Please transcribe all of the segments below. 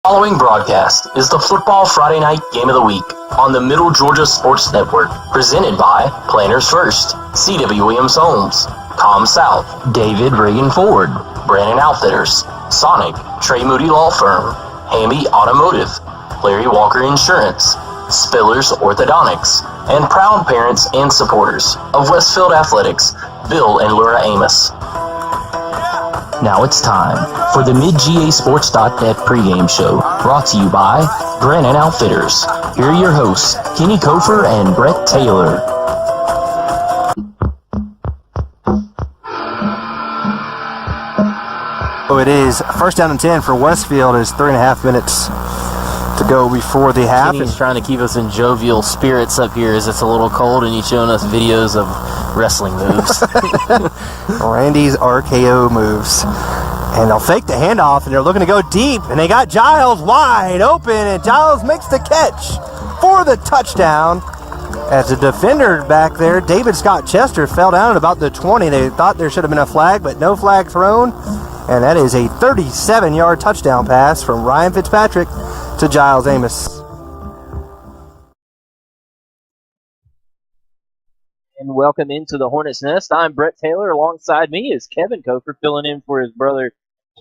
Following broadcast is the Football Friday Night Game of the Week on the Middle Georgia Sports Network, presented by Planners First, C.W. Williams Homes, Com South, David Reagan Ford, Brandon Outfitters, Sonic, Trey Moody Law Firm, Hamby Automotive, Larry Walker Insurance, Spillers Orthodontics, and proud parents and supporters of Westfield Athletics, Bill and Laura Amos. Now it's time for the MidGASports.net pregame show, brought to you by Brandon Outfitters. Here are your hosts, Kenny Kofer and Brett Taylor. So it is first down and 10 for Westfield. It's 3.5 minutes to go before the half. Kenny's trying to keep us in jovial spirits up here as it's a little cold and he's showing us videos of wrestling moves. Randy's RKO moves. And they'll fake the handoff, and they're looking to go deep, and they got Giles wide open, and Giles makes the catch for the touchdown. As a defender back there, David Scott Chester, fell down at about the 20. They thought there should have been a flag, but no flag thrown. And that is a 37-yard touchdown pass from Ryan Fitzpatrick to Giles Amos. And welcome into the Hornets Nest. I'm Brett Taylor. Alongside me is Kevin Kofer, filling in for his brother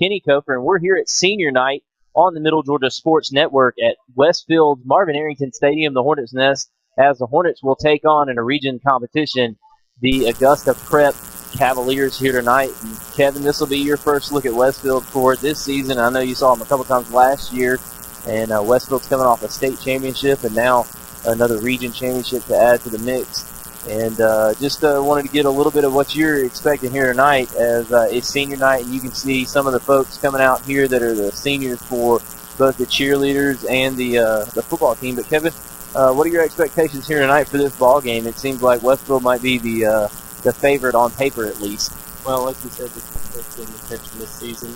Kenny Kofer. And we're here at senior night on the Middle Georgia Sports Network at Westfield's Marvin Arrington Stadium, the Hornets Nest, as the Hornets will take on in a region competition the Augusta Prep Cavaliers here tonight. And Kevin, this will be your first look at Westfield for this season. I know you saw them a couple times last year, and Westfield's coming off a state championship and now another region championship to add to the mix. And just wanted to get a little bit of what you're expecting here tonight, as it's senior night, and you can see some of the folks coming out here that are the seniors for both the cheerleaders and the football team. But Kevin, what are your expectations here tonight for this ball game? It seems like Westfield might be the favorite on paper, at least. Well, like you said, this is the first game we've mentioned this season.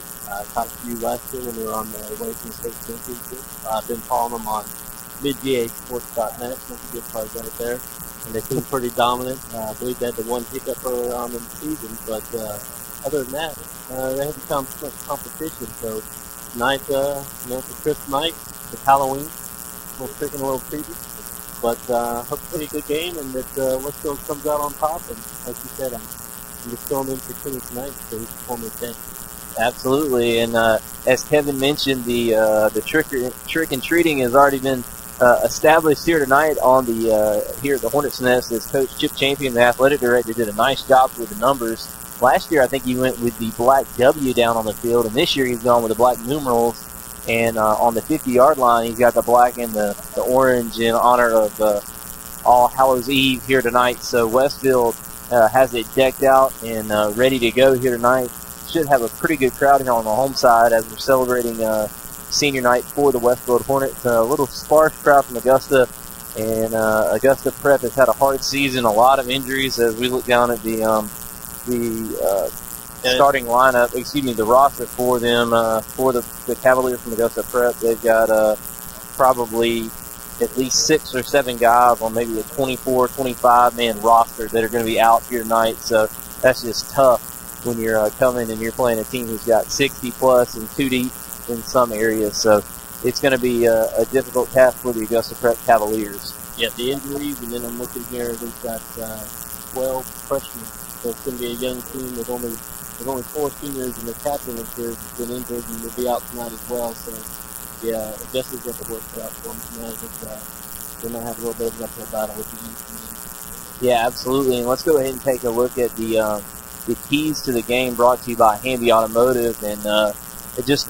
Caught a few last year when they were on the way from the state championship. I've been following them on MidGASports.net. Some good players right there. And they seem pretty dominant. I believe they had the one hiccup earlier on in the season, but other than that, they have become competition. So tonight, it's a crisp night. It's Halloween. We're picking a little creepy, but hope it's a pretty good game and that Westfield comes out on top. And like you said, I'm just going in for Kenny tonight, so he's performing his Absolutely, and as Kevin mentioned, the trick and treating has already been established here tonight on the here at the Hornets Nest. As Coach Chip Champion, the athletic director, did a nice job with the numbers. Last year, I think he went with the black W down on the field, and this year he's gone with the black numerals. And on the 50-yard line, he's got the black and the orange in honor of All Hallows Eve here tonight. So Westfield has it decked out and ready to go here tonight. Should have a pretty good crowd here on the home side as we're celebrating senior night for the Westfield Hornets. A little sparse crowd from Augusta, and Augusta Prep has had a hard season, a lot of injuries as we look down at the starting lineup, the roster for them, for the Cavaliers from Augusta Prep. They've got probably at least 6 or 7 guys on maybe a 24, 25-man roster that are going to be out here tonight, so that's just tough when you're coming and you're playing a team who's got 60-plus and 2 deep in some areas, so it's going to be a difficult task for the Augusta Prep Cavaliers. Yeah, the injuries, and then I'm looking here, we've got 12 freshmen, so it's going to be a young team with only 4 seniors, and the captain has been injured and will be out tonight as well, so yeah, Augusta's got to work cut out for them tonight. They might have a little bit of an uphill battle with the Yeah, absolutely, and let's go ahead and take a look at the keys to the game, brought to you by Hamby Automotive. And I just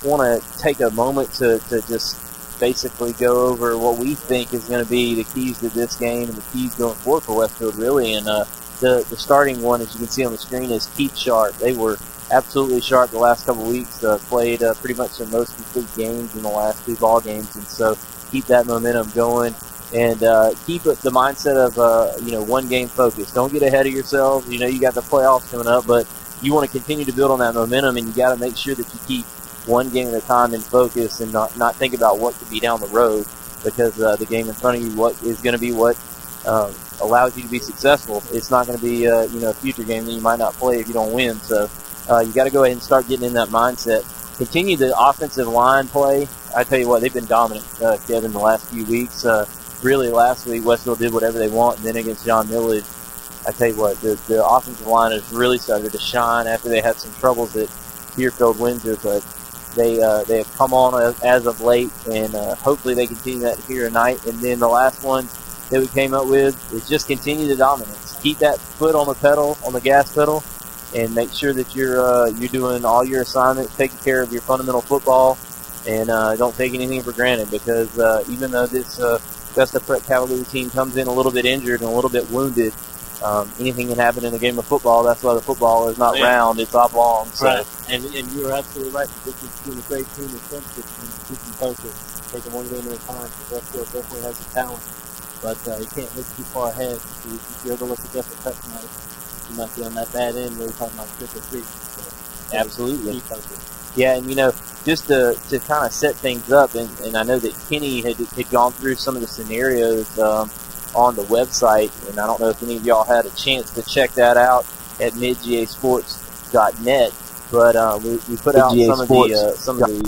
want to take a moment to just basically go over what we think is going to be the keys to this game and the keys going forward for Westfield, really. And the starting one, as you can see on the screen, is keep sharp. They were absolutely sharp the last couple of weeks, played pretty much their most complete games in the last 2 ball games, and so keep that momentum going. And keep the mindset of, one game focus. Don't get ahead of yourselves. You know, you got the playoffs coming up, but you want to continue to build on that momentum, and you got to make sure that you keep one game at a time in focus and not think about what could be down the road, because the game in front of you is going to be what allows you to be successful. It's not going to be, a future game that you might not play if you don't win. So you got to go ahead and start getting in that mindset. Continue the offensive line play. I tell you what, they've been dominant, Kevin, the last few weeks. Really, last week, Westfield did whatever they want, and then against John Millage, I tell you what, the offensive line has really started to shine after they had some troubles at Deerfield Windsor, but they have come on as of late, and hopefully they continue that here tonight. And then the last one that we came up with is just continue the dominance. Keep that foot on the pedal, on the gas pedal, and make sure that you're doing all your assignments, taking care of your fundamental football, and don't take anything for granted, because even though this Augusta Prep Cavalry team comes in a little bit injured and a little bit wounded, anything can happen in a game of football. That's why the football is not round, it's oblong. So. Right. And you're absolutely right. This is between a great team and friendship team. You can focus, taking one game at a time, because Westfield definitely has the talent. But you can't look too far ahead. If you overlook Augusta Prep tonight, you might be on that bad end where you're talking about trick or treat. So, absolutely. Yeah, and just to kind of set things up, and I know that Kenny had gone through some of the scenarios on the website, and I don't know if any of y'all had a chance to check that out at midgasports.net, but we put out some of the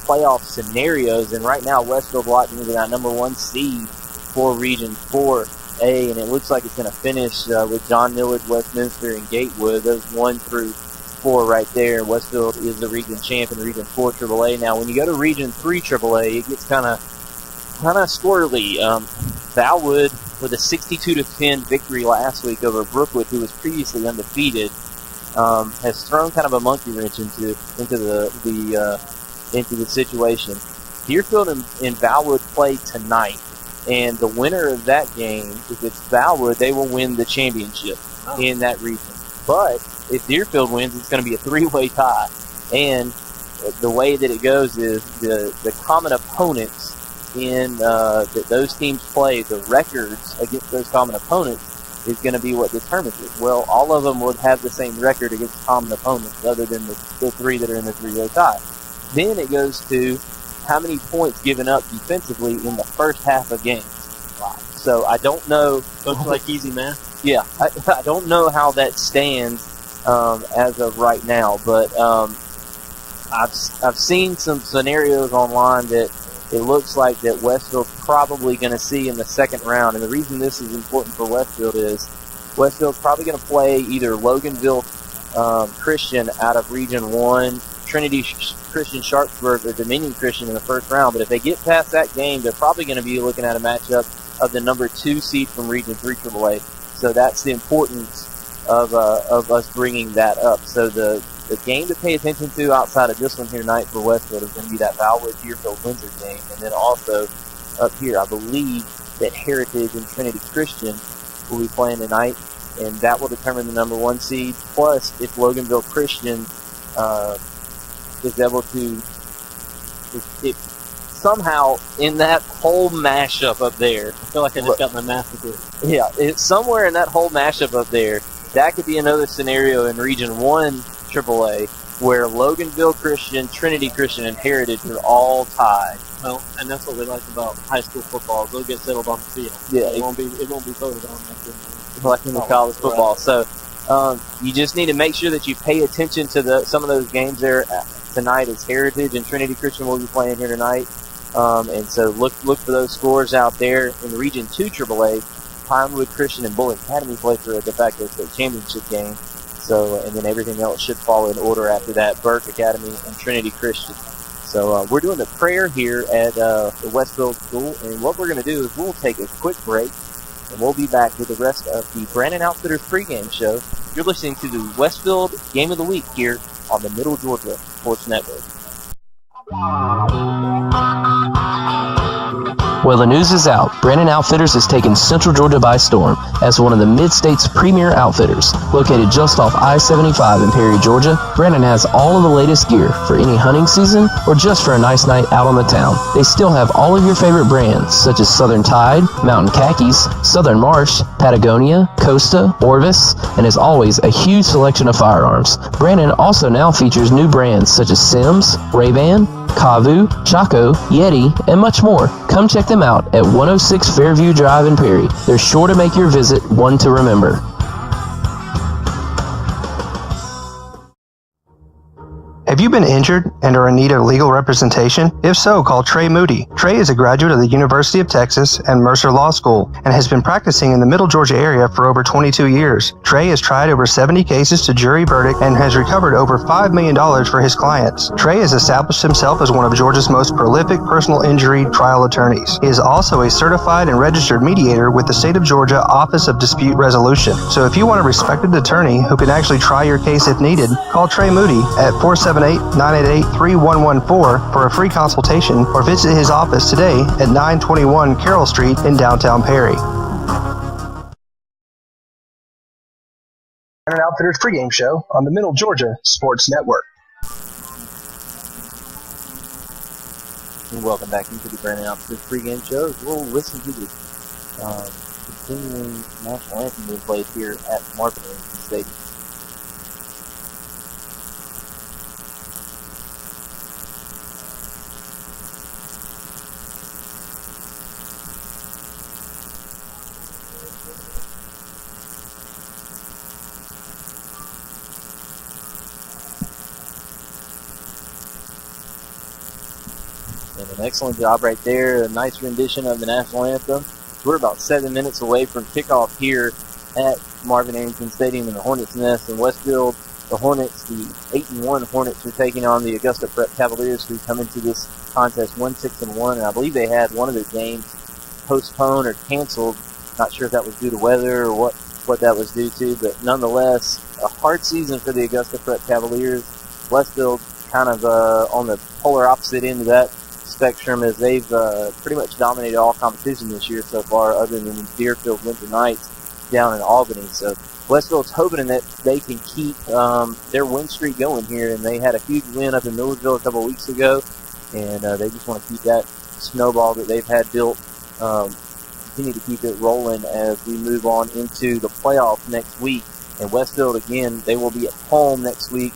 playoff scenarios, and right now Westfield locked into that number 1 seed for Region 4A, and it looks like it's going to finish with John Millard, Westminster, and Gatewood. Those 1 through 4 right there. Westfield is the region champ in Region 4 AAA. Now, when you go to Region 3 AAA, it gets kind of squirrely. Valwood, with a 62-10 victory last week over Brookwood, who was previously undefeated, has thrown kind of a monkey wrench into the situation. Deerfield and Valwood play tonight, and the winner of that game, if it's Valwood, they will win the championship in that region. But if Deerfield wins, it's going to be a 3-way tie. And the way that it goes is the common opponents in that those teams play, the records against those common opponents is going to be what determines it. Well, all of them would have the same record against common opponents, other than the 3 that are in the 3-way tie. Then it goes to how many points given up defensively in the first half of games. So I don't know. Looks like easy math. Yeah, I don't know how that stands as of right now, but I've seen some scenarios online that it looks like that Westfield's probably going to see in the second round. And the reason this is important for Westfield is Westfield's probably going to play either Loganville Christian out of Region 1, Trinity Christian Sharpsburg, or Dominion Christian in the first round. But if they get past that game, they're probably going to be looking at a matchup of the number 2 seed from Region 3 AAA. So that's the importance of us bringing that up. So the game to pay attention to outside of this one here tonight for Westfield is going to be that Valwood-Deerfield Windsor game. And then also up here, I believe that Heritage and Trinity Christian will be playing tonight, and that will determine the number 1 seed. Plus, if Loganville Christian is able to, if somehow in that whole mashup up there, I feel like I just got my math degree. Yeah, it's somewhere in that whole mashup up there, that could be another scenario in Region 1 AAA where Loganville Christian, Trinity Christian, and Heritage are all tied. Well, and that's what we like about high school football. They'll get settled on the field. Yeah, it won't be voted on like in the college football. Right. So you just need to make sure that you pay attention to some of those games there tonight. As Heritage and Trinity Christian will be playing here tonight, and so look for those scores out there. In Region 2 AAA, Pinewood Christian and Bullet Academy play for a de facto state championship game. So, and then everything else should follow in order after that, Burke Academy and Trinity Christian. So we're doing the prayer here at the Westfield School, and what we're going to do is we'll take a quick break, and we'll be back with the rest of the Brandon Outfitters pregame show. You're listening to the Westfield Game of the Week here on the Middle Georgia Sports Network. Well, the news is out. Brandon Outfitters has taken Central Georgia by storm as one of the Mid-State's premier outfitters. Located just off I-75 in Perry, Georgia, Brandon has all of the latest gear for any hunting season or just for a nice night out on the town. They still have all of your favorite brands such as Southern Tide, Mountain Khakis, Southern Marsh, Patagonia, Costa, Orvis, and as always, a huge selection of firearms. Brandon also now features new brands such as Sims, Ray-Ban, Kavu, Chaco, Yeti, and much more. Come check them out at 106 Fairview Drive in Perry. They're sure to make your visit one to remember. Have you been injured and are in need of legal representation? If so, call Trey Moody. Trey is a graduate of the University of Texas and Mercer Law School and has been practicing in the Middle Georgia area for over 22 years. Trey has tried over 70 cases to jury verdict and has recovered over $5 million for his clients. Trey has established himself as one of Georgia's most prolific personal injury trial attorneys. He is also a certified and registered mediator with the State of Georgia Office of Dispute Resolution. So if you want a respected attorney who can actually try your case if needed, call Trey Moody at 478-988-3114 for a free consultation or visit his office today at 921 Carroll Street in downtown Perry. And an Outfitters pregame show on the Middle Georgia Sports Network. And welcome back into the Brandon Outfitters pregame show. We'll listen to the continuing national anthem being played here at Marvin Stadium. And an excellent job right there. A nice rendition of the national anthem. We're about 7 minutes away from kickoff here at Marvin Arrington Stadium in the Hornets' Nest in Westfield. The Hornets, the 8-1 Hornets, are taking on the Augusta Prep Cavaliers, who come into this contest 1-6-1, and I believe they had one of their games postponed or canceled. Not sure if that was due to weather or what that was due to, but nonetheless, a hard season for the Augusta Prep Cavaliers. Westfield kind of on the polar opposite end of that spectrum, as they've pretty much dominated all competition this year so far, other than the Deerfield Winter Nights down in Albany. So Westfield's hoping that they can keep their win streak going here, and they had a huge win up in Milledgeville a couple of weeks ago, and they just want to keep that snowball that they've had built, continue to keep it rolling as we move on into the playoffs next week. And Westfield, again, they will be at home next week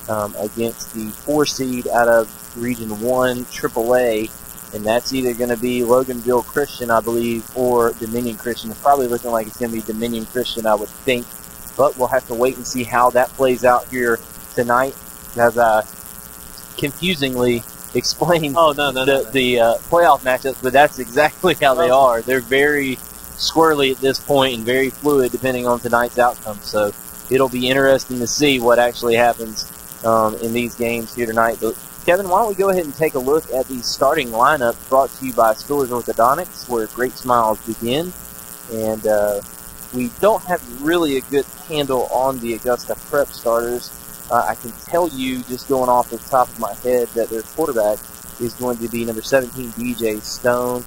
against the 4 seed out of Region 1 AAA, and that's either going to be Loganville Christian, I believe, or Dominion Christian. It's probably looking like it's going to be Dominion Christian, I would think, but we'll have to wait and see how that plays out here tonight, as I confusingly explained the playoff matchups, but that's exactly how they are. They're very squirrely at this point and very fluid depending on tonight's outcome, so it'll be interesting to see what actually happens in these games here tonight. But Kevin, why don't we go ahead and take a look at the starting lineup brought to you by Spillers Orthodontics, where great smiles begin. And we don't have really a good handle on the Augusta Prep starters. I can tell you, just going off the top of my head, that their quarterback is going to be number 17, DJ Stone,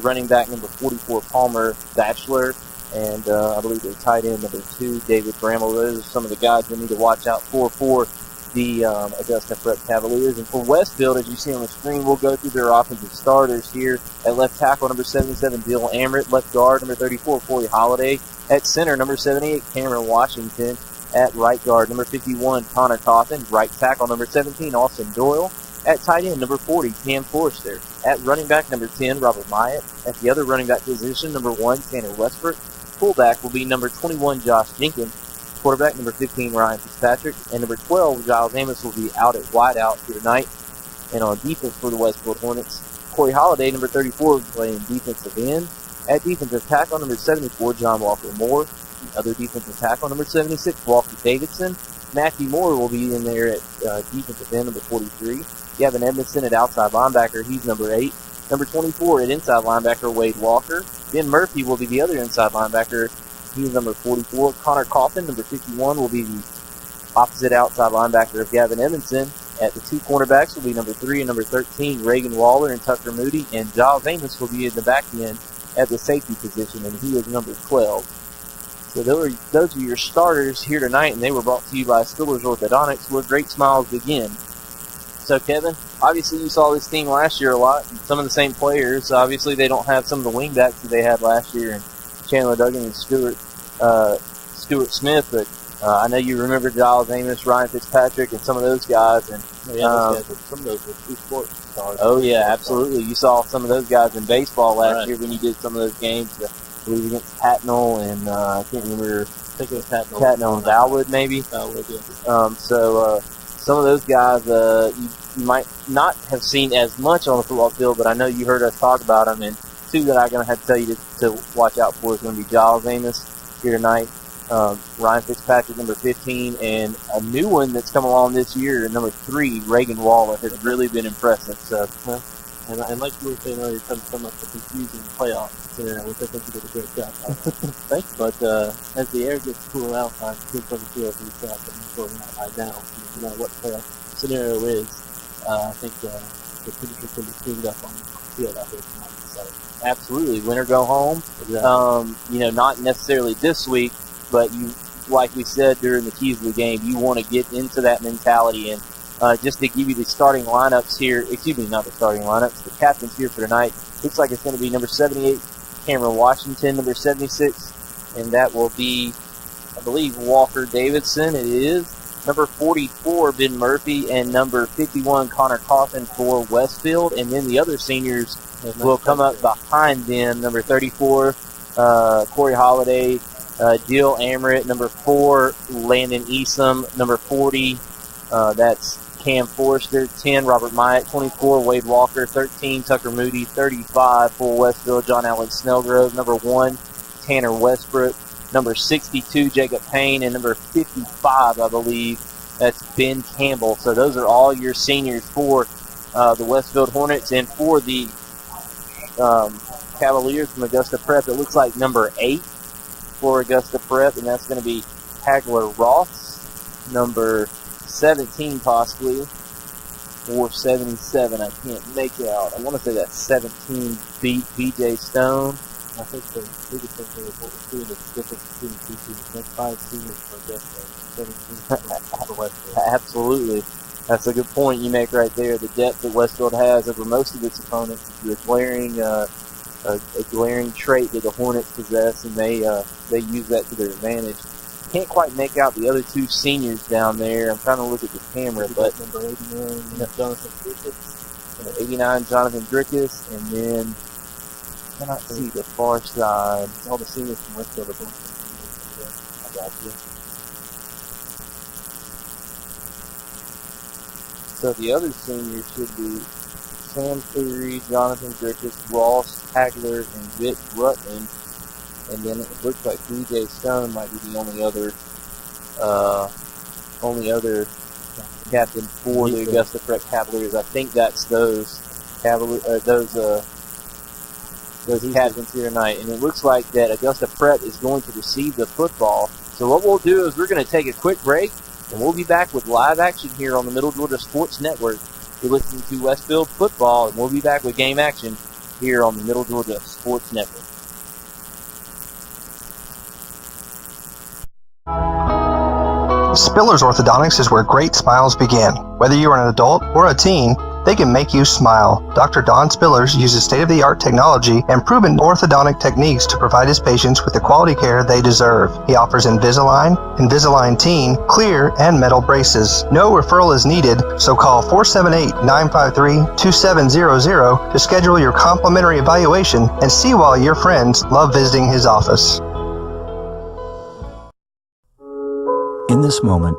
running back number 44, Palmer Batchelor, and I believe their tight end number 2, David Bramble. Those are some of the guys we need to watch out for the Augusta Prep Cavaliers. And for Westfield, as you see on the screen, we'll go through their offensive starters here. At left tackle, number 77, Bill Amrit. Left guard, number 34, Corey Holiday. At center, number 78, Cameron Washington. At right guard, number 51, Connor Coffin. Right tackle, number 17, Austin Doyle. At tight end, number 40, Cam Forrester. At running back, number 10, Robert Myatt. At the other running back position, number 1, Tanner Westbrook. Fullback will be number 21, Josh Jenkins. Quarterback, number 15, Ryan Fitzpatrick. And number 12, Giles Amos, will be out at wideout here tonight. And on defense for the Westfield Hornets, Corey Holiday, number 34, playing defensive end. At defensive tackle, number 74, John Walker Moore. Other defensive tackle, number 76, Walker Davidson. Matthew Moore will be in there at defensive end, number 43. Gavin Edmondson at outside linebacker, he's number 8. Number 24 at inside linebacker, Wade Walker. Ben Murphy will be the other inside linebacker. He's number 44. Connor Coffin, number 51, will be the opposite outside linebacker of Gavin Edmondson. At the 2 cornerbacks will be number 3 and number 13, Reagan Waller and Tucker Moody. And Giles Amos will be in the back end at the safety position, and he is number 12. So those are your starters here tonight, and they were brought to you by Spillers Orthodontics, where great smiles begin. So, Kevin, obviously you saw this team last year a lot. Some of the same players. Obviously, they don't have some of the wingbacks that they had last year, and Chandler Duggan and Stuart Smith, but I know you remember Giles Amos, Ryan Fitzpatrick, and some of those guys. And some of those were true sports stars. Oh, yeah, absolutely. You saw some of those guys in baseball last year when you did some of those games. I believe against Patnell and I can't remember. I think it was Patnell and Valwood, maybe. Valwood, yeah. some of those guys you might not have seen as much on the football field, but I know you heard us talk about them. And two that I'm going to have to tell you to watch out for is going to be Giles Amos here tonight, Ryan Fitzpatrick, number 15, and a new one that's come along this year, number 3, Reagan Waller, has really been impressive. So, and like you were saying earlier, so much the confusing playoff scenario, which I think you did a great job of. thanks. But as the air gets cooler outside, kids on the field reach out and sort of high down. No matter what the playoff scenario is, I think the temperatures can be cleaned up on the field out here tonight. So, absolutely, win or go home. Exactly. Not necessarily this week, but you, like we said during the keys of the game, you want to get into that mentality. And just to give you the starting lineups here, not the starting lineups, the captains here for tonight. Looks like it's going to be number 78, Cameron Washington, number 76, and that will be, I believe, Walker Davidson. It is. Number 44, Ben Murphy, and number 51, Connor Coffin for Westfield. And then the other seniors will come up behind them. Number 34, Corey Holiday, Jill Amrit. Number 4, Landon Easom. Number 40, that's Cam Forrester. 10, Robert Myatt. 24, Wade Walker. 13, Tucker Moody. 35, for Westfield, John Alex Snellgrove. Number 1, Tanner Westbrook. Number 62, Jacob Payne, and number 55, I believe, that's Ben Campbell. So those are all your seniors for the Westfield Hornets. And for the Cavaliers from Augusta Prep, it looks like number 8 for Augusta Prep, and that's going to be Hagler Ross. Number 17, possibly, or 77. I can't make it out. I want to say that's 17, BJ Stone. I think the biggest thing is what we're seeing is the difference between the two teams. That's 5 seniors for Augusta and 17 for Westfield. Absolutely. That's a good point you make right there. The depth that Westfield has over most of its opponents is a glaring trait that the Hornets possess, and they use that to their advantage. Can't quite make out the other 2 seniors down there. I'm trying to look at the camera, but number 89, Jonathan Drickus. Number 89, Jonathan Drickus, and then I cannot see the far side. All the seniors from Westfield are both. I got you. So the other seniors should be Sam Cleary, Jonathan Drickus, Ross Hagler, and Vic Rutland. And then it looks like BJ Stone might be the only captain for the Augusta Prep Cavaliers. I think that's those captains here tonight. And it looks like that Augusta Prep is going to receive the football. So what we'll do is we're going to take a quick break, and we'll be back with live action here on the Middle Georgia Sports Network. You're listening to Westfield Football, and we'll be back with game action here on the Middle Georgia Sports Network. Spiller's Orthodontics is where great smiles begin. Whether you are an adult or a teen, they can make you smile. Dr. Don Spillers uses state-of-the-art technology and proven orthodontic techniques to provide his patients with the quality care they deserve. He offers Invisalign, Invisalign Teen, clear, and metal braces. No referral is needed, so call 478-953-2700 to schedule your complimentary evaluation and see why your friends love visiting his office. In this moment,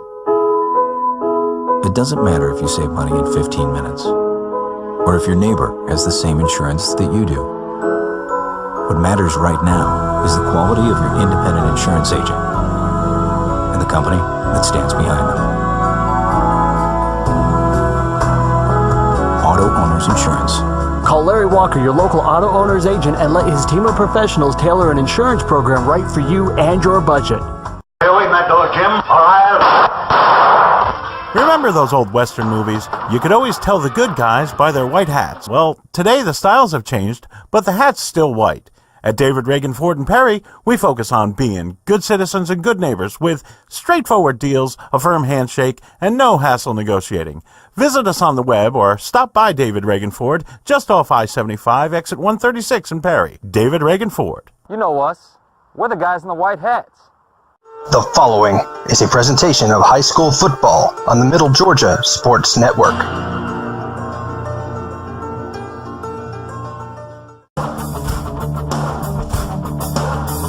it doesn't matter if you save money in 15 minutes, or if your neighbor has the same insurance that you do. What matters right now is the quality of your independent insurance agent and the company that stands behind them. Auto Owners Insurance. Call Larry Walker, your local auto owner's agent, and let his team of professionals tailor an insurance program right for you and your budget. Hey, wait, that door, Jim. All right. Remember those old Western movies? You could always tell the good guys by their white hats. Well, today the styles have changed, but the hat's still white. At David Reagan Ford and Perry, we focus on being good citizens and good neighbors with straightforward deals, a firm handshake, and no hassle negotiating. Visit us on the web or stop by David Reagan Ford just off I-75, exit 136 in Perry. David Reagan Ford. You know us. We're the guys in the white hats. The following is a presentation of high school football on the Middle Georgia Sports Network.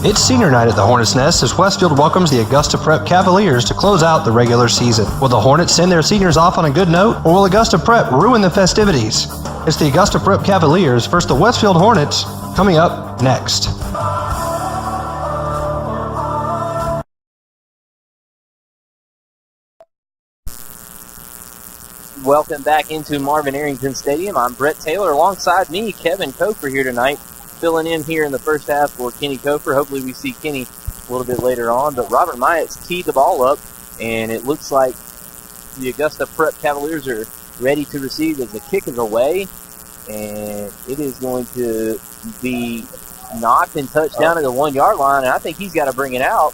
It's senior night at the Hornets' Nest as Westfield welcomes the Augusta Prep Cavaliers to close out the regular season. Will the Hornets send their seniors off on a good note, or will Augusta Prep ruin the festivities? It's the Augusta Prep Cavaliers versus the Westfield Hornets coming up next. Welcome back into Marvin Arrington Stadium. I'm Brett Taylor. Alongside me, Kevin Kofer here tonight, filling in here in the first half for Kenny Kofer. Hopefully we see Kenny a little bit later on. But Robert Myatt's teed the ball up, and it looks like the Augusta Prep Cavaliers are ready to receive as the kick is away. And it is going to be knocked and touched down at the 1 yard line, and I think he's got to bring it out.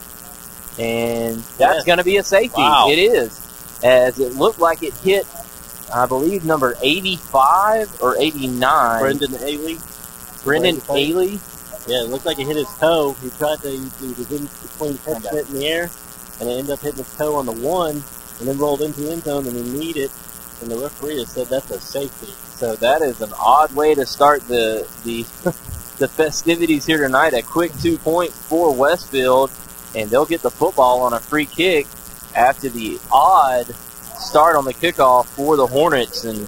And that's going to be a safety. Wow. It is, as it looked like it hit, I believe, number 85 or 89. Brendan Ailey. Yeah, it looked like it hit his toe. He tried to, he was in between catching it in the air, and it ended up hitting his toe on the 1, and then rolled into the end zone, and he kneed it, and the referee has said that's a safety. So that is an odd way to start the the festivities here tonight. A quick 2 points for Westfield, and they'll get the football on a free kick after the odd start on the kickoff for the Hornets. And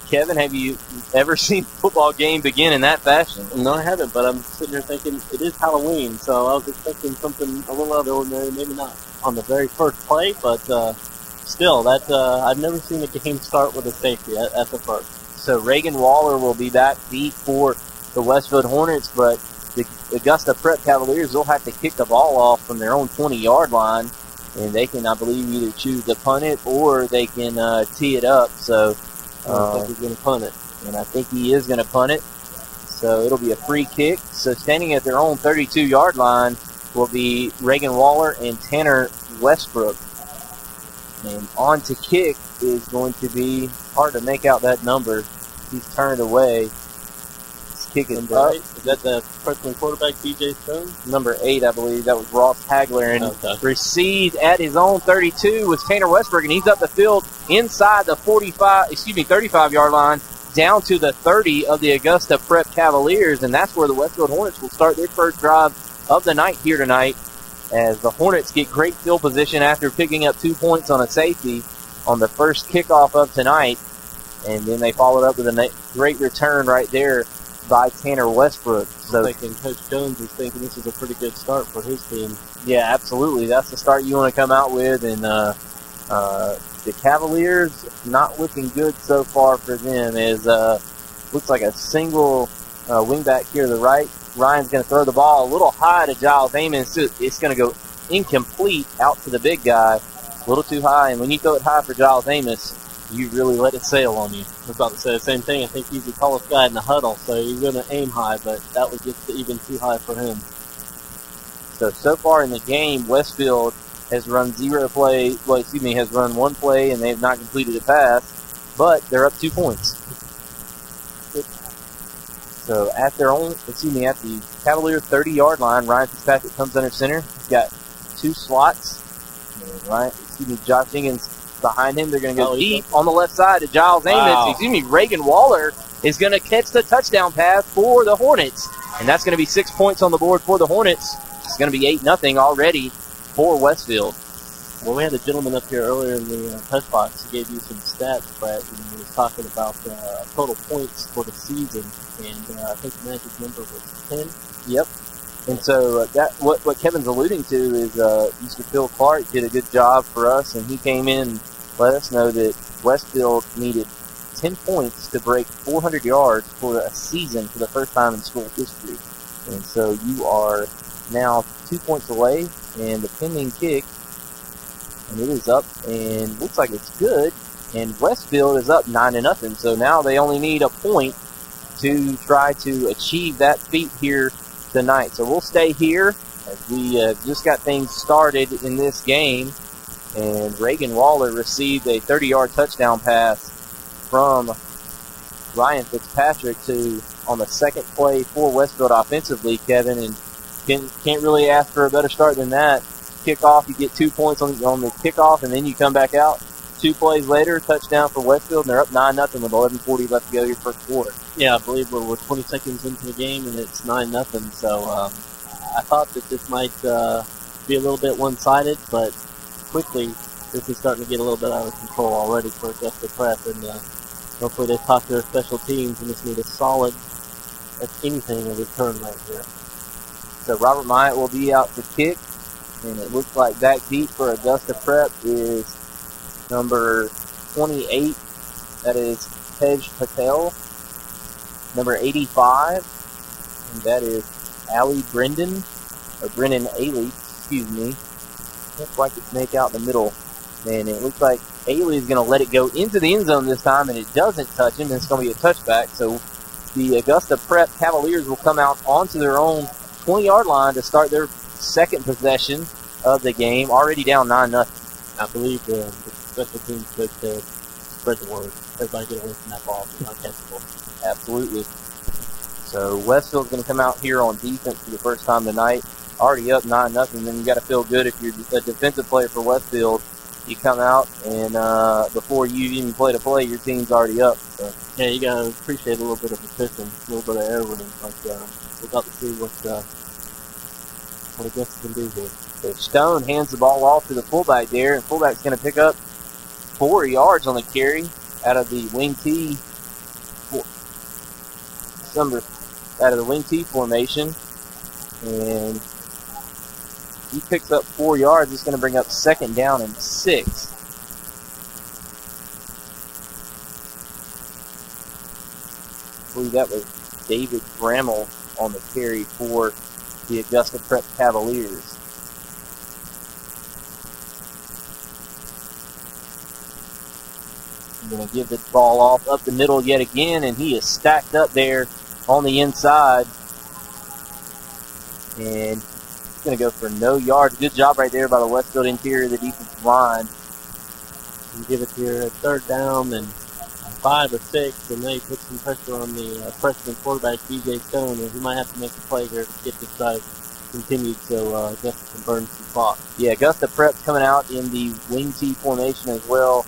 Kevin, have you ever seen a football game begin in that fashion? No, I haven't, but I'm sitting here thinking it is Halloween, so I was expecting something a little out of the ordinary, maybe not on the very first play, but still, that I've never seen a game start with a safety. That's a first. So Reagan Waller will be back deep for the Westfield Hornets, but the Augusta Prep Cavaliers will have to kick the ball off from their own 20-yard line, and they can, I believe, either choose to punt it or they can tee it up. So I think he's going to punt it. And I think he is going to punt it. So it'll be a free kick. So standing at their own 32-yard line will be Reagan Waller and Tanner Westbrook. And on to kick is going to be hard to make out that number. He's turned away. He's kicking up. Is that the freshman quarterback, DJ Stone? Number 8, I believe. That was Ross Hagler. And received at his own 32 was Tanner Westbrook, and he's up the field inside the 35-yard line down to the 30 of the Augusta Prep Cavaliers, and that's where the Westfield Hornets will start their first drive of the night here tonight, as the Hornets get great field position after picking up 2 points on a safety on the first kickoff of tonight. And then they followed up with a great return right there by Tanner Westbrook. So I'm thinking Coach Jones is thinking this is a pretty good start for his team. yeah, absolutely. That's the start you want to come out with. And the Cavaliers not looking good so far for them, as looks like a single wingback here to the right. Ryan's going to throw the ball a little high to Giles Amos. It's going to go incomplete out to the big guy. A little too high, and when you throw it high for Giles Amos, you really let it sail on you. I was about to say the same thing. I think he's the tallest guy in the huddle, so he's going to aim high, but that was just even too high for him. So far in the game, Westfield has run has run one play, and they have not completed a pass, but they're up 2 points. So at the Cavalier 30-yard line, Ryan Fitzpatrick comes under center. He's got 2 slots. Josh Higgins behind him. They're going to go deep on the left side to Giles Amos. Reagan Waller is going to catch the touchdown pass for the Hornets, and that's going to be 6 points on the board for the Hornets. It's going to be 8-0 already for Westfield. Well, we had a gentleman up here earlier in the press box who gave you some stats, Brett, and he was talking about total points for the season, and I think the magic number was 10. Yep. And so what Kevin's alluding to is Mr. Phil Clark did a good job for us, and he came in and let us know that Westfield needed 10 points to break 400 yards for a season for the first time in school history. And so you are now 2 points away, and the pending kick, and it is up, and looks like it's good, and Westfield is up 9-0. So now they only need a point to try to achieve that feat here tonight. So we'll stay here as we just got things started in this game, and Reagan Waller received a 30-yard touchdown pass from Ryan Fitzpatrick on the second play for Westfield offensively, Kevin, and can't really ask for a better start than that. Kickoff, you get 2 points on the kickoff, and then you come back out. 2 plays later, touchdown for Westfield, and they're up 9-0 with 11:40 left to go your first quarter. Yeah, I believe we're 20 seconds into the game, and it's 9-0. So I thought that this might be a little bit one-sided, but quickly this is starting to get a little bit out of control already for Augusta Prep, and hopefully they talk to their special teams and just need a solid, if anything, a return right here. So Robert Myatt will be out to kick, and it looks like back deep for Augusta Prep is number 28. That is Tej Patel. Number 85, and that is Brennan Ailey, excuse me. Looks like it's Snake out in the middle. And it looks like Ailey is going to let it go into the end zone this time, and it doesn't touch him, and it's going to be a touchback. So the Augusta Prep Cavaliers will come out onto their own 20-yard line to start their second possession of the game, already down 9-0. I believe the special teams coach said, spread the word. Everybody get away from that ball. It's not catchable. Absolutely. So Westfield's going to come out here on defense for the first time tonight. Already up 9-0. Then you got to feel good if you're a defensive player for Westfield. You come out and before you even play the play, your team's already up. So. Yeah, you got to appreciate a little bit of attrition, a little bit of air room. But we're about to see what Augusta can do here. So Stone hands the ball off to the fullback there, and fullback's going to pick up 4 yards on the carry out of the wing T. Out of the wing T formation, and he picks up 4 yards. It's going to bring up 2nd down and 6. I believe that was David Bramall on the carry for the Augusta Prep Cavaliers. I'm going to give the ball off up the middle yet again, and he is stacked up there on the inside, and he's going to go for no yards. Good job right there by the Westfield interior of the defensive line. You give it to your 3rd down and 5 or 6, and they put some pressure on the freshman quarterback, DJ Stone, and he might have to make a play here to get this drive continued so Augusta can burn some clock. Yeah, Augusta Prep's coming out in the wing T formation as well.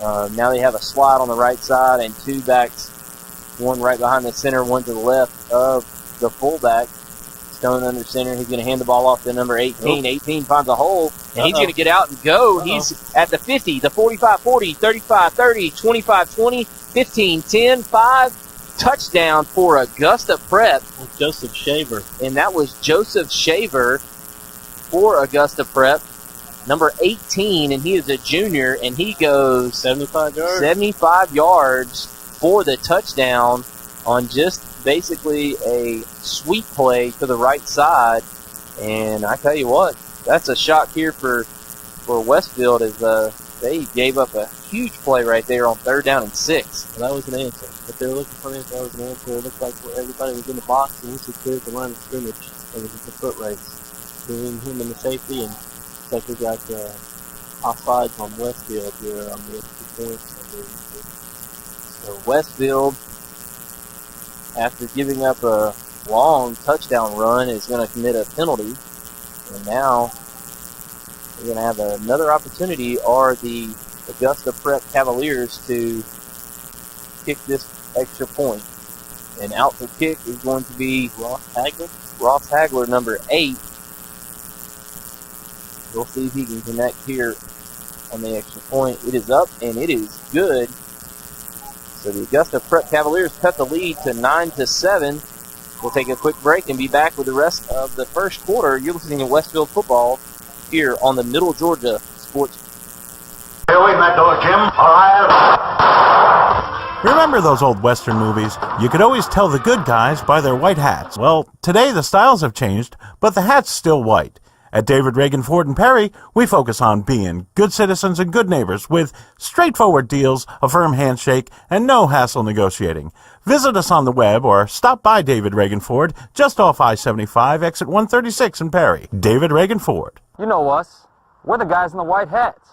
Now they have a slot on the right side and 2 backs, one right behind the center, one to the left of the fullback. Stone under center. He's going to hand the ball off to number 18. 18 finds a hole, and he's going to get out and go. He's at the 50, the 45-40, 35-30, 25-20, 15-10, 5. Touchdown for Augusta Prep. Joseph Shaver. And that was Joseph Shaver for Augusta Prep. Number 18, and he is a junior, and he goes 75 yards. 75 yards for the touchdown on just basically a sweep play to the right side. And I tell you what, that's a shock here for Westfield as they gave up a huge play right there on 3rd down and 6. Well, that was an answer. If they were looking for an answer, that was an answer. It looked like everybody was in the box, and once he cleared the line of scrimmage, it was just a foot race between him and the safety, and it's like we got offsides on Westfield here on the extra points. So Westfield, after giving up a long touchdown run, is going to commit a penalty. And now we're going to have another opportunity, are the Augusta Prep Cavaliers to kick this extra point. And out for kick is going to be Ross Hagler, number 8. We'll see if he can connect here on the extra point. It is up, and it is good. So the Augusta Prep Cavaliers cut the lead to 9-7. We'll take a quick break and be back with the rest of the first quarter. You're listening to Westfield Football here on the Middle Georgia Sports. Hey, wait a minute, though, Jim. All right. Remember those old Western movies? You could always tell the good guys by their white hats. Well, today the styles have changed, but the hat's still white. At David Reagan Ford and Perry, we focus on being good citizens and good neighbors with straightforward deals, a firm handshake, and no hassle negotiating. Visit us on the web or stop by David Reagan Ford just off I-75, exit 136 in Perry. David Reagan Ford. You know us. We're the guys in the white hats.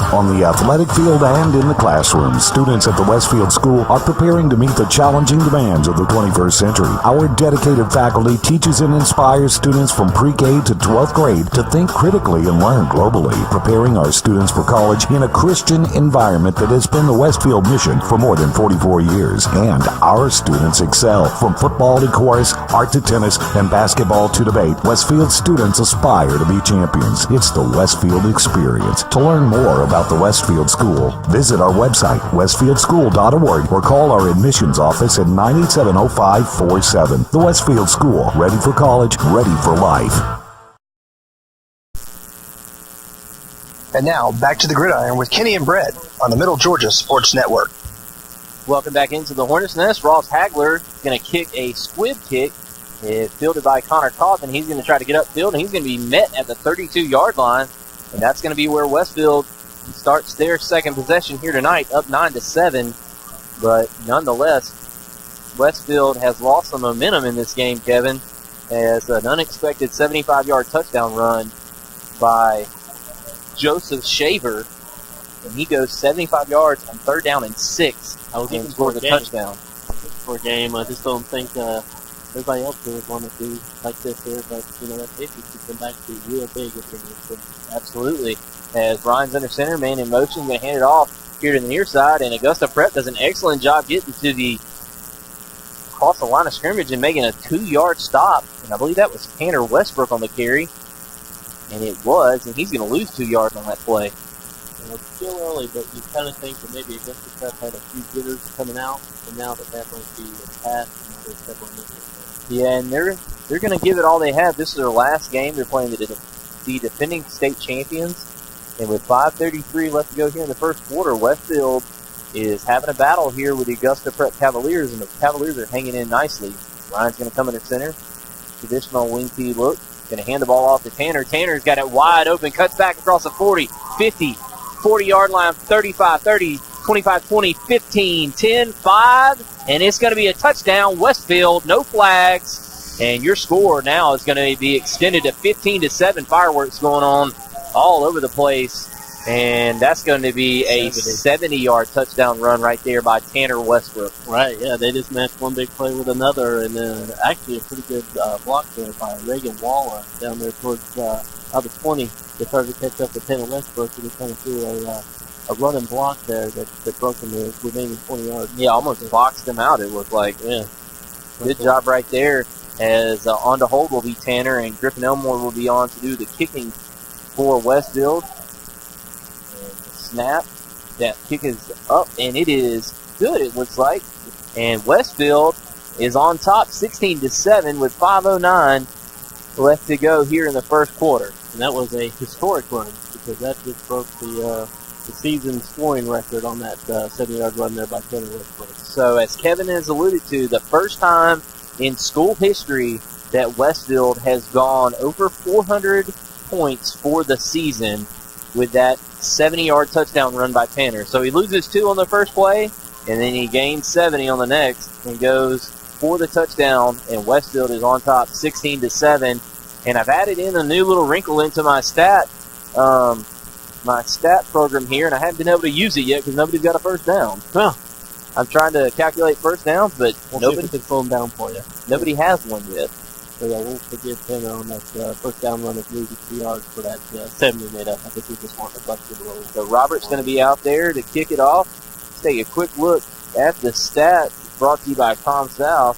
On the athletic field and in the classroom, students at the Westfield School are preparing to meet the challenging demands of the 21st century. Our dedicated faculty teaches and inspires students from pre-K to 12th grade to think critically and learn globally, preparing our students for college in a Christian environment that has been the Westfield mission for more than 44 years. And our students excel. From football to chorus, art to tennis, and basketball to debate, Westfield students aspire to be champions. It's the Westfield experience. To learn more about the Westfield School, visit our website, westfieldschool.org, or call our admissions office at 987-0547. The Westfield School, ready for college, ready for life. And now, back to the gridiron with Kenny and Brett on the Middle Georgia Sports Network. Welcome back into the Hornets' Nest. Ross Hagler going to kick a squib kick. It's fielded by Connor Coffin. He's going to try to get upfield, and he's going to be met at the 32-yard line. And that's going to be where Westfield starts their second possession here tonight, up 9-7. But nonetheless, Westfield has lost some momentum in this game, Kevin, as an unexpected 75-yard touchdown run by Joseph Shaver. And he goes 75 yards on 3rd down and 6. I was and scores a touchdown. For a game, I just don't think everybody else would want to do like this here, but that's it. You can come back to real big if they're going to. Absolutely. As Ryan's under center, man in motion, going to hand it off here to the near side, and Augusta Prep does an excellent job getting to the across the line of scrimmage and making a 2-yard stop. And I believe that was Tanner Westbrook on the carry, and it was, and he's going to lose 2 yards on that play. It's still early, but you kind of think that maybe Augusta Prep had a few jitters coming out, and now that might be a pass, and they're stepping in there. Yeah, and they're going to give it all they have. This is their last game. They're playing the defending state champions. And with 5:33 left to go here in the first quarter, Westfield is having a battle here with the Augusta Prep Cavaliers, and the Cavaliers are hanging in nicely. Ryan's going to come under center. Traditional wing T look. Going to hand the ball off to Tanner. Tanner's got it wide open. Cuts back across the 40, 50, 40-yard line, 35, 30, 25, 20, 15, 10, 5. And it's going to be a touchdown. Westfield, no flags. And your score now is going to be extended to 15-7. Fireworks going on all over the place. And that's going to be a 70-yard touchdown run right there by Tanner Westbrook. Right, yeah, they just matched one big play with another, and actually a pretty good block there by Reagan Waller down there towards out of 20. They started to catch up to Tanner Westbrook, and he kind of threw a running block there that broke him the remaining 20 yards. Yeah, almost boxed him out, it looked like. Yeah. Good job right there, as on to hold will be Tanner, and Griffin Elmore will be on to do the kicking for Westfield. Snap. That kick is up, and it is good, it looks like. And Westfield is on top 16-7 with 5:09 left to go here in the first quarter. And that was a historic run because that just broke the season scoring record on that 70-yard run there by Tanner Westbrook. So as Kevin has alluded to, the first time in school history that Westfield has gone over 400 points for the season with that 70-yard touchdown run by Tanner. So he loses 2 on the first play, and then he gains 70 on the next and goes for the touchdown, and Westfield is on top 16-7. And I've added in a new little wrinkle into my stat program here, and I haven't been able to use it yet because nobody's got a first down. Well, I'm trying to calculate first downs, but nobody can slow them down for you. Nobody has one yet. So yeah, we'll forgive Tanner on that first down run of 3 yards for that 70 made up. I think we just want to bust it a little. So Robert's going to be out there to kick it off. Let's take a quick look at the stats brought to you by ComSouth.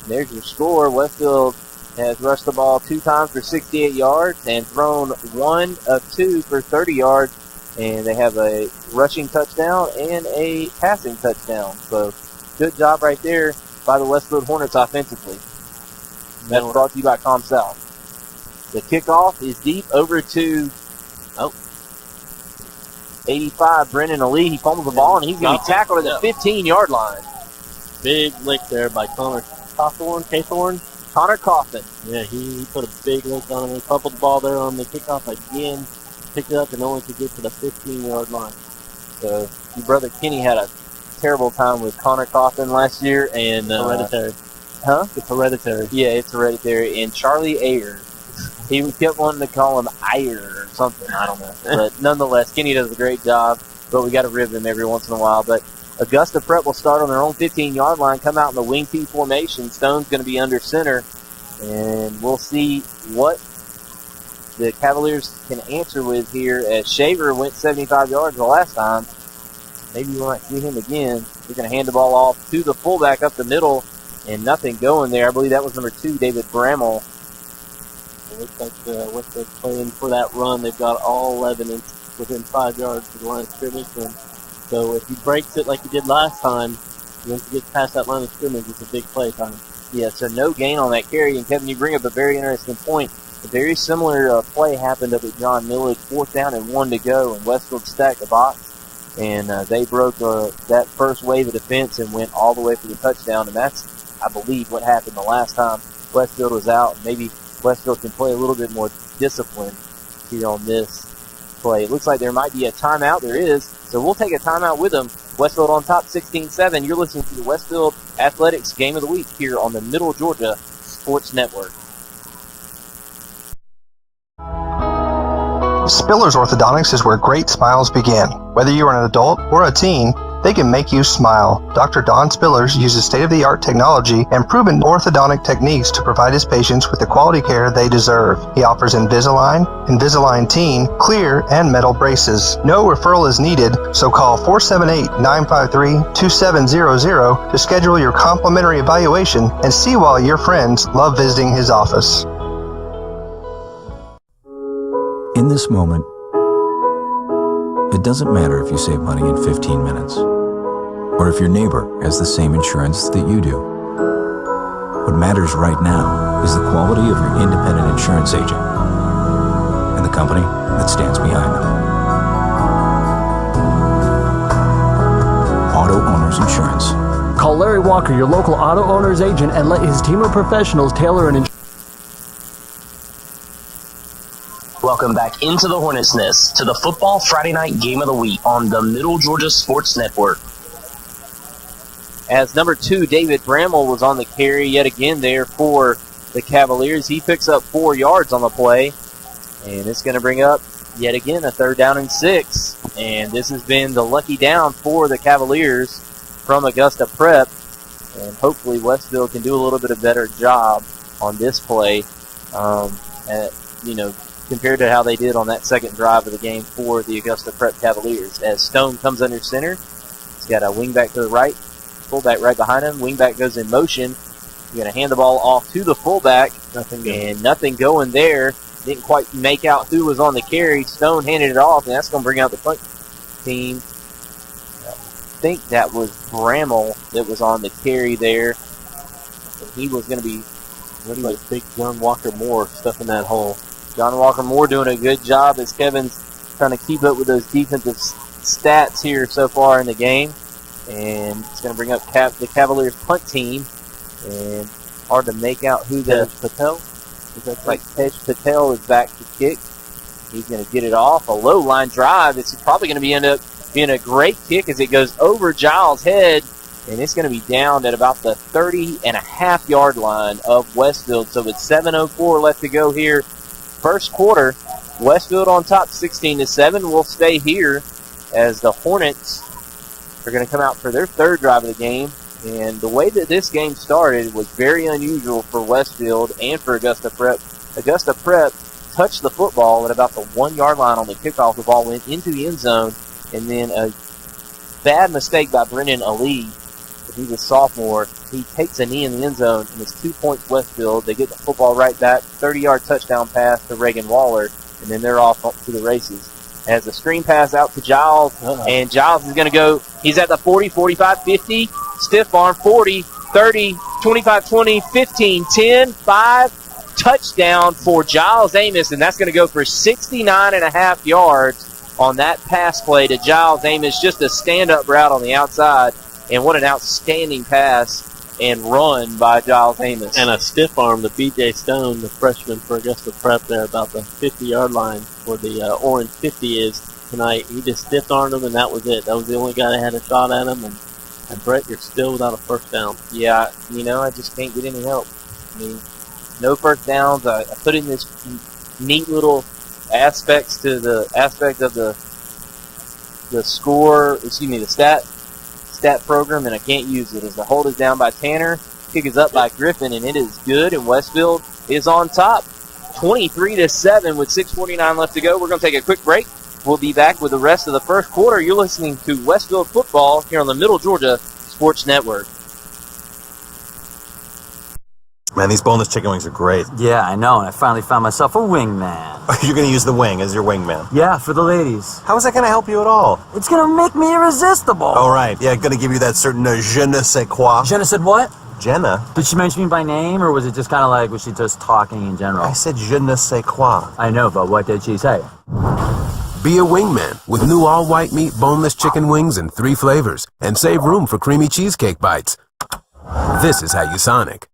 There's your score. Westfield has rushed the ball 2 times for 68 yards and thrown 1 of 2 for 30 yards. And they have a rushing touchdown and a passing touchdown. So good job right there by the Westfield Hornets offensively. That's brought to you by ComSouth. The kickoff is deep over to 85, Brennan Ali. He fumbles the ball, and he's going to be tackled at the 15-yard line. Big lick there by Connor Cawthorn. Connor Coffin. Yeah, he put a big lick on him. He fumbled the ball there on the kickoff again. Picked it up and only could get to the 15-yard line. So your brother Kenny had a terrible time with Connor Coffin last year. And hereditary. Huh? It's hereditary. Yeah, it's hereditary. And Charlie Ayers He kept wanting to call him Iyer or something. I don't know. But nonetheless, Kenny does a great job. But we got to rib him every once in a while. But Augusta Prep will start on their own 15-yard line, come out in the wing T formation. Stone's going to be under center. And we'll see what the Cavaliers can answer with here, as Shaver went 75 yards the last time. Maybe we might see him again. They're going to hand the ball off to the fullback up the middle, and nothing going there. I believe that was number 2, David Bramall. It looks like what they're playing for that run, they've got all 11 within 5 yards of the line of scrimmage. And so if he breaks it like he did last time, once he gets past that line of scrimmage, it's a big play time. Yeah, so no gain on that carry. And Kevin, you bring up a very interesting point. A very similar play happened up at John Millage, 4th down and 1 to go, and Westfield stacked the box, and they broke that first wave of defense and went all the way for the touchdown. And that's, I believe, what happened the last time Westfield was out. Maybe Westfield can play a little bit more discipline here on this play. It looks like there might be a timeout. There is, so we'll take a timeout with them. Westfield on top, 16-7. You're listening to the Westfield Athletics Game of the Week here on the Middle Georgia Sports Network. Spillers Orthodontics is where great smiles begin. Whether you are an adult or a teen, they can make you smile. Dr. Don Spillers uses state-of-the-art technology and proven orthodontic techniques to provide his patients with the quality care they deserve. He offers Invisalign, Invisalign Teen, clear, and metal braces. No referral is needed, so call 478-953-2700 to schedule your complimentary evaluation and see why your friends love visiting his office. In this moment, it doesn't matter if you save money in 15 minutes, or if your neighbor has the same insurance that you do. What matters right now is the quality of your independent insurance agent and the company that stands behind them. Auto Owners Insurance. Call Larry Walker, your local auto owner's agent, and let his team of professionals tailor an insurance. Welcome back into the Hornets' Nest to the Football Friday Night Game of the Week on the Middle Georgia Sports Network. As number 2, David Bramall was on the carry yet again there for the Cavaliers. He picks up 4 yards on the play, and it's going to bring up yet again a 3rd down and 6. And this has been the lucky down for the Cavaliers from Augusta Prep, and hopefully Westfield can do a little bit of better job on this play. Compared to how they did on that second drive of the game for the Augusta Prep Cavaliers. As Stone comes under center, he's got a wingback to the right, fullback right behind him. Wingback goes in motion. He's going to hand the ball off to the fullback. Nothing going there. Didn't quite make out who was on the carry. Stone handed it off, and that's going to bring out the punt team. I think that was Bramall that was on the carry there. And he was going to be like big John Walker Moore stuffing that hole. John Walker Moore doing a good job as Kevin's trying to keep up with those defensive stats here so far in the game. And it's going to bring up the Cavaliers punt team. And hard to make out who the Patel. It looks like Tej Patel is back to kick. He's going to get it off. A low line drive. It's probably going to end up being a great kick as it goes over Giles' head. And it's going to be down at about the 30.5-yard line of Westfield. So with 7:04 left to go here, first quarter, Westfield on top 16-7. We'll stay here as the Hornets are going to come out for their 3rd drive of the game. And the way that this game started was very unusual for Westfield and for Augusta Prep. Augusta Prep touched the football at about the 1-yard line on the kickoff. The ball went into the end zone, and then a bad mistake by Brendan Ali. He's a sophomore. He takes a knee in the end zone, and it's 2 points Westfield. They get the football right back, 30-yard touchdown pass to Reagan Waller, and then they're off to the races. Has a screen pass out to Giles, and Giles is going to go. He's at the 40, 45, 50, stiff arm, 40, 30, 25, 20, 15, 10, 5, touchdown for Giles Amos, and that's going to go for 69.5 yards on that pass play to Giles Amos. Just a stand-up route on the outside. And what an outstanding pass and run by Giles Amos. And a stiff arm to B.J. Stone, the freshman for Augusta Prep there, about the 50-yard line where the orange 50 is tonight. He just stiff-armed him, and that was it. That was the only guy that had a shot at him. And Brett, you're still without a first down. Yeah, I just can't get any help. I mean, no first downs. I put in this neat little aspects to the aspect of the stat program, and I can't use it. As the hold is down by Tanner, kick is up by Griffin, and it is good, and Westfield is on top, 23-7 with 6:49 left to go. We're going to take a quick break. We'll be back with the rest of the first quarter. You're listening to Westfield football here on the Middle Georgia Sports Network. Man, these boneless chicken wings are great. Yeah, I know, and I finally found myself a wingman. You're going to use the wing as your wingman? Yeah, for the ladies. How is that going to help you at all? It's going to make me irresistible. All right. Yeah, going to give you that certain je ne sais quoi. Je ne sais what? Jenna. Did she mention me by name, or was it just kind of like, was she just talking in general? I said je ne sais quoi. I know, but what did she say? Be a wingman with new all-white meat boneless chicken wings in 3 flavors, and save room for creamy cheesecake bites. This is how you Sonic.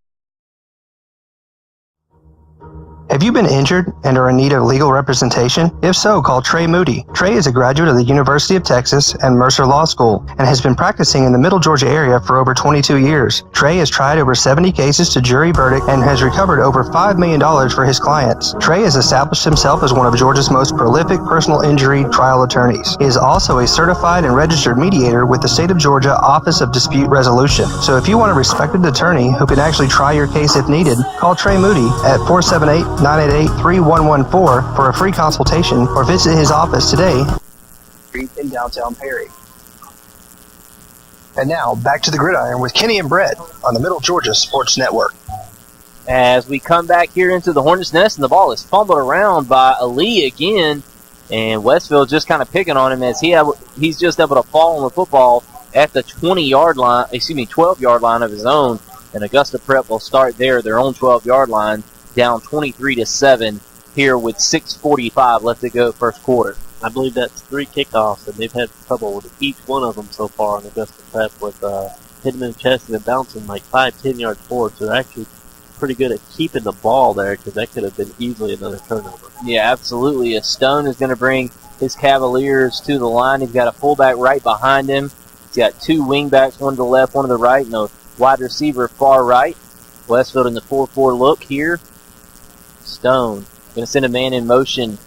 Have you been injured and are in need of legal representation? If so, call Trey Moody. Trey is a graduate of the University of Texas and Mercer Law School and has been practicing in the Middle Georgia area for over 22 years. Trey has tried over 70 cases to jury verdict and has recovered over $5 million for his clients. Trey has established himself as one of Georgia's most prolific personal injury trial attorneys. He is also a certified and registered mediator with the State of Georgia Office of Dispute Resolution. So if you want a respected attorney who can actually try your case if needed, call Trey Moody at 478-988-3114 for a free consultation or visit his office today in downtown Perry. And now, back to the gridiron with Kenny and Brett on the Middle Georgia Sports Network. As we come back here into the Hornets' nest, and the ball is fumbled around by Ali again, and Westfield just kind of picking on him as he's just able to fall on the football at the 12-yard line of his own, and Augusta Prep will start there, their own 12-yard line, down 23-7 here with 6:45 left to go first quarter. I believe that's 3 kickoffs, and they've had trouble with each one of them so far on Augusta Prep with hitting them in the chest and then bouncing like 5-10 yards forward. So they're actually pretty good at keeping the ball there because that could have been easily another turnover. Yeah, absolutely. Stone is going to bring his Cavaliers to the line. He's got a fullback right behind him. He's got 2 wingbacks, one to the left, one to the right, and a wide receiver far right. Westfield in the 4-4 look here. Stone going to send a man in motion.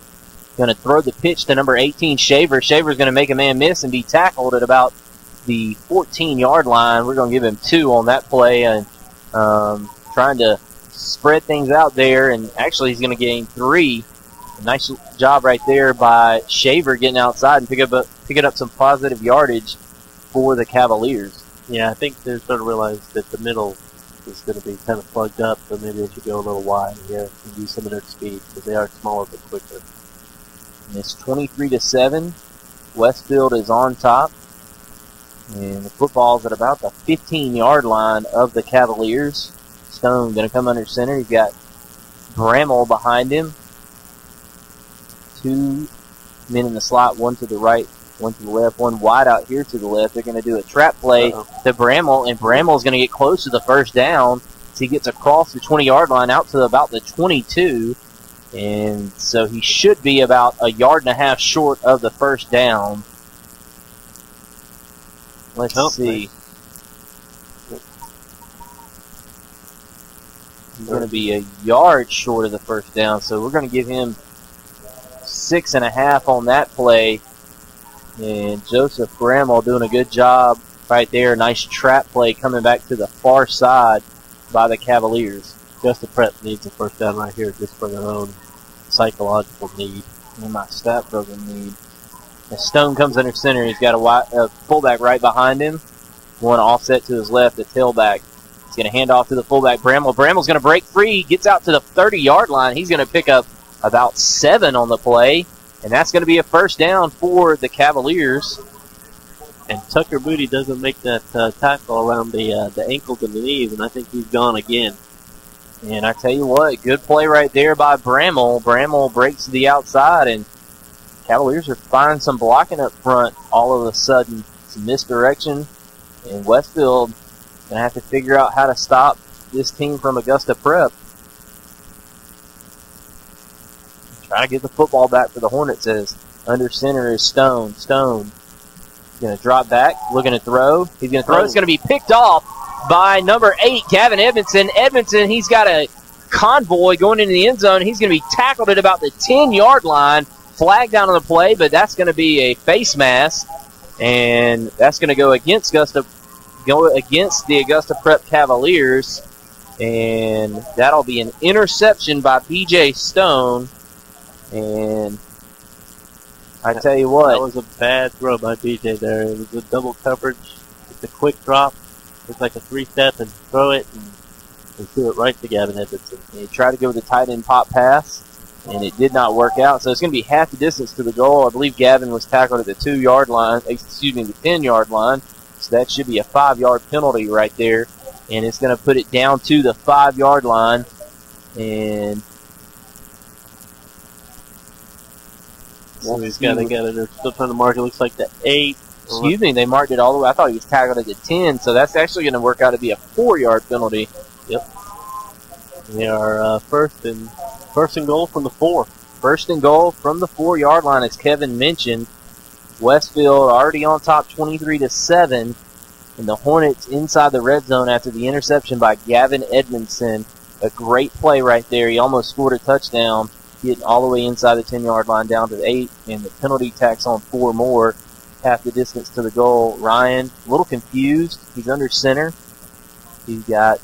Going to throw the pitch to number 18, Shaver. Shaver's going to make a man miss and be tackled at about the 14-yard line. We're going to give him 2 on that play, and trying to spread things out there, and actually he's going to gain 3. A nice job right there by Shaver getting outside and picking up some positive yardage for the Cavaliers. Yeah, I think they're starting to realize that the middle is going to be kind of plugged up, so maybe they should go a little wide here and use some of their speed because they are smaller but quicker. And it's 23-7. Westfield is on top, and the football's at about the 15-yard line of the Cavaliers. Stone going to come under center. He's got Bramall behind him. 2 men in the slot, one to the right, one to the left, one wide out here to the left. They're going to do a trap play to Bramall, and Bramall's going to get close to the first down. So he gets across the 20-yard line out to about the 22, and so he should be about a yard and a half short of the first down. Let's see. He's going to be a yard short of the first down, so we're going to give him 6.5 on that play. And Joseph Bramall doing a good job right there. Nice trap play coming back to the far side by the Cavaliers. Augusta Prep needs a first down right here just for their own psychological need. And my stat program need. As Stone comes under center, he's got a fullback right behind him. One offset to his left, the tailback. He's going to hand off to the fullback, Bramall. Bramall's going to break free, gets out to the 30-yard line. He's going to pick up about 7 on the play. And that's going to be a first down for the Cavaliers. And Tucker Moody doesn't make that tackle around the ankles and the knees, and I think he's gone again. And I tell you what, good play right there by Bramall. Bramall breaks to the outside, and Cavaliers are finding some blocking up front all of a sudden. Some misdirection, and Westfield going to have to figure out how to stop this team from Augusta Prep. Trying to get the football back for the Hornets as under center is Stone. Stone going to drop back, looking to throw. He's going to throw. It's going to be picked off by number 8, Gavin Edmondson. Edmondson, he's got a Convoy going into the end zone. He's going to be tackled at about the 10-yard line. Flag down on the play, but that's going to be a face mask, and that's going to go against the Augusta Prep Cavaliers, and that'll be an interception by B.J. Stone. And I tell you what, that was a bad throw by B.J. there. It was a double coverage. It's a quick drop. It's like a 3-step and throw it and threw it right to Gavin Edmondson. He tried to go with the tight end pop pass, and it did not work out. So it's going to be half the distance to the goal. I believe Gavin was tackled at the 2-yard line, the 10-yard line. So that should be a 5-yard penalty right there. And it's going to put it down to the 5-yard line. And so he's got to get it. They're still trying to mark it. Looks like the 8. Excuse me, they marked it all the way. I thought he was tackled at the 10, so that's actually going to work out to be a 4-yard penalty. Yep. They are first and goal from the 4. First and goal from the 4-yard line, as Kevin mentioned. Westfield already on top 23-7, and the Hornets inside the red zone after the interception by Gavin Edmondson. A great play right there. He almost scored a touchdown, getting all the way inside the 10-yard line down to the 8, and the penalty tax on 4 more. Half the distance to the goal. Ryan, a little confused. He's under center. He's got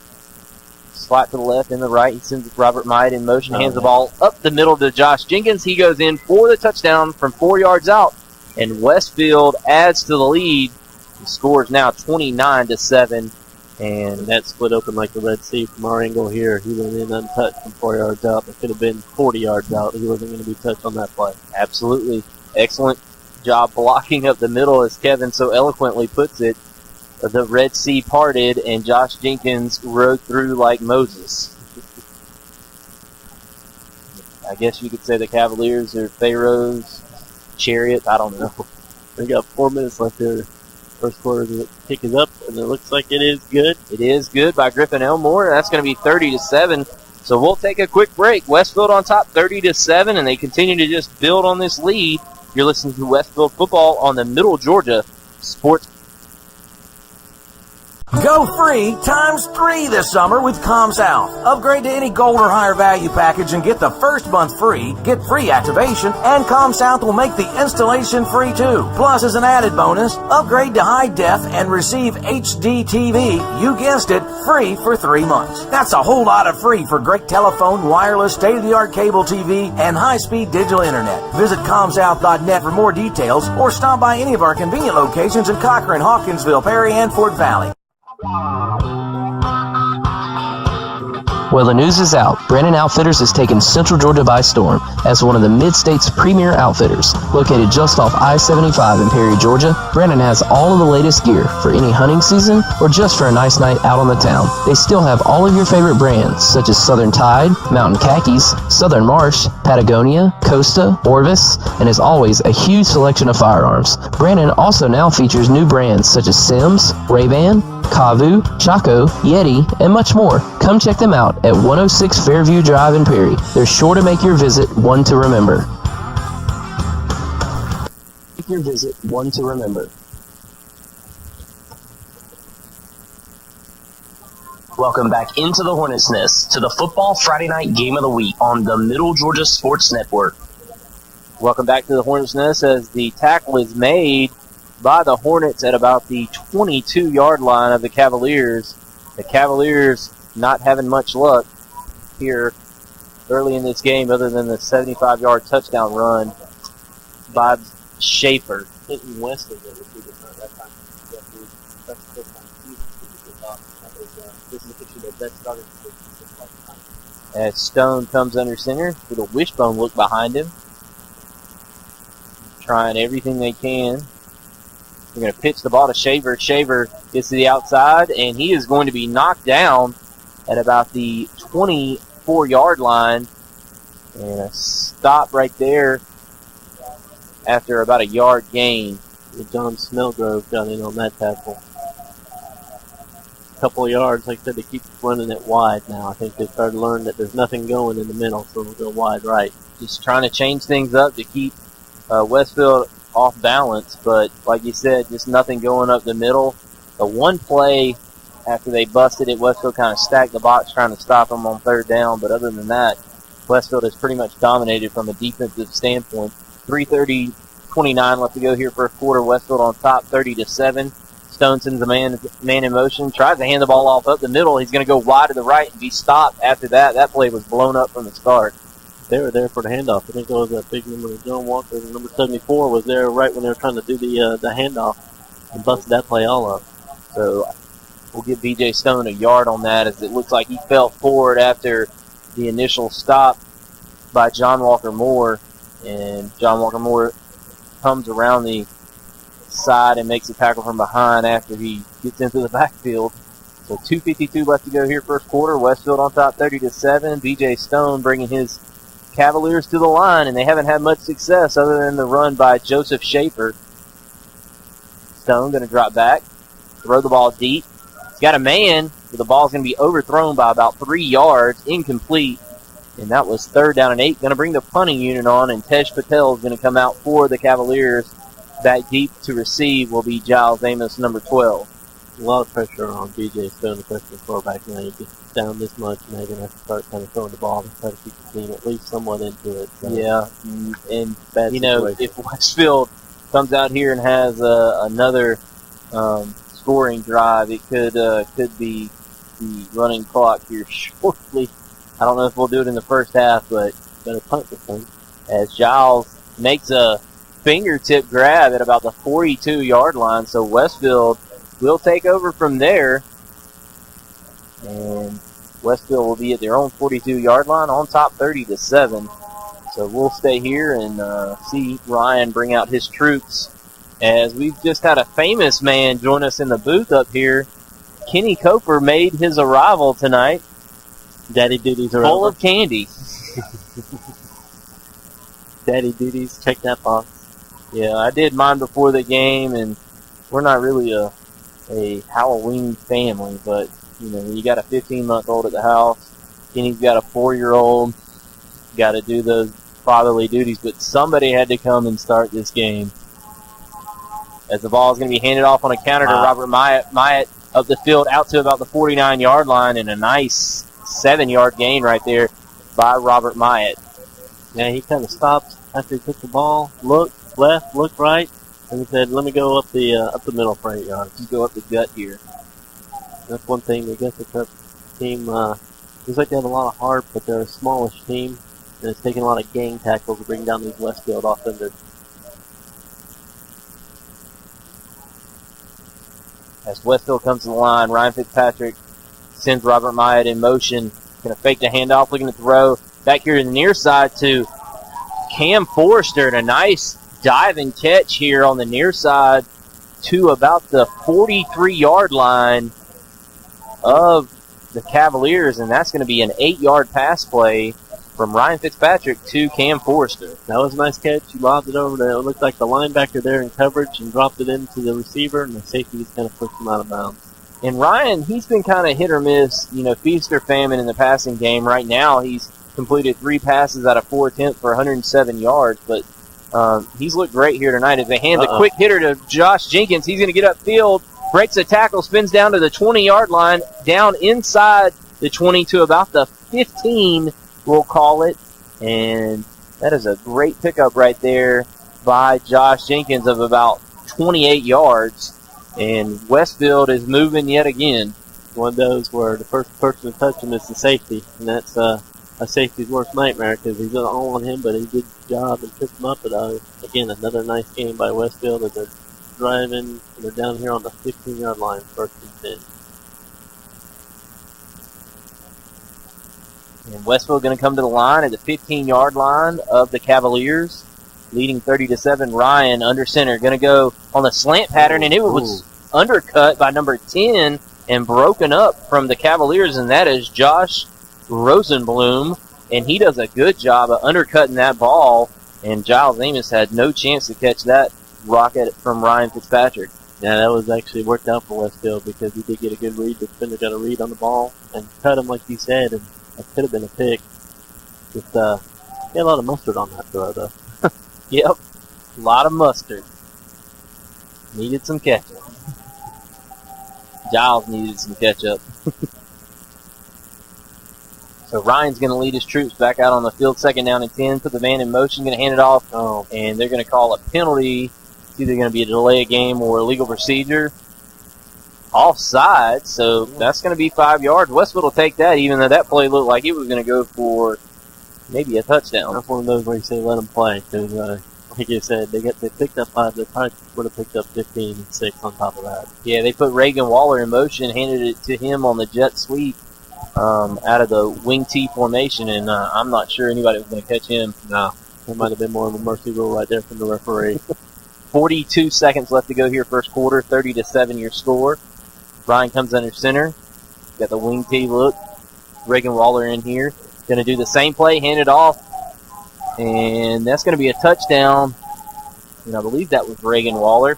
slot to the left and the right. He sends Robert Might in motion, hands the ball up the middle to Josh Jenkins. He goes in for the touchdown from 4 yards out, and Westfield adds to the lead. The score is now 29-7, and that split open like the Red Sea from our angle here. He went in untouched from 4 yards out. It could have been 40 yards out. He wasn't going to be touched on that play. Absolutely. Excellent job blocking up the middle, as Kevin so eloquently puts it. The Red Sea parted, and Josh Jenkins rode through like Moses. I guess you could say the Cavaliers are Pharaoh's chariot. I don't know. They got 4 minutes left here. First quarter, the kick is up, and it looks like it is good. It is good by Griffin Elmore. That's going to be 30-7. So we'll take a quick break. Westfield on top 30-7, and they continue to just build on this lead. You're listening to Westfield football on the Middle Georgia Sports. Go free times 3 this summer with ComSouth. Upgrade to any gold or higher value package and get the first month free, get free activation, and ComSouth will make the installation free too. Plus, as an added bonus, upgrade to high def and receive HD TV, you guessed it, free for 3 months. That's a whole lot of free for great telephone, wireless, state-of-the-art cable TV, and high-speed digital internet. Visit ComSouth.net for more details or stop by any of our convenient locations in Cochran, Hawkinsville, Perry, and Fort Valley. Well, the news is out. Brandon Outfitters has taken Central Georgia by storm as one of the Mid-State's premier outfitters. Located just off I-75 in Perry, Georgia, Brandon has all of the latest gear for any hunting season or just for a nice night out on the town. They still have all of your favorite brands such as Southern Tide, Mountain Khakis, Southern Marsh, Patagonia, Costa, Orvis, and as always, a huge selection of firearms. Brandon also now features new brands such as Sims, Ray-Ban, Kavu, Chaco, Yeti, and much more. Come check them out at 106 Fairview Drive in Perry. They're sure to make your visit one to remember. Make your visit one to remember. Welcome back into the Hornets' Nest to the Football Friday Night Game of the Week on the Middle Georgia Sports Network. Welcome back to the Hornets' Nest as the tackle is made by the Hornets at about the 22-yard line of the Cavaliers. The Cavaliers not having much luck here early in this game other than the 75-yard touchdown run by Schaefer. Hitting West of it that time. That's the first time this is the picture that started. As Stone comes under center with a wishbone look behind him. Trying everything they can. They're going to pitch the ball to Shaver. Shaver gets to the outside, and he is going to be knocked down at about the 24-yard line. And a stop right there after about a yard gain. John Snellgrove got in on that tackle. A couple of yards, like I said, they keep running it wide now. I think they started to learn that there's nothing going in the middle, so they'll go wide right. Just trying to change things up to keep Westfield off balance, but like you said, just nothing going up the middle. The one play after they busted it, Westfield kind of stacked the box trying to stop them on third down. But other than that, Westfield has pretty much dominated from a defensive standpoint. 3:30-29 left to go here first quarter. Westfield on top 30-7. Stone sends a man in motion, tries to hand the ball off up the middle. He's going to go wide to the right and be stopped after that. That play was blown up from the start. They were there for the handoff. I think it was that big number, John Walker, number 74, was there right when they were trying to do the handoff and busted that play all up. So we'll give B.J. Stone a yard on that, as it looks like he fell forward after the initial stop by John Walker Moore. And John Walker Moore comes around the side and makes a tackle from behind after he gets into the backfield. So 2:52 left to go here first quarter. Westfield on top 30-7. B.J. Stone bringing his Cavaliers to the line, and they haven't had much success other than the run by Joseph Schaefer. Stone going to drop back, throw the ball deep. He's got a man, but the ball's going to be overthrown by about 3 yards, incomplete. And that was 3rd down and 8. Going to bring the punting unit on, and Tej Patel is going to come out for the Cavaliers. Back deep to receive will be Giles Amos, number 12. A lot of pressure on B.J. Stone, the freshman quarterback. Now you get down this much, and they're going to have to start kind of throwing the ball and try to keep the team at least somewhat into it. So Yeah, and bad you know, situation. if Westfield comes out here and has another scoring drive, it could be the running clock here shortly. I don't know if we'll do it in the first half, but better punt this thing. As Giles makes a fingertip grab at about the 42-yard line, so Westfield will take over from there, and Westfield will be at their own 42-yard line on top 30-7. So we'll stay here and see Ryan bring out his troops, as we've just had a famous man join us in the booth up here. Kenny Coper made his arrival tonight. Daddy Duties are full over. of candy. Daddy Duties, check that box. Yeah, I did mine before the game, and we're not really a Halloween family, but you know, you got a 15-month-old at the house. Kenny's got a 4-year-old. Got to do those fatherly duties, but somebody had to come and start this game. As the ball is going to be handed off on a counter to Robert Myatt. Myatt up the field out to about the 49-yard line, and a nice 7-yard gain right there by Robert Myatt. Yeah, he kind of stopped after he took the ball, looked left, looked right, and he said, "Let me go up the middle for 8 yards." Just go up the gut here. That's one thing. I guess the team looks like they have a lot of heart, but they're a smallish team, and it's taking a lot of gang tackles to bring down these Westfield offenders. As Westfield comes to the line, Ryan Fitzpatrick sends Robert Myatt in motion. Going to fake the handoff, looking to throw. Back here to the near side to Cam Forrester. And a nice dive and catch here on the near side to about the 43-yard line of the Cavaliers. And that's going to be an 8-yard pass play from Ryan Fitzpatrick to Cam Forrester. That was a nice catch. He lobbed it over to, it looked like the linebacker there in coverage, and dropped it into the receiver, and the safety just kind of pushed him out of bounds. And Ryan, he's been kind of hit or miss, you know, feast or famine in the passing game. Right now, he's completed 3 passes out of 4 attempts for 107 yards, but he's looked great here tonight as they hand a quick hitter to Josh Jenkins. He's going to get upfield, breaks a tackle, spins down to the 20-yard line, down inside the 20 to about the 15, we'll call it. And that is a great pickup right there by Josh Jenkins of about 28 yards. And Westfield is moving yet again. One of those where the first person to touch him is the safety, and that's a safety's worst nightmare, because he's all on him, but he did a job and picked him up. But again, another nice game by Westfield as they're driving, and they're down here on the 15-yard line, 1st and 10. And Westfield going to come to the line at the 15-yard line of the Cavaliers, leading 30-7. Ryan under center, going to go on the slant pattern, and it was undercut by number 10 and broken up from the Cavaliers, and that is Josh Rosenblum, and he does a good job of undercutting that ball, and Giles Amos had no chance to catch that rocket from Ryan Fitzpatrick. Yeah, that was actually worked out for Westfield, because he did get a good read. The defender got a read on the ball and cut him, like you said, and that could have been a pick. Just he had a lot of mustard on that throw, though. Yep, a lot of mustard. Needed some ketchup. Giles needed some catch-up. So Ryan's going to lead his troops back out on the field, 2nd down and 10. Put the man in motion, going to hand it off, and they're going to call a penalty. It's either going to be a delay of game or a legal procedure. Offside, so that's going to be 5 yards. Westfield will take that, even though that play looked like it was going to go for maybe a touchdown. That's one of those where you say let them play, because like you said, they picked up 5. They probably would have picked up 15 and 6 on top of that. Yeah, they put Reagan Waller in motion, handed it to him on the jet sweep out of the wing T formation, and I'm not sure anybody was going to catch him. No, it might have been more of a mercy rule right there from the referee. 42 seconds left to go here, first quarter, 30-7 your score. Ryan comes under center. Got the wing T look. Reagan Waller in here. Going to do the same play, hand it off. And that's going to be a touchdown. And I believe that was Reagan Waller.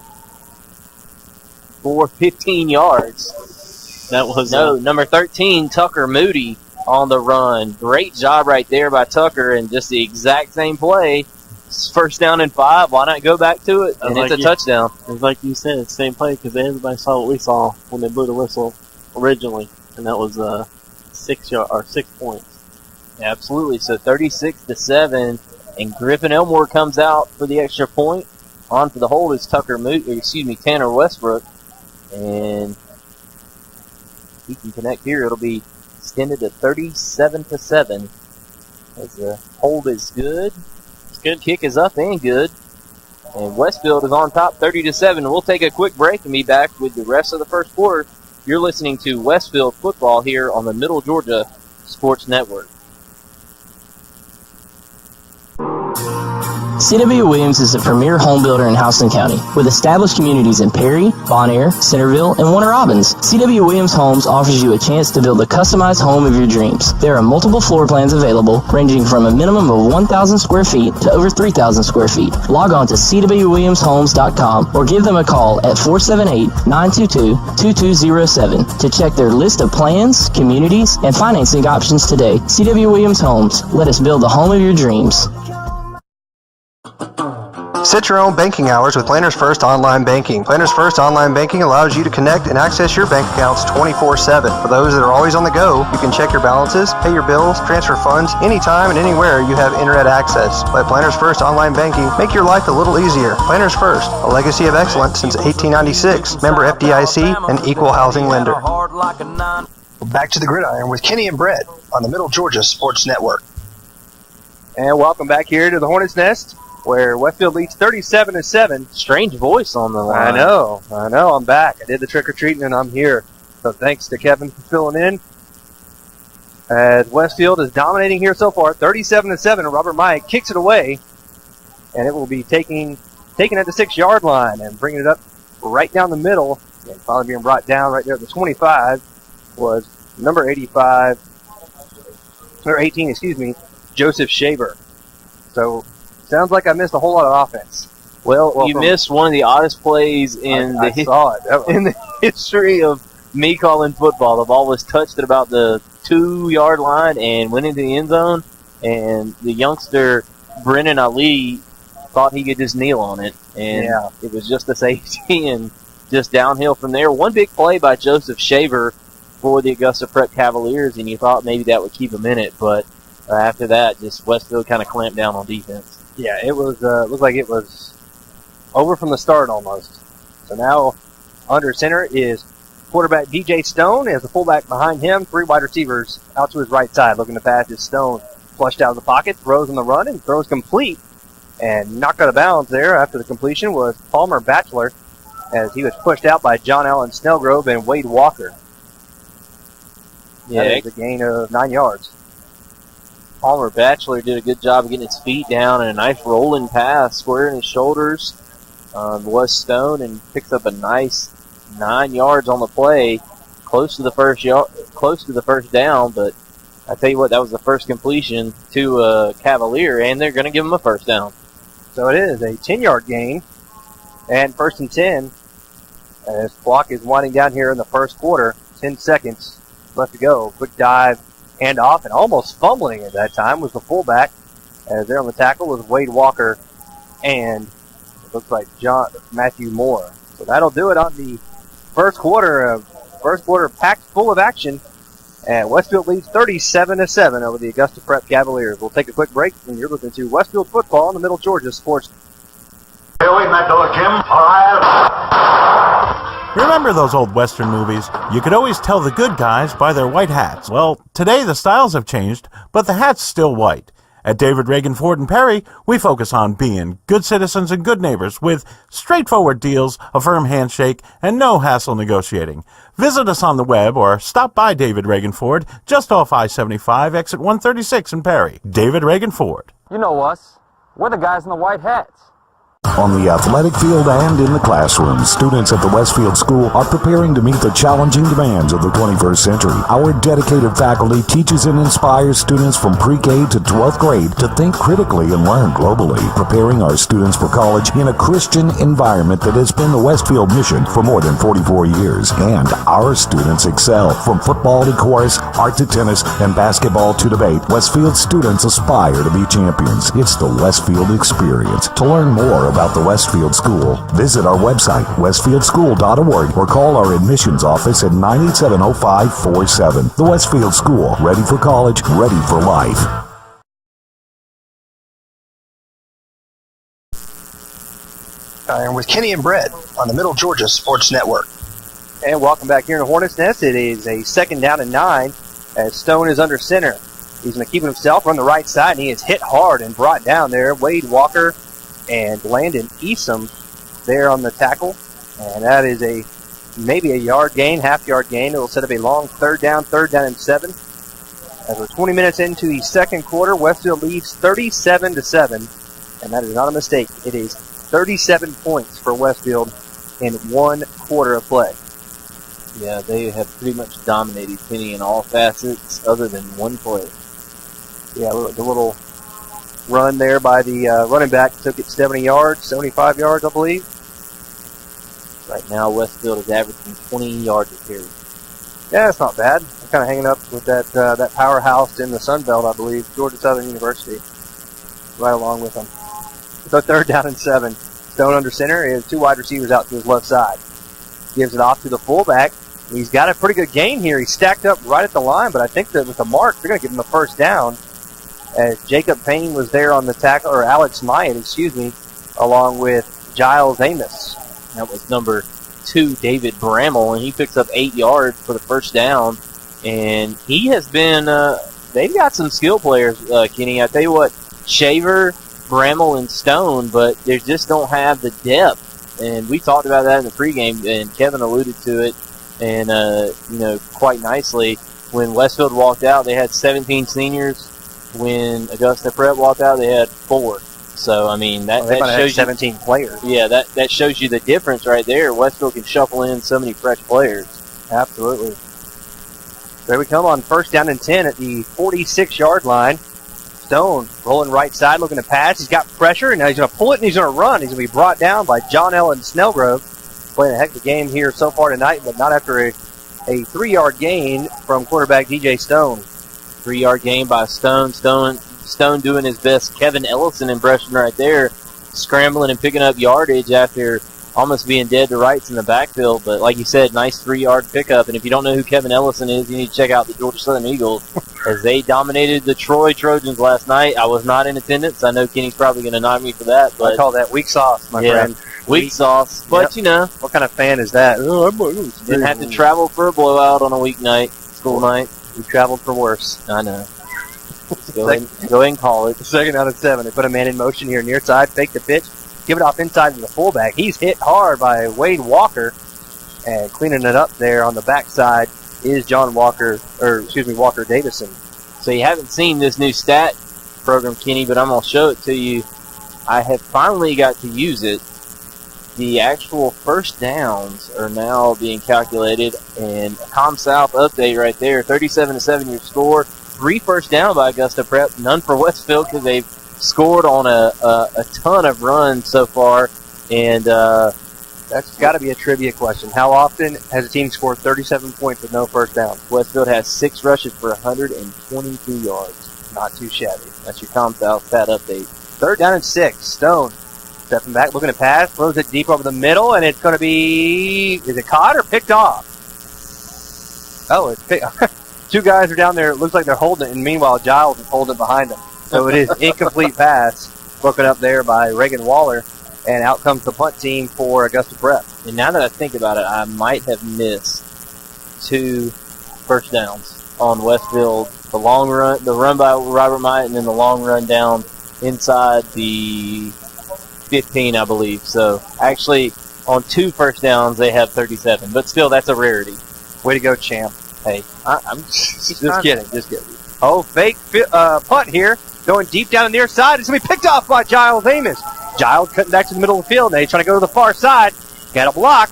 For 15 yards. That was number 13, Tucker Moody on the run. Great job right there by Tucker, and just the exact same play. First down and 5. Why not go back to it? And it's a touchdown. It's like you said, it's the same play because everybody saw what we saw when they blew the whistle originally, and that was 6 points. Absolutely. So 36-7, and Griffin Elmore comes out for the extra point. On for the hold is Tanner Westbrook, and he can connect here. It'll be extended to 37-7 as the hold is good. Good kick is up and good. And Westfield is on top 30-7. We'll take a quick break and be back with the rest of the first quarter. You're listening to Westfield football here on the Middle Georgia Sports Network. C.W. Williams is the premier home builder in Houston County. With established communities in Perry, Bonaire, Centerville, and Warner Robins, C.W. Williams Homes offers you a chance to build a customized home of your dreams. There are multiple floor plans available, ranging from a minimum of 1,000 square feet to over 3,000 square feet. Log on to cwwilliamshomes.com or give them a call at 478-922-2207 to check their list of plans, communities, and financing options today. C.W. Williams Homes. Let us build the home of your dreams. Set your own banking hours with Planners First Online Banking. Planners First Online Banking allows you to connect and access your bank accounts 24/7. For those that are always on the go, you can check your balances, pay your bills, transfer funds anytime and anywhere you have internet access. Let Planners First Online Banking make your life a little easier. Planners First, a legacy of excellence since 1896. Member FDIC and equal housing lender. Back to the gridiron with Kenny and Brett on the Middle Georgia Sports Network. And welcome back here to the Hornets Nest, where Westfield leads 37-7. Strange voice on the line. I know. I'm back. I did the trick-or-treating, and I'm here. So thanks to Kevin for filling in. As Westfield is dominating here so far, 37-7. Robert Mike kicks it away, and it will be taken at the 6-yard line and bringing it up right down the middle. And finally being brought down right there at the 25 was number 18, Joseph Shaver. So sounds like I missed a whole lot of offense. Well, you missed one of the oddest plays in the history of me calling football. The ball was touched at about the 2-yard line and went into the end zone, and the youngster Brennan Ali thought he could just kneel on it, and it was just a safety and just downhill from there. One big play by Joseph Shaver for the Augusta Prep Cavaliers, and you thought maybe that would keep him in it, but after that, just Westfield kind of clamped down on defense. Yeah, it was looked like it was over from the start almost. So now under center is quarterback DJ Stone as the fullback behind him. 3 wide receivers out to his right side looking to pass. Is Stone flushed out of the pocket, throws on the run, and throws complete. And knocked out of bounds there after the completion was Palmer Batchelor as he was pushed out by John Allen Snellgrove and Wade Walker. Yeah, that is a gain of 9 yards. Palmer Batchelor did a good job of getting his feet down and a nice rolling pass, squaring his shoulders. Was Stone and picks up a nice 9 yards on the play, close to the first down. But I tell you what, that was the first completion to a Cavalier, and they're going to give him a first down. So it is a 10-yard gain, and 1st and 10. As clock is winding down here in the first quarter, 10 seconds left to go. Quick dive. Hand off, and almost fumbling at that time was the fullback. As there on the tackle was Wade Walker and it looks like Matthew Moore. So that'll do it on the first quarter of First quarter packed full of action, and Westfield leads 37-7 over the Augusta Prep Cavaliers. We'll take a quick break, and you're listening to Westfield football on the Middle Georgia Sports. Hey, wait in that door, Jim. All right. Remember those old Western movies? You could always tell the good guys by their white hats. Well, today the styles have changed, but the hat's still white. At David Reagan Ford and Perry, we focus on being good citizens and good neighbors with straightforward deals, a firm handshake, and no hassle negotiating. Visit us on the web or stop by David Reagan Ford just off I-75, exit 136 in Perry. David Reagan Ford. You know us. We're the guys in the white hats. On the athletic field and in the classroom, students at the Westfield School are preparing to meet the challenging demands of the 21st century. Our dedicated faculty teaches and inspires students from pre-K to 12th grade to think critically and learn globally, preparing our students for college in a Christian environment that has been the Westfield mission for more than 44 years. And our students excel. From football to chorus, art to tennis, and basketball to debate, Westfield students aspire to be champions. It's the Westfield experience. To learn more about the Westfield School, visit our website, westfieldschool.org, or call our admissions office at 987-0547. The Westfield School, ready for college, ready for life. And with Kenny and Brett on the Middle Georgia Sports Network. And welcome back here in the Hornets' Nest. It is a 2nd down and 9 as Stone is under center. He's going to keep himself on the right side, and he is hit hard and brought down there. Wade Walker and Landon Easom there on the tackle. And that is maybe a yard gain, half-yard gain. It will set up a long third down and 7. As we're 20 minutes into the second quarter, Westfield leads 37-7. And that is not a mistake. It is 37 points for Westfield in 1 quarter of play. Yeah, they have pretty much dominated Penny in all facets other than one play. Yeah, the little run there by the running back took it 70 yards, 75 yards, I believe. Right now, Westfield is averaging 20 yards a carry. Yeah, that's not bad. I'm kind of hanging up with that powerhouse in the Sun Belt, I believe, Georgia Southern University, right along with them. So 3rd down and 7. Stone under center. He has 2 wide receivers out to his left side. Gives it off to the fullback. He's got a pretty good gain here. He's stacked up right at the line, but I think that with the mark, they're going to give him a first down. As Jacob Payne was there on the tackle, or Alex Myatt, along with Giles Amos. That was number 2, David Bramall, and he picks up 8 yards for the first down. And he has been, they've got some skill players, Kenny. I tell you what, Shaver, Bramall, and Stone, but they just don't have the depth. And we talked about that in the pregame, and Kevin alluded to it, and, quite nicely. When Westfield walked out, they had 17 seniors. When Augusta Prep walked out, they had 4. So, I mean, that shows you 17 players. Yeah, that shows you the difference right there. Westfield can shuffle in so many fresh players. Absolutely. There we come on 1st down and 10 at the 46-yard line. Stone rolling right side, looking to pass. He's got pressure, and now he's going to pull it, and he's going to run. He's going to be brought down by John Ellen Snellgrove. Playing a heck of a game here so far tonight, but not after a 3-yard gain from quarterback DJ Stone. 3-yard gain by Stone. Stone doing his best Kevin Ellison impression right there, scrambling and picking up yardage after almost being dead to rights in the backfield. But like you said, nice 3-yard pickup. And if you don't know who Kevin Ellison is, you need to check out the Georgia Southern Eagles as they dominated the Troy Trojans last night. I was not in attendance. I know Kenny's probably going to knock me for that. But I call that weak sauce, my friend. Weak sauce. But, what kind of fan is that? Didn't have to travel for a blowout on a weeknight, school night. We traveled for worse. I know. Go ahead and call it. 2nd down and 7. They put a man in motion here near side. Fake the pitch. Give it off inside to the fullback. He's hit hard by Wade Walker. And cleaning it up there on the backside is Walker Davison. So you haven't seen this new stat program, Kenny, but I'm going to show it to you. I have finally got to use it. The actual first downs are now being calculated, and ComSouth update right there, 37-7 your score. 3 first down by Augusta Prep, none for Westfield because they've scored on a ton of runs so far, and that's got to be a trivia question. How often has a team scored 37 points with no first down? Westfield has 6 rushes for 122 yards. Not too shabby. That's your ComSouth stat update. 3rd down and 6. Stone stepping back, looking to pass, throws it deep over the middle, and it's going to be, is it caught or picked off? Oh, it's two guys are down there. It looks like they're holding it, and meanwhile Giles is holding it behind them. So it is incomplete pass broken up there by Reagan Waller, and out comes the punt team for Augusta Prep. And now that I think about it, I might have missed 2 first downs on Westfield. The long run, the run by Robert Might, and then the long run down inside the 15, I believe. So actually, on 2 first downs, they have 37. But still, that's a rarity. Way to go, champ. Hey, I'm just kidding. Oh, fake punt here. Going deep down the near side. It's going to be picked off by Giles Amos. Giles cutting back to the middle of the field. Now he's trying to go to the far side. Got a block.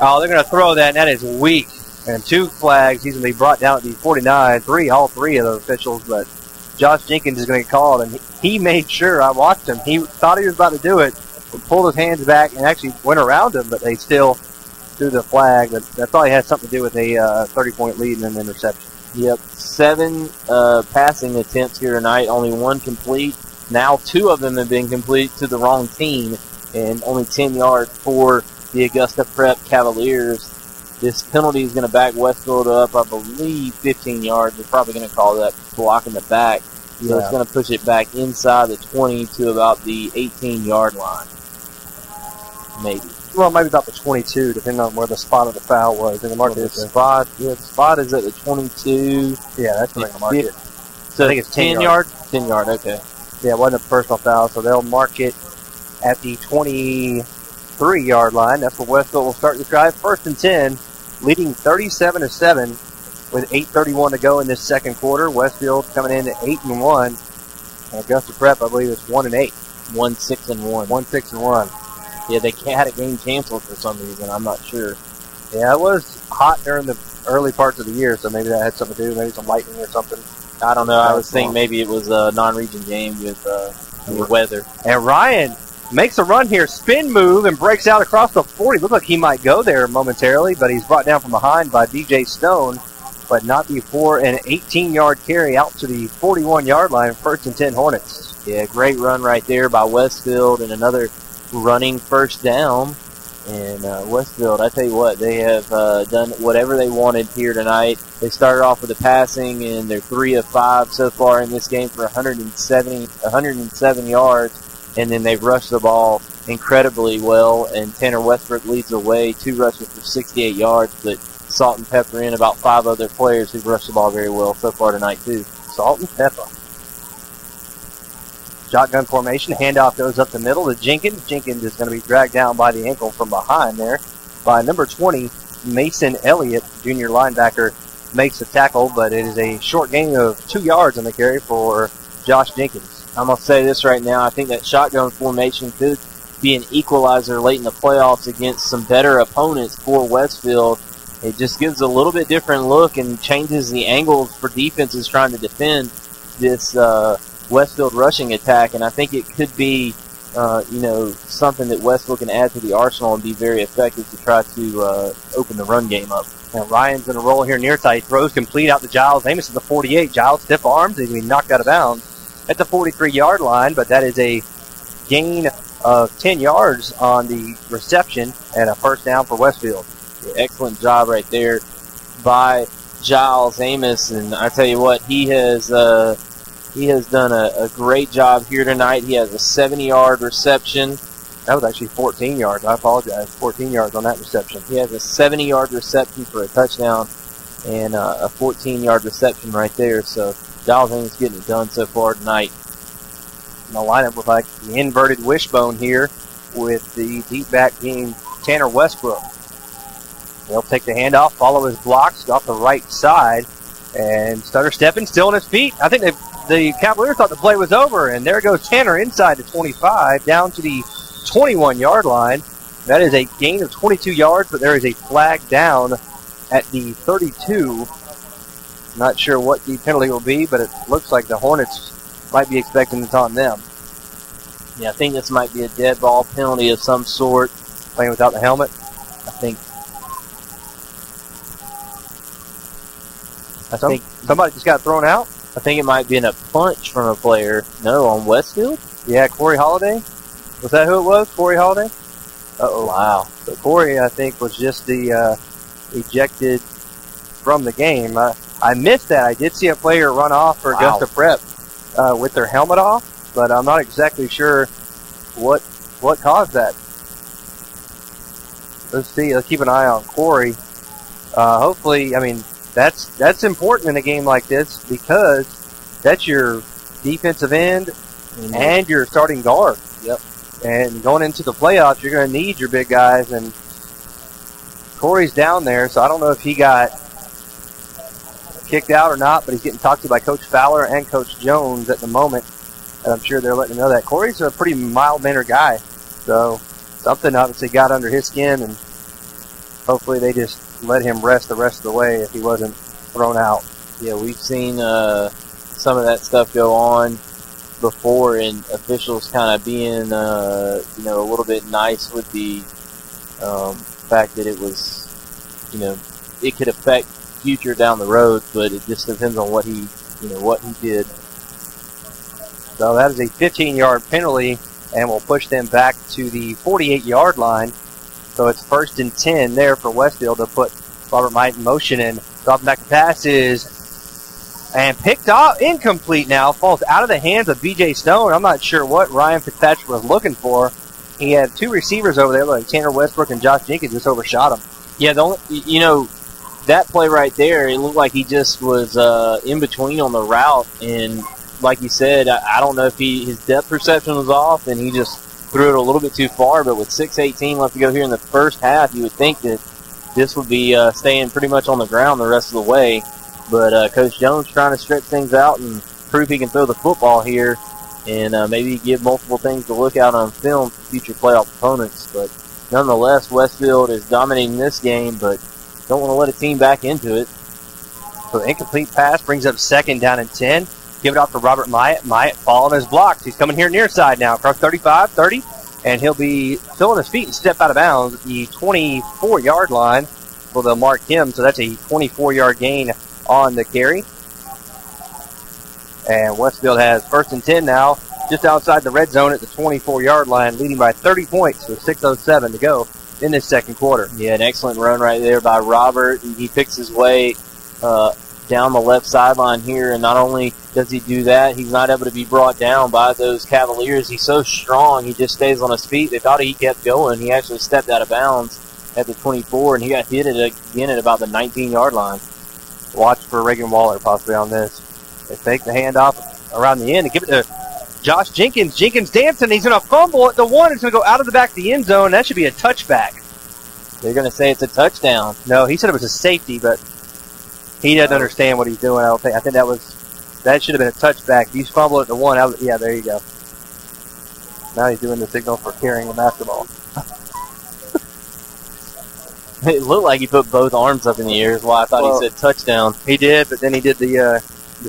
Oh, they're going to throw that, and that is weak. And 2 flags. He's going to be brought down at the 49. All three of the officials, but Josh Jenkins is going to get called, and he made sure. I watched him. He thought he was about to do it, pulled his hands back, and actually went around him, but they still threw the flag. But that probably had something to do with a 30-point lead and an interception. Yep, 7 passing attempts here tonight, only 1 complete. Now 2 of them have been complete to the wrong team, and only 10 yards for the Augusta Prep Cavaliers. This penalty is going to back Westfield up, I believe, 15 yards. They're probably going to call that block in the back. So it's going to push it back inside the 20 to about the 18-yard line. Maybe. Well, maybe about the 22, depending on where the spot of the foul was. And the market is the spot is at the 22. Yeah, that's where they mark it. So I think it's 10 yards? 10 yard, okay. Yeah, it wasn't a personal foul, so they'll mark it at the 23-yard line. That's where Westfield will start the drive. 1st and 10, leading 37-7 with 8:31 to go in this second quarter. Westfield coming in at 8-1. And Augusta Prep, I believe, is 1-8. 1-6-1. 1-6-1. Yeah, they had a game canceled for some reason. I'm not sure. Yeah, it was hot during the early parts of the year, so maybe that had something to do. Maybe some lightning or something. I don't know. I was thinking maybe it was a non-region game with weather. And Ryan makes a run here, spin move, and breaks out across the 40. Looks like he might go there momentarily, but he's brought down from behind by DJ Stone, but not before an 18-yard carry out to the 41-yard line. 1st and 10 Hornets. Yeah, great run right there by Westfield, and another running first down. And Westfield, I tell you what, they have done whatever they wanted here tonight. They started off with the passing, and they're 3 of 5 so far in this game for 107 yards. And then they've rushed the ball incredibly well. And Tanner Westbrook leads the way, 2 rushes for 68 yards. But salt and pepper in about 5 other players who've rushed the ball very well so far tonight too. Salt and pepper. Shotgun formation. Handoff goes up the middle to Jenkins. Jenkins is going to be dragged down by the ankle from behind there by number 20, Mason Elliott. Junior linebacker makes the tackle, but it is a short gain of 2 yards on the carry for Josh Jenkins. I'm going to say this right now. I think that shotgun formation could be an equalizer late in the playoffs against some better opponents for Westfield. It just gives a little bit different look and changes the angles for defenses trying to defend this Westfield rushing attack, and I think it could be, something that Westfield can add to the arsenal and be very effective to try to open the run game up. And Ryan's going to roll here near side. He throws complete out to Giles Amos at the 48. Giles stiff arms. He's going to be knocked out of bounds at the 43-yard line, but that is a gain of 10 yards on the reception and a first down for Westfield. Yeah, excellent job right there by Giles Amos, and I tell you what, he has done a great job here tonight. He has a 70-yard reception. That was actually 14 yards. I apologize. 14 yards on that reception. He has a 70-yard reception for a touchdown and a 14-yard reception right there. So Giles Amos getting it done so far tonight. And the lineup with like the inverted wishbone here with the deep back being Tanner Westbrook. They'll take the handoff, follow his blocks off the right side, and stutter stepping, still on his feet. I think the Cavaliers thought the play was over, and there goes Tanner inside the 25, down to the 21-yard line. That is a gain of 22 yards, but there is a flag down at the 32. Not sure what the penalty will be, but it looks like the Hornets might be expecting it's on them. Yeah, I think this might be a dead ball penalty of some sort. Playing without the helmet? I think somebody just got thrown out. I think it might be in a punch from a player. No, on Westfield? Yeah, Corey Holiday. Was that who it was? Corey Holiday? Uh-oh. Wow. So Corey, I think, was just the ejected from the game. I missed that. I did see a player run off for Augusta Prep with their helmet off, but I'm not exactly sure what caused that. Let's see. Let's keep an eye on Corey. Hopefully, I mean, that's important in a game like this because that's your defensive end and your starting guard. Yep. And going into the playoffs, you're going to need your big guys. And Corey's down there, so I don't know if he got kicked out or not, but he's getting talked to by Coach Fowler and Coach Jones at the moment. And I'm sure they're letting him know that. Corey's a pretty mild-mannered guy, so something obviously got under his skin, and hopefully they just let him rest the rest of the way if he wasn't thrown out. Yeah, we've seen some of that stuff go on before, and officials kind of being, a little bit nice with the fact that it was, it could affect future down the road, but it just depends on what he did. So that is a 15-yard penalty, and will push them back to the 48-yard line. So it's 1st and 10 there for Westfield to put Robert Might in motion, and dropping back the passes. And picked off, incomplete now, falls out of the hands of B.J. Stone. I'm not sure what Ryan Fitzpatrick was looking for. He had two receivers over there, like Tanner Westbrook and Josh Jenkins, just overshot him. Yeah, that play right there, it looked like he just was in between on the route, and like you said, I don't know if his depth perception was off, and he just threw it a little bit too far, but with 6:18 left to go here in the first half, you would think that this would be staying pretty much on the ground the rest of the way. But Coach Jones trying to stretch things out and prove he can throw the football here, and maybe give multiple things to look out on film for future playoff opponents. But nonetheless, Westfield is dominating this game, but don't want to let a team back into it. So incomplete pass brings up 2nd down and 10. Give it off to Robert Myatt. Myatt following his blocks. He's coming here near side now, across 35, 30, and he'll be still on his feet and step out of bounds at the 24-yard line. Well, they'll mark him, so that's a 24-yard gain on the carry. And Westfield has 1st and 10 now, just outside the red zone at the 24-yard line, leading by 30 points with 6:07 to go in this second quarter. Yeah, an excellent run right there by Robert. He picks his way down the left sideline here, and not only does he do that, he's not able to be brought down by those Cavaliers. He's so strong, he just stays on his feet. They thought he kept going. He actually stepped out of bounds at the 24, and he got hit again at about the 19-yard line. Watch for Reagan Waller possibly on this. They take the handoff around the end and give it to Josh Jenkins. Jenkins dancing. He's going to fumble at the 1. It's going to go out of the back of the end zone. That should be a touchback. They're going to say it's a touchdown. No, he said it was a safety, but he doesn't understand what he's doing. I think that should have been a touchback. He's fumbled at the 1. Yeah, there you go. Now he's doing the signal for carrying the basketball. It looked like he put both arms up in the air, is why I thought he said touchdown. He did, but then he did the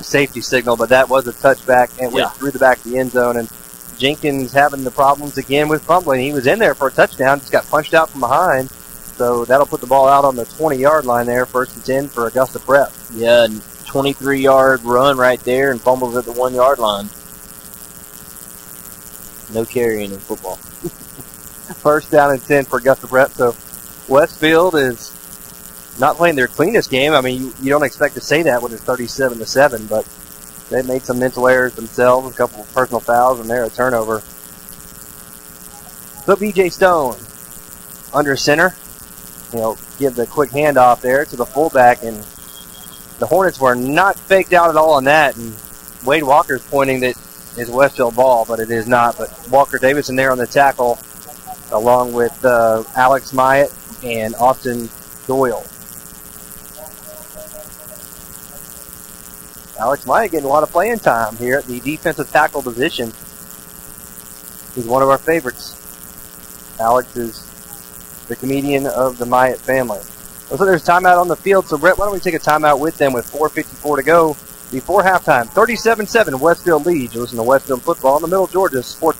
safety signal, but that was a touchback and went through the back of the end zone. And Jenkins having the problems again with fumbling. He was in there for a touchdown, just got punched out from behind. So that'll put the ball out on the 20-yard line there, 1st and 10 for Augusta Prep. Yeah, and 23-yard run right there and fumbles at the 1-yard line. No carrying in football. 1st down and 10 for Augusta Prep. So Westfield is not playing their cleanest game. I mean, you don't expect to say that when it's 37-7, but they made some mental errors themselves, a couple of personal fouls, and they're a turnover. So B.J. Stone under center. He'll give the quick handoff there to the fullback, and the Hornets were not faked out at all on that. And Wade Walker's pointing that it's Westfield ball, but it is not. But Walker Davidson there on the tackle, along with Alex Myatt and Austin Doyle. Alex Myatt getting a lot of playing time here at the defensive tackle position. He's one of our favorites. Alex is the comedian of the Myatt family. So there's timeout on the field. So, Brett, why don't we take a timeout with them with 4:54 to go before halftime. 37-7, Westfield leads. You listen to Westfield football in the Middle Georgia Sports.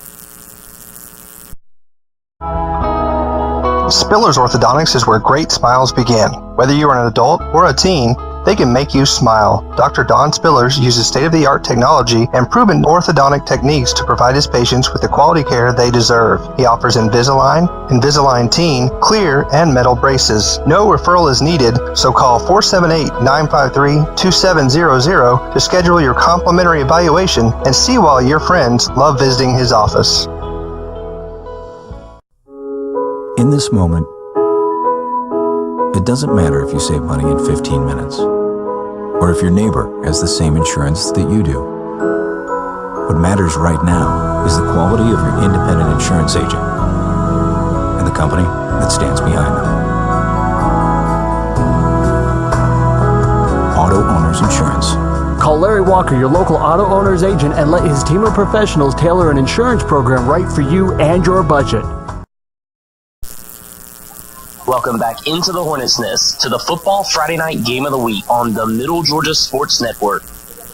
Spiller's Orthodontics is where great smiles begin. Whether you are an adult or a teen, they can make you smile. Dr. Don Spillers uses state-of-the-art technology and proven orthodontic techniques to provide his patients with the quality care they deserve. He offers Invisalign, Invisalign Teen, clear, and metal braces. No referral is needed, so call 478-953-2700 to schedule your complimentary evaluation and see why your friends love visiting his office. In this moment, it doesn't matter if you save money in 15 minutes, or if your neighbor has the same insurance that you do. What matters right now is the quality of your independent insurance agent and the company that stands behind them. Auto Owners Insurance. Call Larry Walker, your local auto owner's agent, and let his team of professionals tailor an insurance program right for you and your budget. Welcome back into the Hornets' Nest to the Football Friday Night Game of the Week on the Middle Georgia Sports Network.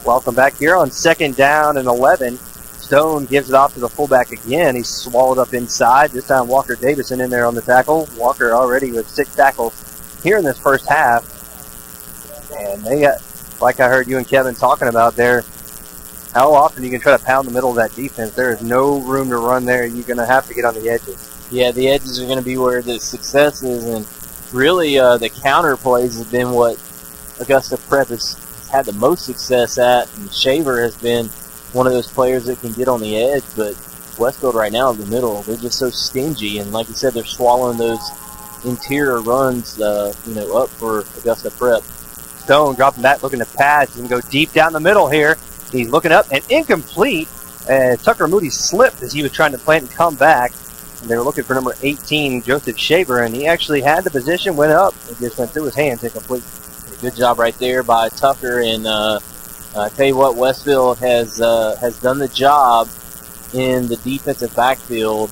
Welcome back here on 2nd down and 11. Stone gives it off to the fullback again. He's swallowed up inside. This time Walker Davison in there on the tackle. Walker already with 6 tackles here in this first half. And they got, like I heard you and Kevin talking about there, how often you can try to pound the middle of that defense. There is no room to run there. You're going to have to get on the edges. Yeah, the edges are going to be where the success is, and really the counter plays has been what Augusta Prep has had the most success at, and Shaver has been one of those players that can get on the edge, but Westfield right now in the middle, they're just so stingy, and like you said, they're swallowing those interior runs up for Augusta Prep. Stone dropping back, looking to pass. He's going to go deep down the middle here. He's looking up and incomplete. Tucker Moody slipped as he was trying to plant and come back. They were looking for number 18, Joseph Shaver, and he actually had the position, went up, and just went through his hands incomplete. Good job right there by Tucker, and I tell you what, Westfield has done the job in the defensive backfield.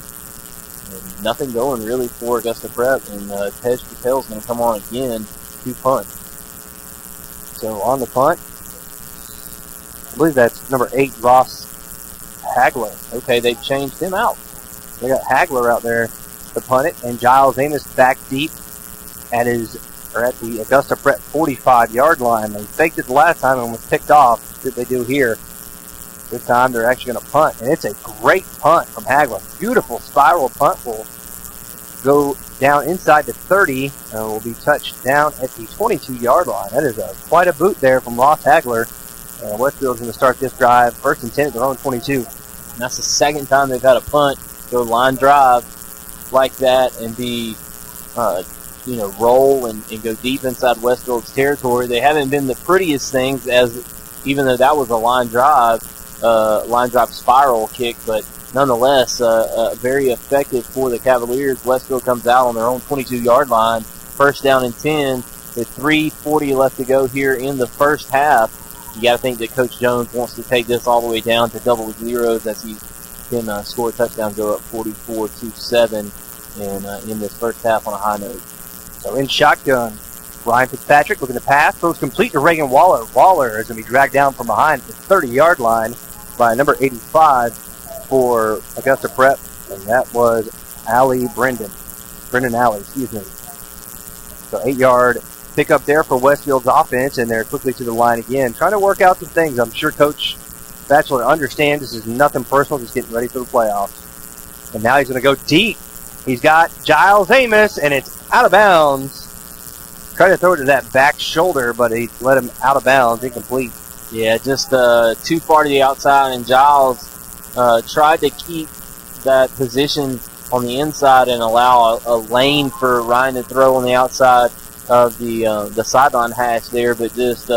And nothing going really for Augusta Prep, and Tej Patel's going to come on again to punt. So on the punt, I believe that's number 8, Ross Hagler. Okay, they've changed him out. They got Hagler out there to punt it, and Giles Amos back deep at the Augusta Prep 45-yard line. They faked it the last time and was picked off. That's what they do here. This time they're actually going to punt, and it's a great punt from Hagler. Beautiful spiral punt will go down inside the 30 and will be touched down at the 22-yard line. That is quite a boot there from Ross Hagler. And Westfield's going to start this drive, 1st and 10 at their own 22. And that's the second time they've had a punt go line drive like that and be, roll and go deep inside Westfield's territory. They haven't been the prettiest things, even though that was a line drive spiral kick, but nonetheless, very effective for the Cavaliers. Westfield comes out on their own 22-yard line, 1st down and 10, with 3:40 left to go here in the first half. You got to think that Coach Jones wants to take this all the way down to double zeros as he can score a touchdown, go up 44-7 in this first half on a high note. So in shotgun, Ryan Fitzpatrick looking to pass, throws complete to Reagan Waller. Waller is going to be dragged down from behind the 30-yard line by number 85 for Augusta Prep, and that was Brendan Alley, excuse me. So 8-yard pickup there for Westfield's offense, and they're quickly to the line again, trying to work out some things. I'm sure Coach Batchelor understands this is nothing personal, just getting ready for the playoffs. And now he's going to go deep. He's got Giles Amos, and it's out of bounds. Tried to throw it to that back shoulder, but he let him out of bounds, incomplete. Yeah, just too far to the outside, and Giles tried to keep that position on the inside and allow a lane for Ryan to throw on the outside of the sideline hash there, but just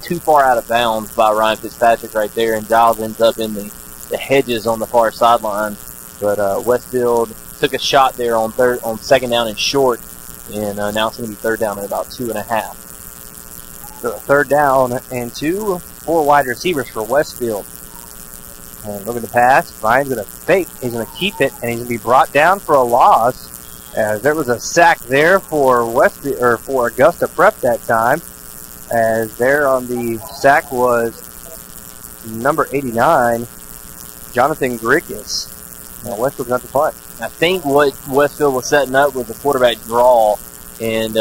too far out of bounds by Ryan Fitzpatrick right there, and Giles ends up in the hedges on the far sideline. But Westfield took a shot there on 2nd down and short, and now it's going to be 3rd down at about 2.5. So 3rd down and 2, 4 wide receivers for Westfield. And looking to pass, Ryan's going to fake. He's going to keep it, and he's going to be brought down for a loss. As there was a sack there for Augusta Prep that time. As there on the sack was number 89, Jonathan Grickus. Now Westfield got the punt. I think what Westfield was setting up was a quarterback draw, and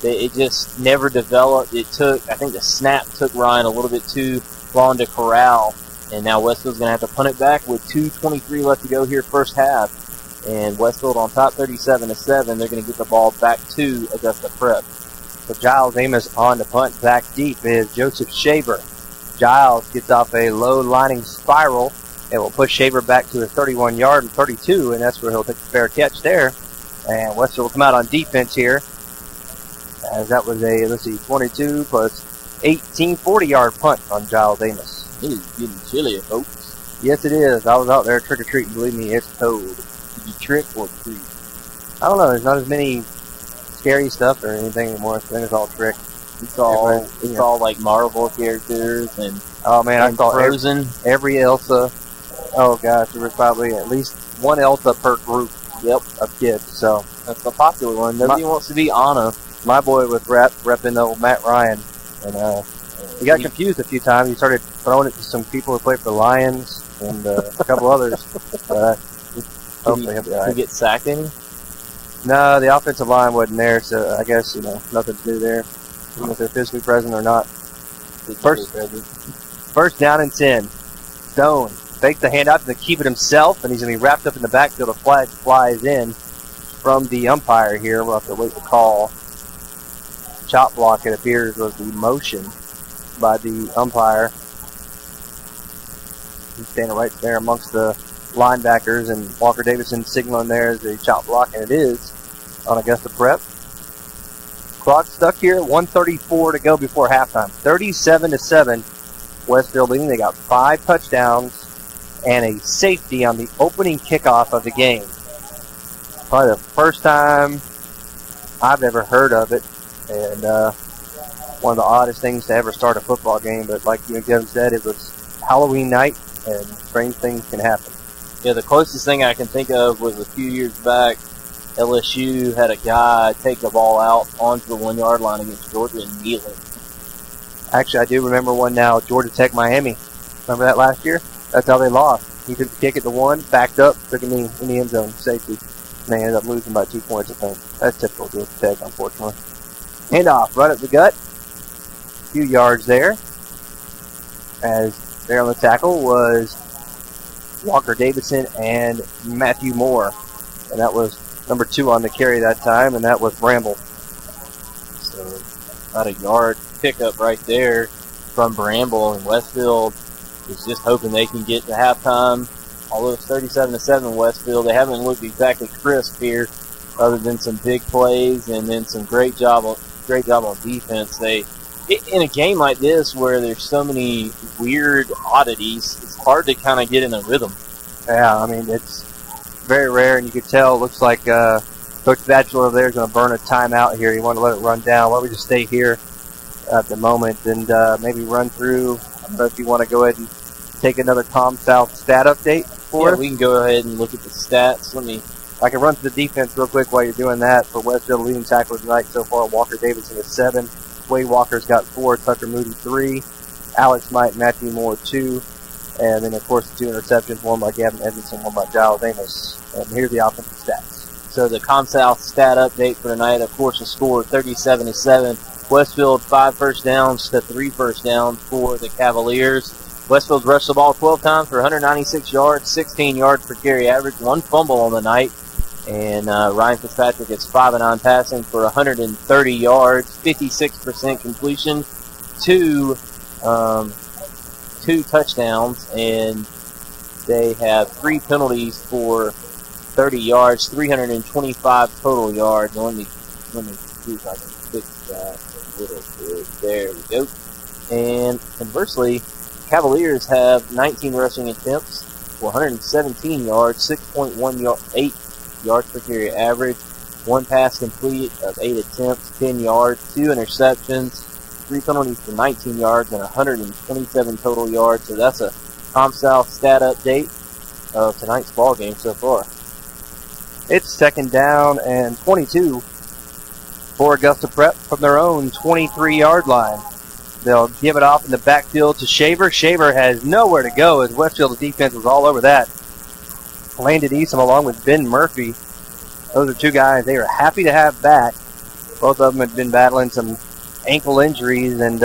It just never developed. I think the snap took Ryan a little bit too long to corral, and now Westfield's going to have to punt it back with 2:23 left to go here first half. And Westfield on top 37-7. They're going to get the ball back to Augusta Prep. So Giles Amos on the punt. Back deep is Joseph Shaver. Giles gets off a low lining spiral and will push Shaver back to the 31-yard and 32, and that's where he'll take the fair catch there. And Westfield will come out on defense here, as that was a, 22 plus 18, 40-yard punt on Giles Amos. It is getting chilly, folks. Yes, it is. I was out there trick-or-treating. Believe me, it's cold. Did you trick or treat? I don't know. There's not as many scary stuff or anything anymore. I think it's all trick. It's all like Marvel characters and oh man, I saw Frozen. Every Elsa. Oh gosh, there was probably at least one Elsa per group. Yep, of kids. So that's the popular one. Nobody wants to be Anna. My boy was repping old Matt Ryan, and he got confused a few times. He started throwing it to some people who play for the Lions and a couple others. Hopefully he'll be all right. Did he get sacked any? No, the offensive line wasn't there, so I guess nothing to do there, even if they're physically present or not. First down and 10. Stone fakes the handout to keep it himself, and he's going to be wrapped up in the backfield. A flag flies in from the umpire here. We'll have to wait to call. Chop block, it appears, was the motion by the umpire. He's standing right there amongst the linebackers, and Walker Davidson signaling there as a chop block, and it is on Augusta Prep. Clock stuck here, 1:34 to go before halftime. 37-7, Westfield leading. They got 5 touchdowns and a safety on the opening kickoff of the game. Probably the first time I've ever heard of it, and one of the oddest things to ever start a football game. But like Kevin said, it was Halloween night, and strange things can happen. Yeah, the closest thing I can think of was a few years back. LSU had a guy take the ball out onto the 1-yard line against Georgia and kneel it. Actually, I do remember one now, Georgia Tech Miami. Remember that last year? That's how they lost. He took the kick at the 1, backed up, took it in the end zone, safety. And they ended up losing by 2 points, I think. That's typical of Georgia Tech, unfortunately. Handoff, right up the gut. A few yards there. As there on the tackle was Walker Davidson and Matthew Moore. And that was number 2 on the carry that time, and that was Bramble. So, about a yard pickup right there from Bramble, and Westfield is just hoping they can get to halftime. Although it's 37-7 Westfield, they haven't looked exactly crisp here, other than some big plays and then some great job on defense. In a game like this where there's so many weird oddities, it's hard to kind of get in a rhythm. Yeah, I mean, it's very rare, and you could tell it looks like Coach Batchelor over there is going to burn a timeout here. He wanted to let it run down. Why don't we just stay here at the moment and maybe run through. I don't know if you want to go ahead and take another ComSouth stat update for us. We can go ahead and look at the stats. I can run through the defense real quick while you're doing that. For Westfield, leading tackler tonight so far, Walker Davidson is 7. Wade Walker's got 4. Tucker Moody 3. Alex Mike, Matthew Moore 2. And then, of course, the 2 interceptions, one by Gavin Edmondson, one by Giles Amos. And here's the offensive stats. So the ComSouth stat update for tonight, of course, the score 37-7. Westfield 5 first downs to 3 first downs for the Cavaliers. Westfield's rushed the ball 12 times for 196 yards, 16 yards per carry average, 1 fumble on the night. And Ryan Fitzpatrick gets 5 of 9 passing for 130 yards, 56% completion, 2 touchdowns, and they have 3 penalties for 30 yards, 325 total yards. Let me see if I can fix that a little bit. There we go. And conversely, Cavaliers have 19 rushing attempts for 117 yards, 6.18 yards per carry average, 1 pass complete of 8 attempts, 10 yards, 2 interceptions, 3 penalties for 19 yards, and 127 total yards. So that's a ComSouth stat update of tonight's ball game so far. It's 2nd down and 22 for Augusta Prep from their own 23-yard line. They'll give it off in the backfield to Shaver. Shaver has nowhere to go as Westfield's defense was all over that. Landon Eastham along with Ben Murphy. Those are 2 guys they are happy to have back. Both of them had been battling some ankle injuries, and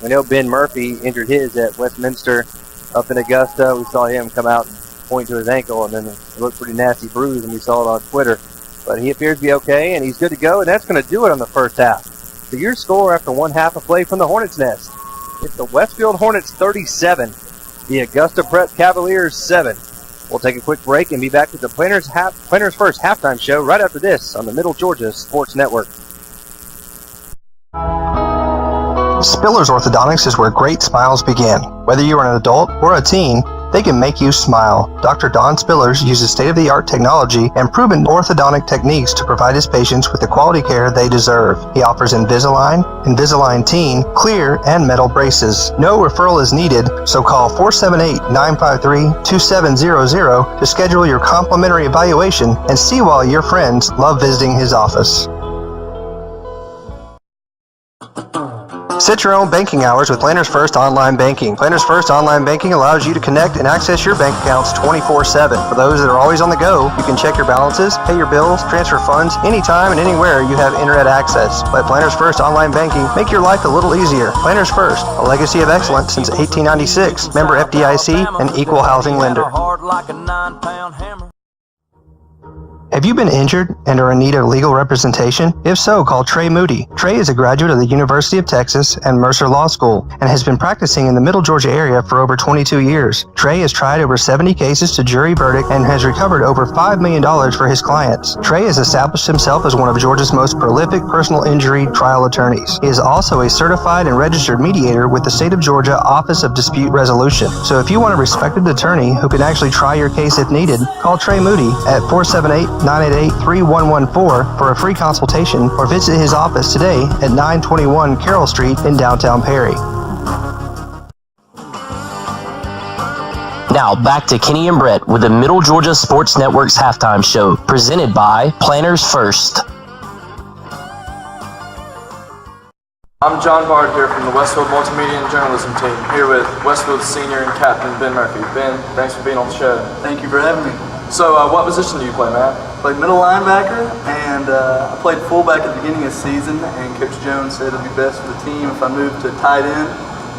we know Ben Murphy injured his at Westminster up in Augusta. We saw him come out and point to his ankle, and then it looked pretty nasty bruise, and we saw it on Twitter. But he appears to be okay, and he's good to go, and that's going to do it on the first half. So your score after one half of play from the Hornets' Nest. It's the Westfield Hornets 37, the Augusta Prep Cavaliers 7. We'll take a quick break and be back with the Planners First halftime show right after this on the Middle Georgia Sports Network. Spiller's Orthodontics is where great smiles begin. Whether you are an adult or a teen, they can make you smile. Dr. Don Spillers uses state-of-the-art technology and proven orthodontic techniques to provide his patients with the quality care they deserve. He offers Invisalign, Invisalign Teen, clear, and metal braces. No referral is needed, so call 478-953-2700 to schedule your complimentary evaluation and see why your friends love visiting his office. Set your own banking hours with Planners First Online Banking. Planners First Online Banking allows you to connect and access your bank accounts 24/7. For those that are always on the go, you can check your balances, pay your bills, transfer funds anytime and anywhere you have internet access. Let Planners First Online Banking make your life a little easier. Planners First, a legacy of excellence since 1896. Member FDIC and equal housing lender. Have you been injured and are in need of legal representation? If so, call Trey Moody. Trey is a graduate of the University of Texas and Mercer Law School and has been practicing in the Middle Georgia area for over 22 years. Trey has tried over 70 cases to jury verdict and has recovered over $5 million for his clients. Trey has established himself as one of Georgia's most prolific personal injury trial attorneys. He is also a certified and registered mediator with the State of Georgia Office of Dispute Resolution. So if you want a respected attorney who can actually try your case if needed, call Trey Moody at 478-988-3114 for a free consultation or visit his office today at 921 Carroll Street in downtown Perry. Now back to Kenny and Brett with the Middle Georgia Sports Network's halftime show, presented by Planners First. I'm John Bard here from the Westfield Multimedia and Journalism team, here with Westfield's senior and captain Ben Murphy. Ben, thanks for being on the show. Thank you for having me. So, what position do you play, man? I played middle linebacker, and I played fullback at the beginning of the season, and Coach Jones said it would be best for the team if I moved to tight end.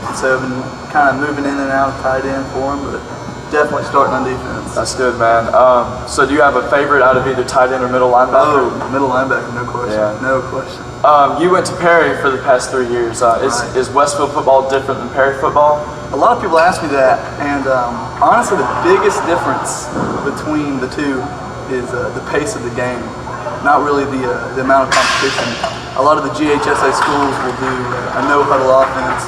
And so I've been kind of moving in and out of tight end for him, but definitely starting on defense. That's good, man. So do you have a favorite out of either tight end or middle linebacker? Oh, middle linebacker, no question. Yeah. No question. You went to Perry for the past 3 years. Is Westfield football different than Perry football? A lot of people ask me that, and honestly, the biggest difference between the two is the pace of the game, not really the amount of competition. A lot of the GHSA schools will do a no-huddle offense,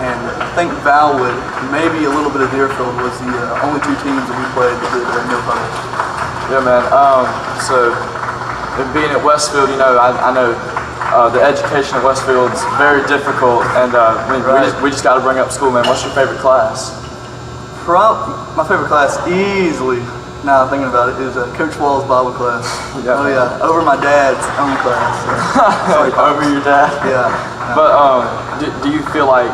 and I think Valwood, maybe a little bit of Deerfield, was the only two teams that we played that did no-huddle. Yeah, man. So, being at Westfield, you know, I know the education at Westfield is very difficult, and we just got to bring up school, man. What's your favorite class? My favorite class, easily, now I'm thinking about it, is Coach Wall's Bible class. Yeah. Oh yeah, over my dad's own class. So. Over your dad? Yeah. But do you feel like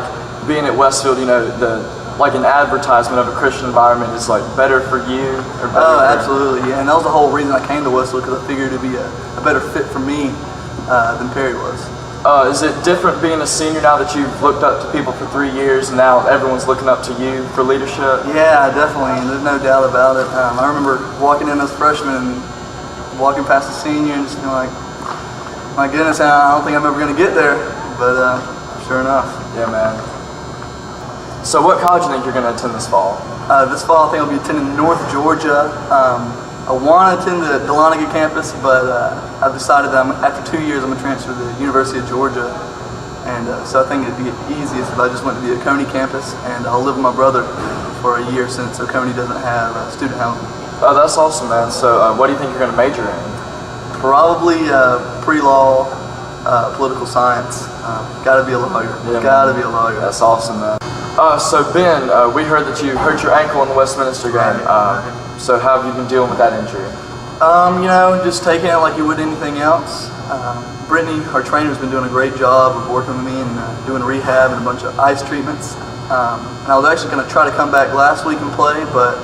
being at Westfield, you know, like an advertisement of a Christian environment is like better for you? Or better oh, absolutely, yeah. And that was the whole reason I came to Westfield, because I figured it'd be a better fit for me than Perry was. Is it different being a senior now that you've looked up to people for 3 years and now everyone's looking up to you for leadership? Yeah, definitely. There's no doubt about it. I remember walking in as a freshman and walking past a senior and just being like, my goodness, I don't think I'm ever going to get there. But sure enough. Yeah, man. So what college do you think you're going to attend this fall? This fall I think I'll be attending North Georgia. I want to attend the Dahlonega campus, but I've decided that after 2 years I'm going to transfer to the University of Georgia. And so I think it'd be easiest if I just went to the Oconee campus, and I'll live with my brother for a year since Oconee doesn't have student housing. Oh, that's awesome, man. So what do you think you're going to major in? Probably pre-law, political science. Got to be a lawyer. Yeah, got to be a lawyer. That's awesome, man. So Ben, we heard that you hurt your ankle in the Westminster game. So how have you been dealing with that injury? You know, just taking it like you would anything else. Brittany, our trainer, has been doing a great job of working with me and doing rehab and a bunch of ice treatments. And I was actually going to try to come back last week and play, but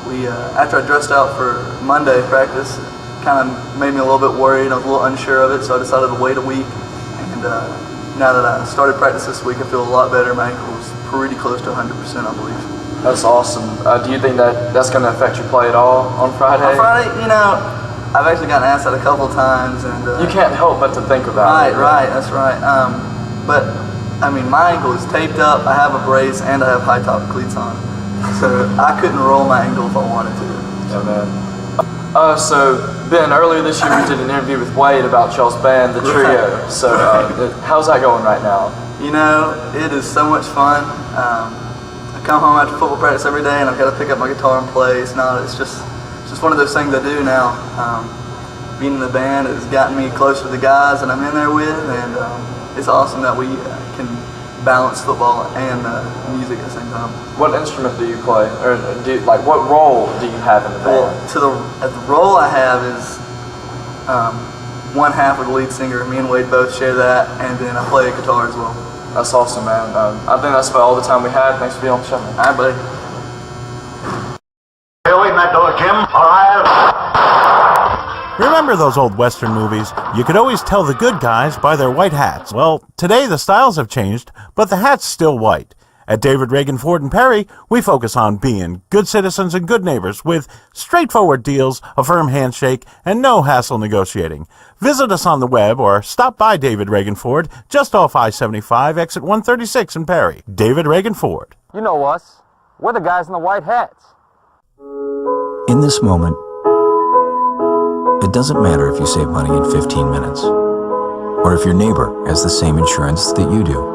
we after I dressed out for Monday practice, it kind of made me a little bit worried. I was a little unsure of it, so I decided to wait a week now that I started practice this week, I feel a lot better. My ankle is pretty close to 100%, I believe. That's awesome. Do you think that's going to affect your play at all on Friday? On Friday, I've actually gotten asked that a couple of times, and you can't help but to think about it. Right, that's right. But I mean, my ankle is taped up. I have a brace, and I have high top cleats on, so I couldn't roll my ankle if I wanted to. Yeah, man. So Ben, earlier this year we did an interview with Wade about y'all's band, the Trio. So how's that going right now? It is so much fun. I come home after football practice every day, and I've got to pick up my guitar and play. It's just one of those things I do now. Being in the band has gotten me closer to the guys that I'm in there with, and it's awesome that we can balance football and music at the same time. What instrument do you play, or what role do you have in the band? The role I have is one half of the lead singer. Me and Wade both share that, and then I play guitar as well. That's awesome, man. I think that's about all the time we had. Thanks for being on the show, man. All right, buddy. Hey, open that door, Jim. All right. Remember those old Western movies? You could always tell the good guys by their white hats. Well, today the styles have changed, but the hat's still white. At David Reagan Ford and Perry, we focus on being good citizens and good neighbors with straightforward deals, a firm handshake, and no hassle negotiating. Visit us on the web or stop by David Reagan Ford just off I-75, exit 136 in Perry. David Reagan Ford. You know us. We're the guys in the white hats. In this moment, it doesn't matter if you save money in 15 minutes or if your neighbor has the same insurance that you do.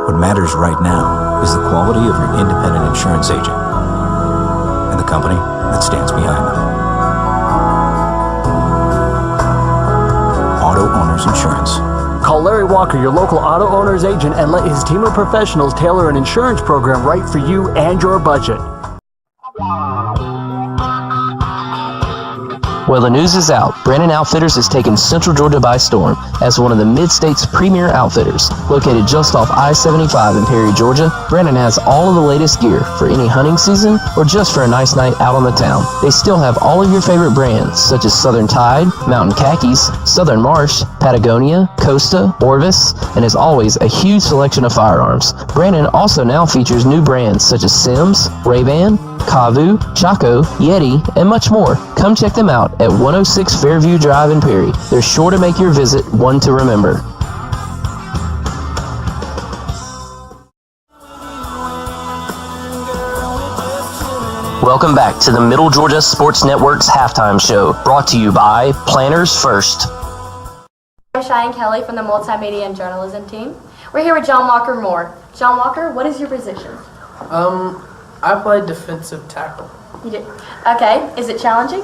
What matters right now is the quality of your independent insurance agent and the company that stands behind them. Auto Owners Insurance. Call Larry Walker, your local auto owner's agent, and let his team of professionals tailor an insurance program right for you and your budget. Well, the news is out. Brandon Outfitters has taken Central Georgia by storm as one of the Mid-State's premier outfitters. Located just off I-75 in Perry, Georgia, Brandon has all of the latest gear for any hunting season or just for a nice night out on the town. They still have all of your favorite brands such as Southern Tide, Mountain Khakis, Southern Marsh, Patagonia, Costa, Orvis, and as always, a huge selection of firearms. Brandon also now features new brands such as Sims, Ray-Ban, Kavu, Chaco, Yeti, and much more. Come check them out at 106 Fairview Drive in Perry. They're sure to make your visit one to remember. Welcome back to the Middle Georgia Sports Network's halftime show, brought to you by Planners First. I'm Cheyenne Kelly from the Multimedia and Journalism team. We're here with John Walker Moore. John Walker, what is your position? I play defensive tackle. You do? Okay. Is it challenging?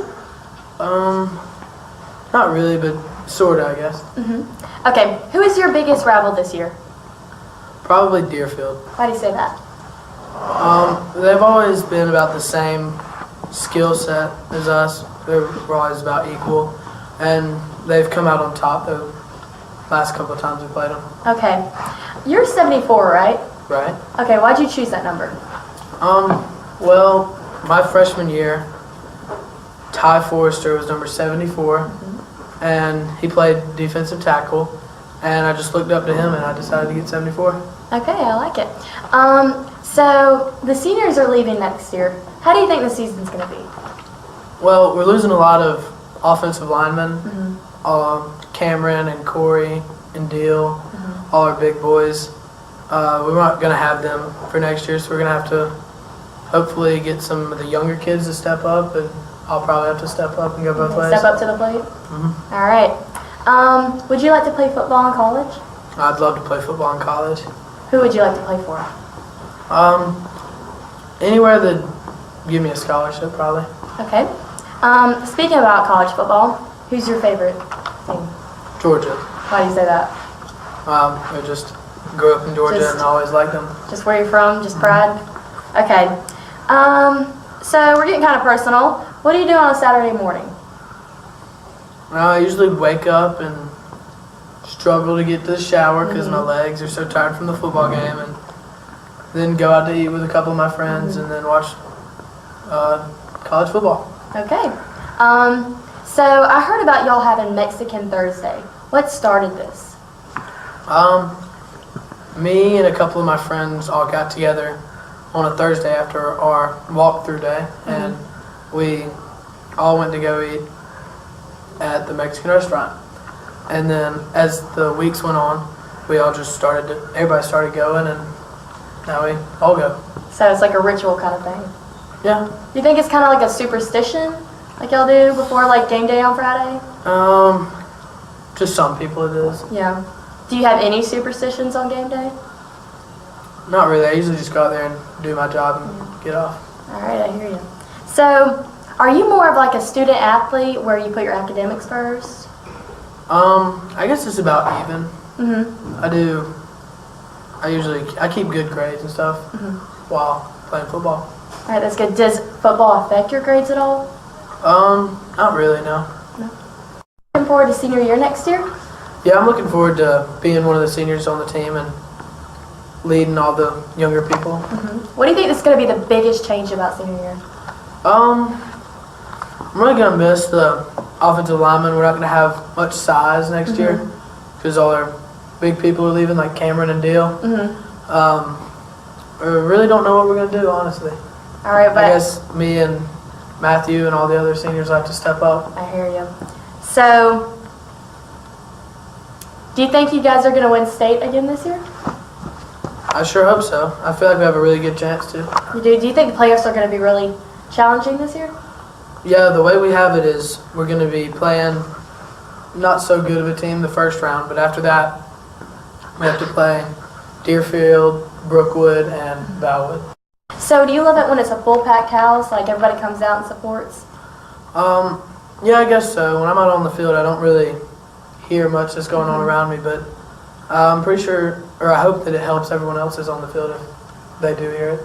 Not really, but sort of, I guess. Mm-hmm. Okay. Who is your biggest rival this year? Probably Deerfield. Why do you say that? They've always been about the same skill set as us. We're always about equal, and they've come out on top the last couple of times we played them. Okay. You're 74, right? Right. Okay. Why'd you choose that number? Well, my freshman year, Ty Forrester was number 74, and he played defensive tackle, and I just looked up to him, and I decided to get 74. Okay, I like it. So the seniors are leaving next year. How do you think the season's going to be? Well, we're losing a lot of offensive linemen, Cameron and Corey and Deal, all our big boys. We're not going to have them for next year, so we're going to have to hopefully get some of the younger kids to step up, and I'll probably have to step up and go both ways. Step up to the plate? Mm-hmm. All right. Would you like to play football in college? I'd love to play football in college. Who would you like to play for? Anywhere that give me a scholarship, probably. Okay. Speaking about college football, who's your favorite team? Georgia. Why do you say that? I just grew up in Georgia and always liked them. Just where you're from? Just pride? Okay. So we're getting kind of personal. What do you do on a Saturday morning? I usually wake up and struggle to get to the shower because my legs are so tired from the football game, and then go out to eat with a couple of my friends and then watch college football. Okay. So I heard about y'all having Mexican Thursday. What started this? Me and a couple of my friends all got together on a Thursday after our walkthrough day, and we all went to go eat at the Mexican restaurant. And then as the weeks went on, we all just everybody started going, and now we all go. So it's like a ritual kind of thing. Yeah. Do you think it's kind of like a superstition, like y'all do before like game day on Friday? Just some people it is. Yeah. Do you have any superstitions on game day? Not really. I usually just go out there and do my job and get off. All right, I hear you. So, are you more of like a student athlete where you put your academics first? I guess it's about even. Mm-hmm. I keep good grades and stuff while playing football. All right, that's good. Does football affect your grades at all? Not really, no. Looking forward to senior year next year? Yeah, I'm looking forward to being one of the seniors on the team and leading all the younger people. What do you think is going to be the biggest change about senior year? I'm really going to miss the offensive linemen. We're not going to have much size next year because all our big people are leaving, like Cameron and Deal. We really don't know what we're going to do, honestly. All right, but I guess me and Matthew and all the other seniors have to step up. I hear you. So, do you think you guys are going to win state again this year? I sure hope so. I feel like we have a really good chance to. You do? Do you think the playoffs are going to be really challenging this year? Yeah, the way we have it is we're going to be playing not so good of a team the first round, but after that we have to play Deerfield, Brookwood, and Valwood. So do you love it when it's a full packed house, like everybody comes out and supports? Yeah, I guess so. When I'm out on the field, I don't really hear much that's going on around me, but I'm pretty sure, or I hope that it helps everyone else that's on the field if they do hear it.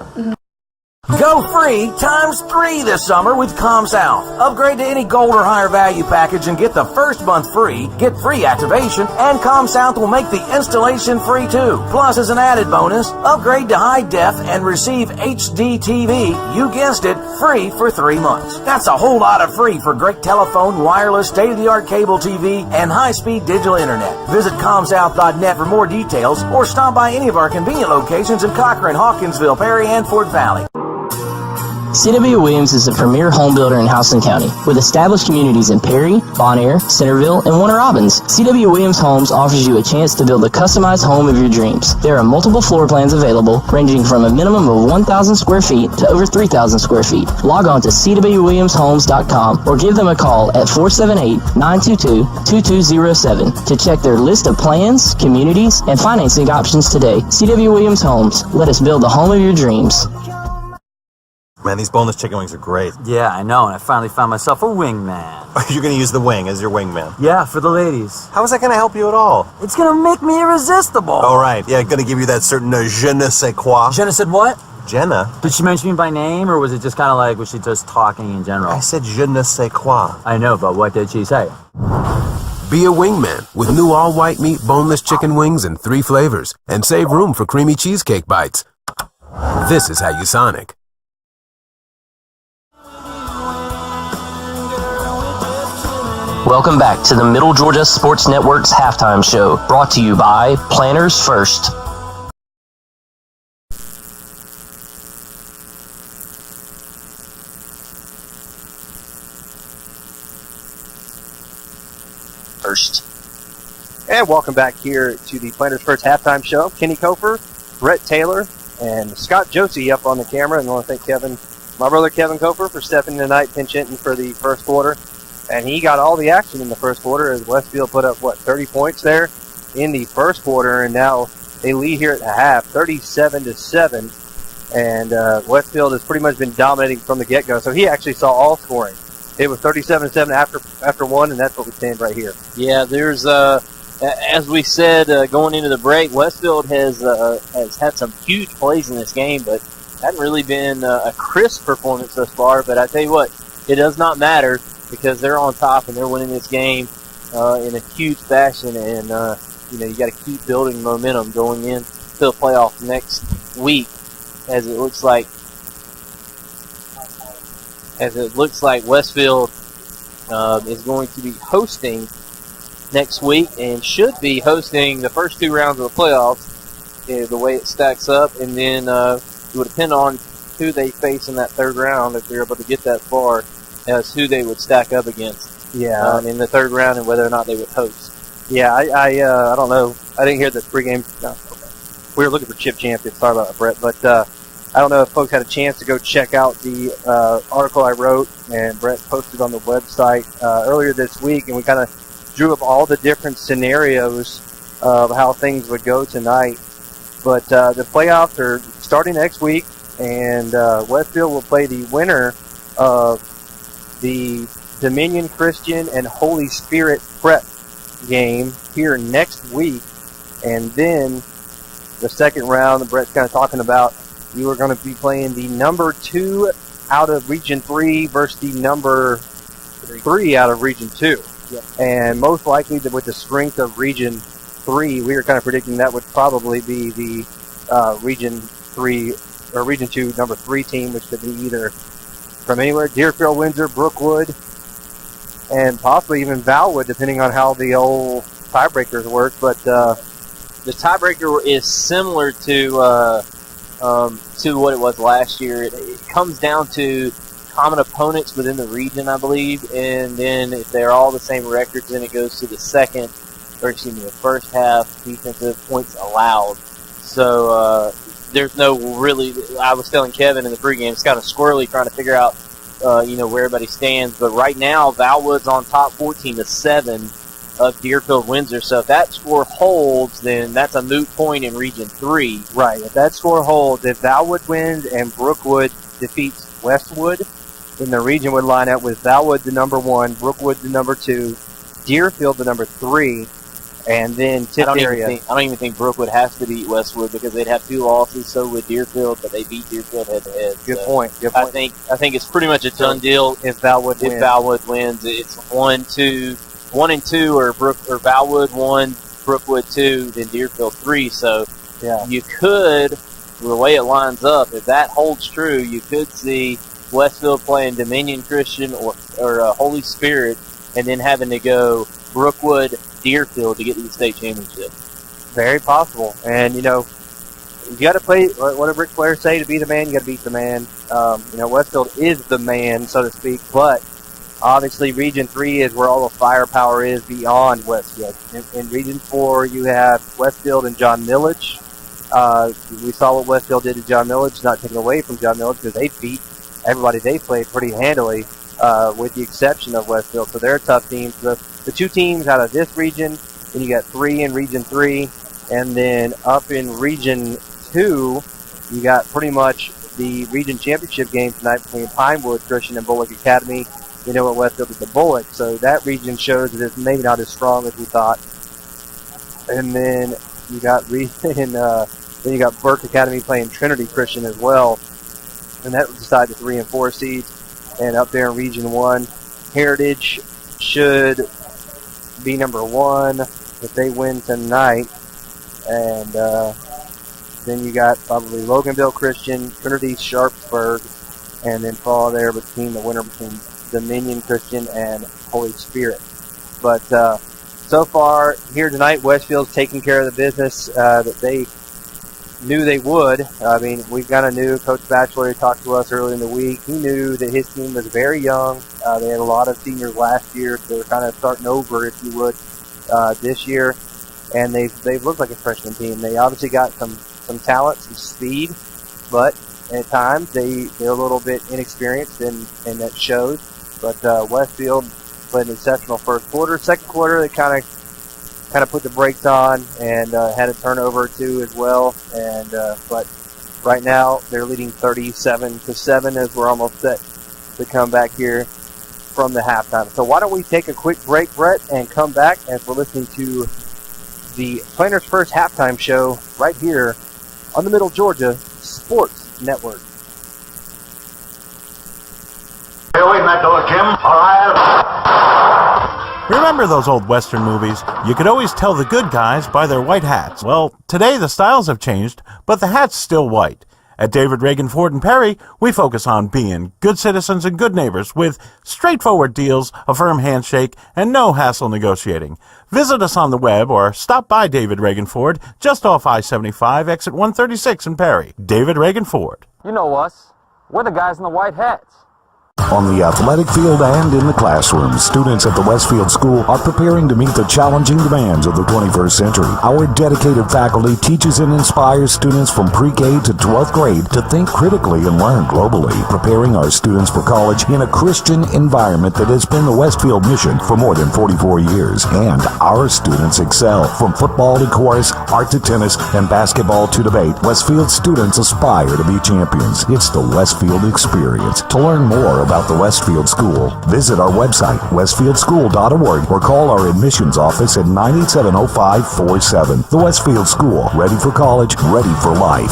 Go free ×3 this summer with ComSouth. Upgrade to any gold or higher value package and get the first month free, get free activation, and ComSouth will make the installation free too. Plus, as an added bonus, upgrade to high def and receive HD TV, you guessed it, free for 3 months. That's a whole lot of free for great telephone, wireless, state-of-the-art cable TV, and high-speed digital internet. Visit ComSouth.net for more details or stop by any of our convenient locations in Cochran, Hawkinsville, Perry, and Fort Valley. C.W. Williams is the premier home builder in Houston County, with established communities in Perry, Bonaire, Centerville, and Warner Robins. C.W. Williams Homes offers you a chance to build the customized home of your dreams. There are multiple floor plans available, ranging from a minimum of 1,000 square feet to over 3,000 square feet. Log on to cwwilliamshomes.com or give them a call at 478-922-2207 to check their list of plans, communities, and financing options today. C.W. Williams Homes. Let us build the home of your dreams. Man, these boneless chicken wings are great. Yeah, I know, and I finally found myself a wingman. You're going to use the wing as your wingman? Yeah, for the ladies. How is that going to help you at all? It's going to make me irresistible. All right, yeah, going to give you that certain je ne sais quoi. Je ne sais what? Jenna. Did she mention me by name, or was it just kind of like, was she just talking in general? I said je ne sais quoi. I know, but what did she say? Be a wingman with new all-white meat boneless chicken wings in 3 flavors and save room for creamy cheesecake bites. This is how you Sonic. Welcome back to the Middle Georgia Sports Network's halftime show, brought to you by Planners First. And welcome back here to the Planners First halftime show. Kenny Kofer, Brett Taylor, and Scott Josie up on the camera. And I want to thank my brother Kevin Kofer, for stepping in tonight, pinch hitting for the first quarter. And he got all the action in the first quarter as Westfield put up, 30 points there in the first quarter. And now they lead here at the half, 37-7. And Westfield has pretty much been dominating from the get-go. So he actually saw all scoring. It was 37-7 after one, and that's what we stand right here. Yeah, there's, as we said going into the break, Westfield has had some huge plays in this game, but hasn't really been a crisp performance thus far. But I tell you what, it does not matter, because they're on top and they're winning this game in a huge fashion, and you got to keep building momentum going into the playoff next week, as it looks like Westfield is going to be hosting next week and should be hosting the first 2 rounds of the playoffs, the way it stacks up, and then it would depend on who they face in that 3rd round if they're able to get that far, as who they would stack up against. Yeah. In the 3rd round and whether or not they would host. Yeah, I don't know. I didn't hear the pregame. No, okay. We were looking for chip champions. Sorry about that, Brett. But I don't know if folks had a chance to go check out the article I wrote and Brett posted on the website earlier this week, and we kind of drew up all the different scenarios of how things would go tonight. But the playoffs are starting next week, and Westfield will play the winner of the Dominion Christian and Holy Spirit Prep game here next week. And then the 2nd round that Brett's kind of talking about, you are going to be playing the number 2 out of Region 3 versus the number 3 out of Region 2. Yep. And most likely with the strength of Region 3, we were kind of predicting that would probably be the Region 3 or Region 2 number 3 team, which could be either from anywhere, Deerfield, Windsor, Brookwood, and possibly even Valwood, depending on how the old tiebreakers work. But the tiebreaker is similar to what it was last year. It comes down to common opponents within the region, I believe, and then if they're all the same records, then it goes to the the first half defensive points allowed. So there's no really. I was telling Kevin in the pregame, it's kind of squirrely trying to figure out where everybody stands. But right now, Valwood's on top 14-7 of Deerfield Windsor. So if that score holds, then that's a moot point in Region 3. Right. If that score holds, if Valwood wins and Brookwood defeats Westwood, then the region would line up with Valwood the number 1, Brookwood the number 2, Deerfield the number 3, and then I don't even think Brookwood has to beat Westwood because they'd have 2 losses. So would Deerfield, but they beat Deerfield head to head. Good point. I think it's pretty much a done deal if Valwood wins. It's 1 and 2, or Valwood 1, Brookwood 2, then Deerfield 3. So yeah, you could, the way it lines up, if that holds true, you could see Westfield playing Dominion Christian or Holy Spirit, and then having to go Brookwood, Deerfield to get to the state championship. Very possible. And, you got to play, what did Ric Flair say? To be the man, you got to beat the man. Westfield is the man, so to speak, but obviously Region 3 is where all the firepower is beyond Westfield. In Region 4, you have Westfield and John Milledge. We saw what Westfield did to John Milledge, not taking away from John Milledge, because they beat everybody they played pretty handily, with the exception of Westfield. So they're a tough team. So the 2 teams out of this region, then you got 3 in Region 3, and then up in Region 2, you got pretty much the region championship game tonight between Pinewood Christian and Bullock Academy. You know what Westfield did to Bullock, so that region shows that it's maybe not as strong as we thought. And then you got then you got Burke Academy playing Trinity Christian as well, and that was decided 3 and 4 seeds. And up there in Region 1, Heritage should be number 1 if they win tonight. And then you got probably Loganville Christian, Trinity Sharpsburg, and then fall there between the winner between Dominion Christian and Holy Spirit. But so far here tonight, Westfield's taking care of the business that they knew they would. I mean, we kind of knew. Coach Batchelor talked to us early in the week. He knew that his team was very young. They had a lot of seniors last year, so they're kind of starting over, if you would, this year. And they've looked like a freshman team. They obviously got some talent, some speed, but at times they're a little bit inexperienced, and that shows. But Westfield played an exceptional first quarter. Second quarter, they kind of put the brakes on and had a turnover or 2 as well. And but right now they're leading 37-7 as we're almost set to come back here from the halftime. So why don't we take a quick break, Brett, and come back as we're listening to the Planners First halftime show right here on the Middle Georgia Sports Network. Stay away from that door, Jim, or I'll... Remember those old Western movies? You could always tell the good guys by their white hats. Well, today the styles have changed, but the hat's still white. At David Reagan Ford and Perry, we focus on being good citizens and good neighbors with straightforward deals, a firm handshake, and no hassle negotiating. Visit us on the web or stop by David Reagan Ford just off I-75, exit 136 in Perry. David Reagan Ford. You know us. We're the guys in the white hats. On the athletic field and in the classroom, students at the Westfield School are preparing to meet the challenging demands of the 21st century. Our dedicated faculty teaches and inspires students from pre-K to 12th grade to think critically and learn globally, preparing our students for college in a Christian environment that has been the Westfield mission for more than 44 years. And our students excel. From football to chorus, art to tennis, and basketball to debate, Westfield students aspire to be champions. It's the Westfield experience. To learn more about the Westfield School, visit our website, westfieldschool.org, or call our admissions office at 987-0547. The Westfield School, ready for college, ready for life.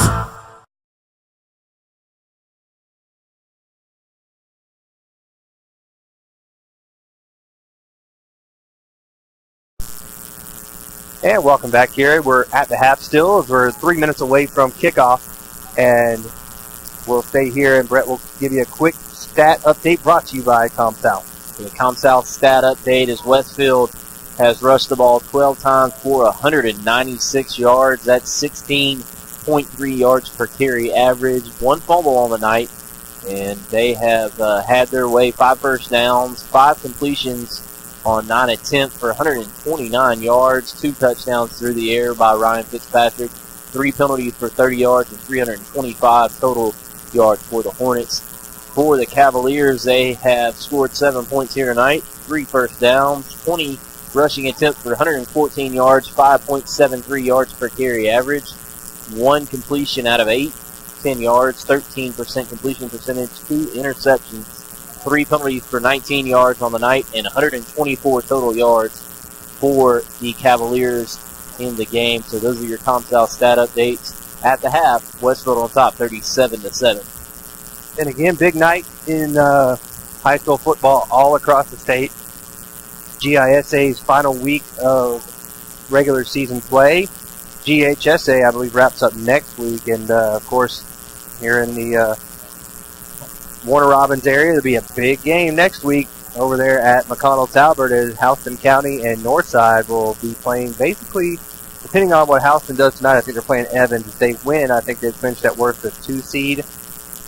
And welcome back here. We're at the half still as we're 3 minutes away from kickoff. And we'll stay here and Brett will give you a quick stat update brought to you by ComSouth. The ComSouth stat update is Westfield has rushed the ball 12 times for 196 yards. That's 16.3 yards per carry average. One fumble on the night. And they have had their way. 5 first downs, 5 completions on 9 attempts for 129 yards. 2 touchdowns through the air by Ryan Fitzpatrick. 3 penalties for 30 yards and 325 total yards for the Hornets. For the Cavaliers, they have scored 7 points here tonight. 3 first downs, 20 rushing attempts for 114 yards, 5.73 yards per carry average. 1 completion out of 8, 10 yards, 13% completion percentage, 2 interceptions, 3 penalties for 19 yards on the night, and 124 total yards for the Cavaliers in the game. So those are your ComSouth stat updates. At the half, Westfield on top, 37-7. And again, big night in high school football all across the state. GISA's final week of regular season play. GHSA, I believe, wraps up next week. And, of course, here in the Warner Robins area, there'll be a big game next week over there at McConnell Talbert as Houston County and Northside will be playing basically, depending on what Houston does tonight, I think they're playing Evans. If they win, I think they've finished at worst the 2 seed.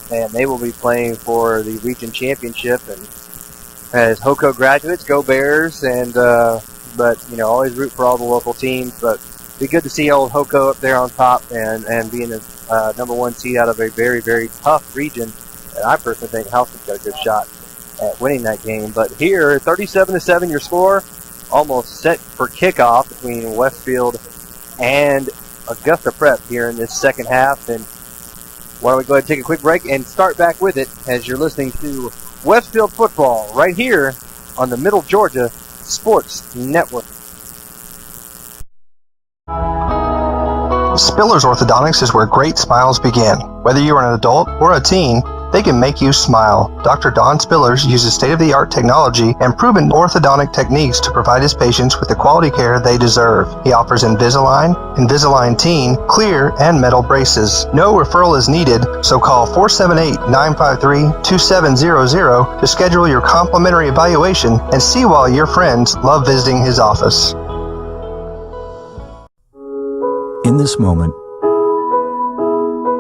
And they will be playing for the region championship. And as HOCO graduates, go Bears! And but you know, always root for all the local teams. But be good to see old HOCO up there on top and being the number 1 seed out of a very, very tough region. And I personally think Houston's got a good shot at winning that game. But here, 37-7, your score, almost set for kickoff between Westfield and Augusta Prep here in this second half. And why don't we go ahead and take a quick break and start back with it as you're listening to Westfield football right here on the Middle Georgia Sports Network. Spiller's Orthodontics is where great smiles begin. Whether you are an adult or a teen, they can make you smile. Dr. Don Spillers uses state-of-the-art technology and proven orthodontic techniques to provide his patients with the quality care they deserve. He offers Invisalign, Invisalign Teen, clear, and metal braces. No referral is needed, so call 478-953-2700 to schedule your complimentary evaluation and see why your friends love visiting his office. In this moment,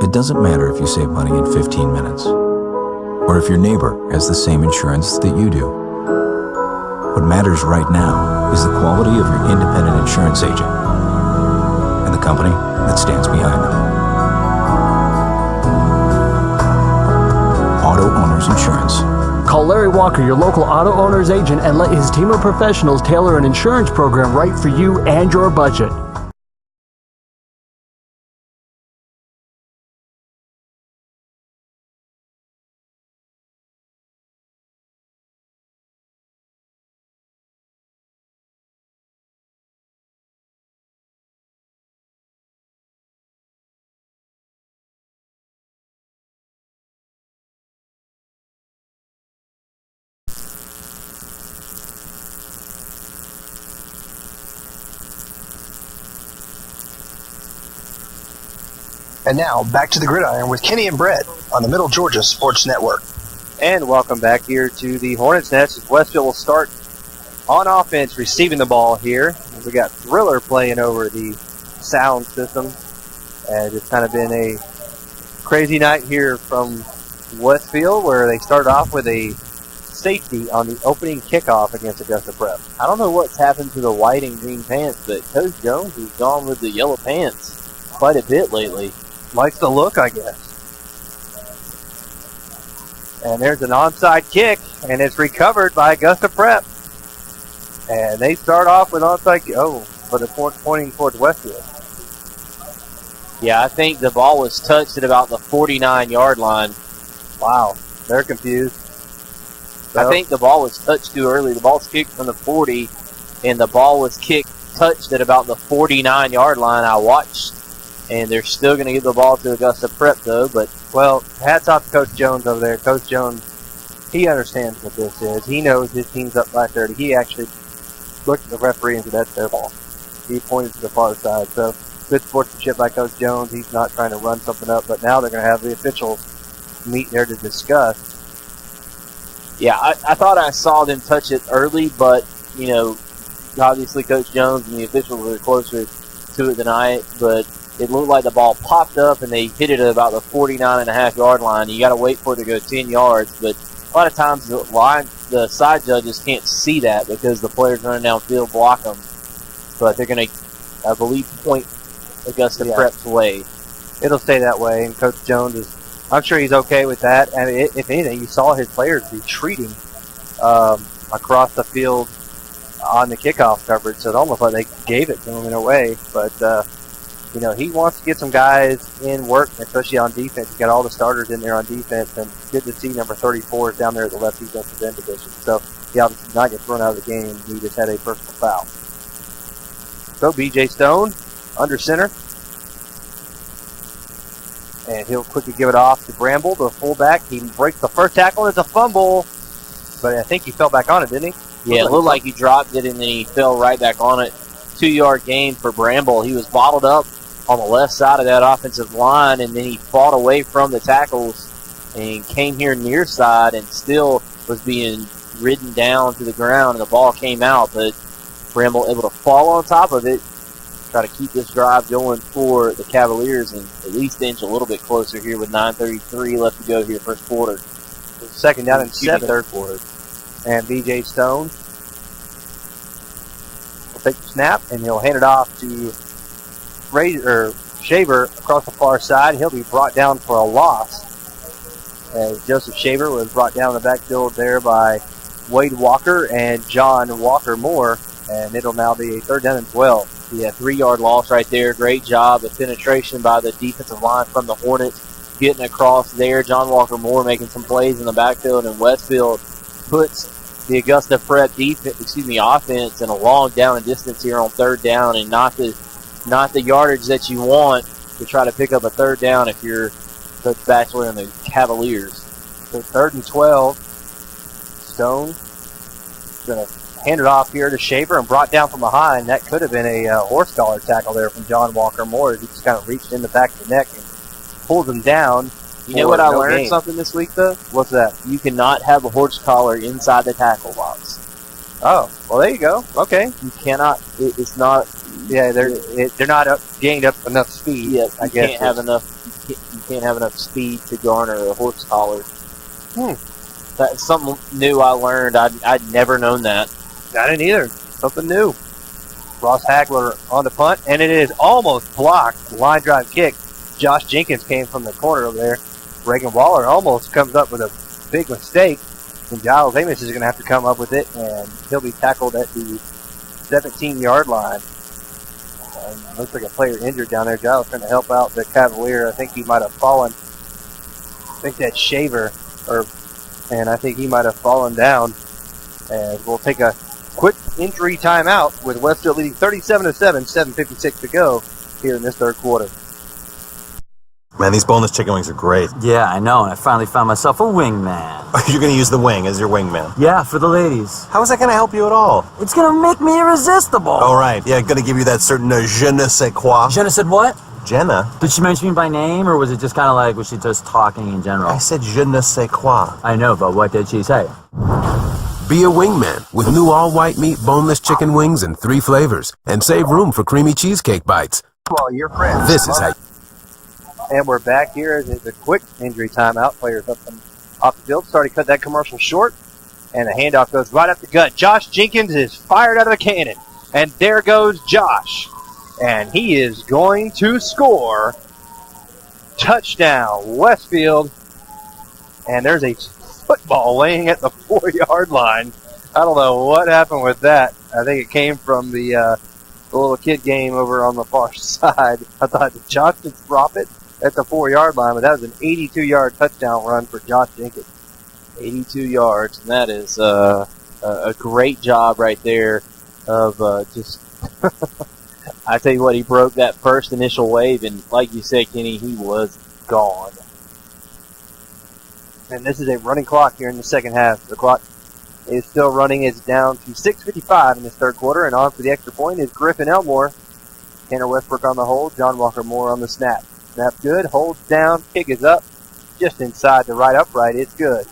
it doesn't matter if you save money in 15 minutes, or if your neighbor has the same insurance that you do. What matters right now is the quality of your independent insurance agent and the company that stands behind them. Auto Owners Insurance. Call Larry Walker, your local auto owner's agent, and let his team of professionals tailor an insurance program right for you and your budget. And now, back to the gridiron with Kenny and Brett on the Middle Georgia Sports Network. And welcome back here to the Hornets' Nest as Westfield will start on offense receiving the ball here. We got Thriller playing over the sound system. And it's kind of been a crazy night here from Westfield where they started off with a safety on the opening kickoff against Augusta Prep. I don't know what's happened to the white and green pants, but Coach Jones has gone with the yellow pants quite a bit lately. Likes the look, I guess. And there's an onside kick, and it's recovered by Augusta Prep. And they start off with onside but it's pointing towards Westfield. Yeah, I think the ball was touched at about the 49-yard line. Wow, they're confused. I think the ball was touched too early. The ball's kicked from the 40, and the ball was touched at about the 49-yard line. I watched, and they're still going to give the ball to Augusta Prep, though. But well, hats off to Coach Jones over there. Coach Jones, he understands what this is. He knows his team's up by 30. He actually looked at the referee and said, that's their ball. He pointed to the far side. So good sportsmanship by Coach Jones. He's not trying to run something up, but now they're going to have the officials meet there to discuss. Yeah, I thought I saw them touch it early, but, obviously Coach Jones and the officials were closer to it than I, but it looked like the ball popped up and they hit it at about the 49.5-yard line. You got to wait for it to go 10 yards, but a lot of times the side judges can't see that because the players running downfield block them. But they're going to, I believe, point Augusta Prep's way. It'll stay that way, and Coach Jones I'm sure he's okay with that. I mean, if anything, you saw his players retreating across the field on the kickoff coverage, so it's almost like they gave it to him in a way. But, he wants to get some guys in work, especially on defense. He's got all the starters in there on defense, and good to see number 34 is down there at the left defensive end position. So he obviously did not get thrown out of the game. He just had a personal foul. So B.J. Stone under center. And he'll quickly give it off to Bramble, the fullback. He breaks the first tackle. It's a fumble. But I think he fell back on it, didn't he? Yeah, it looked like he dropped it, and then he fell right back on it. 2-yard gain for Bramble. He was bottled up on the left side of that offensive line, and then he fought away from the tackles and came here near side and still was being ridden down to the ground, and the ball came out. But Bramble able to fall on top of it, try to keep this drive going for the Cavaliers and at least inch a little bit closer here with 9:33 left to go here first quarter. Second down and 7. Third quarter. And B.J. Stone will take the snap, and he'll hand it off to Shaver across the far side. He'll be brought down for a loss. As Joseph Shaver was brought down in the backfield there by Wade Walker and John Walker Moore, and it'll now be a 3rd down and 12. Yeah, 3-yard loss right there. Great job of penetration by the defensive line from the Hornets. Getting across there. John Walker Moore making some plays in the backfield, and Westfield puts the Augusta Prep offense in a long down and distance here on 3rd down, and not the yardage that you want to try to pick up a 3rd down if you're Coach Batchelor and the Cavaliers. So 3rd and 12. Stone going to hand it off here to Shaver and brought down from behind. That could have been a horse collar tackle there from John Walker Moore. He just kind of reached in the back of the neck and pulled him down. You know what I learned something this week, though? What's that? You cannot have a horse collar inside the tackle box. Oh, well, there you go. Okay. You cannot. It's not. Yeah, they're not gained up enough speed. Yeah, I guess can't have enough. You can't have enough speed to garner a horse collar. That's something new I learned. I'd never known that. I didn't either. Something new. Ross Hagler on the punt, and it is almost blocked. Line drive kick. Josh Jenkins came from the corner over there. Reagan Waller almost comes up with a big mistake, and Giles Amos is going to have to come up with it, and he'll be tackled at the 17-yard line. Looks like a player injured down there. Giles trying to help out the Cavalier. I think he might have fallen. I think that's Shaver, and I think he might have fallen down. And we'll take a quick injury timeout with Westfield leading 37-7, 7:56 to go here in this 3rd quarter. Man, these boneless chicken wings are great. Yeah, I know, and I finally found myself a wingman. You're going to use the wing as your wingman? Yeah, for the ladies. How is that going to help you at all? It's going to make me irresistible. All right, yeah, going to give you that certain je ne sais quoi. Je ne sais what? Jenna? Did she mention me by name, or was it just kind of like, was she just talking in general? I said je ne sais quoi. I know, but what did she say? Be a wingman with new all-white meat boneless chicken wings in 3 flavors and save room for creamy cheesecake bites. Well, your friends. This is how. And we're back here as a quick injury timeout. Players up and off the field. Sorry to cut that commercial short. And the handoff goes right up the gut. Josh Jenkins is fired out of the cannon. And there goes Josh. And he is going to score. Touchdown, Westfield. And there's a football laying at the 4-yard line. I don't know what happened with that. I think it came from the little kid game over on the far side. I thought that Josh would drop it at the 4-yard line, but that was an 82-yard touchdown run for Josh Jenkins. 82 yards, and that is a great job right there of just... I tell you what, he broke that first initial wave, and like you said, Kenny, he was gone. And this is a running clock here in the second half. The clock is still running. It's down to 6:55 in this third quarter, and on for the extra point is Griffin Elmore. Tanner Westbrook on the hold, John Walker Moore on the snap. Snap good, holds down, kick is up, just inside the right upright. It's good.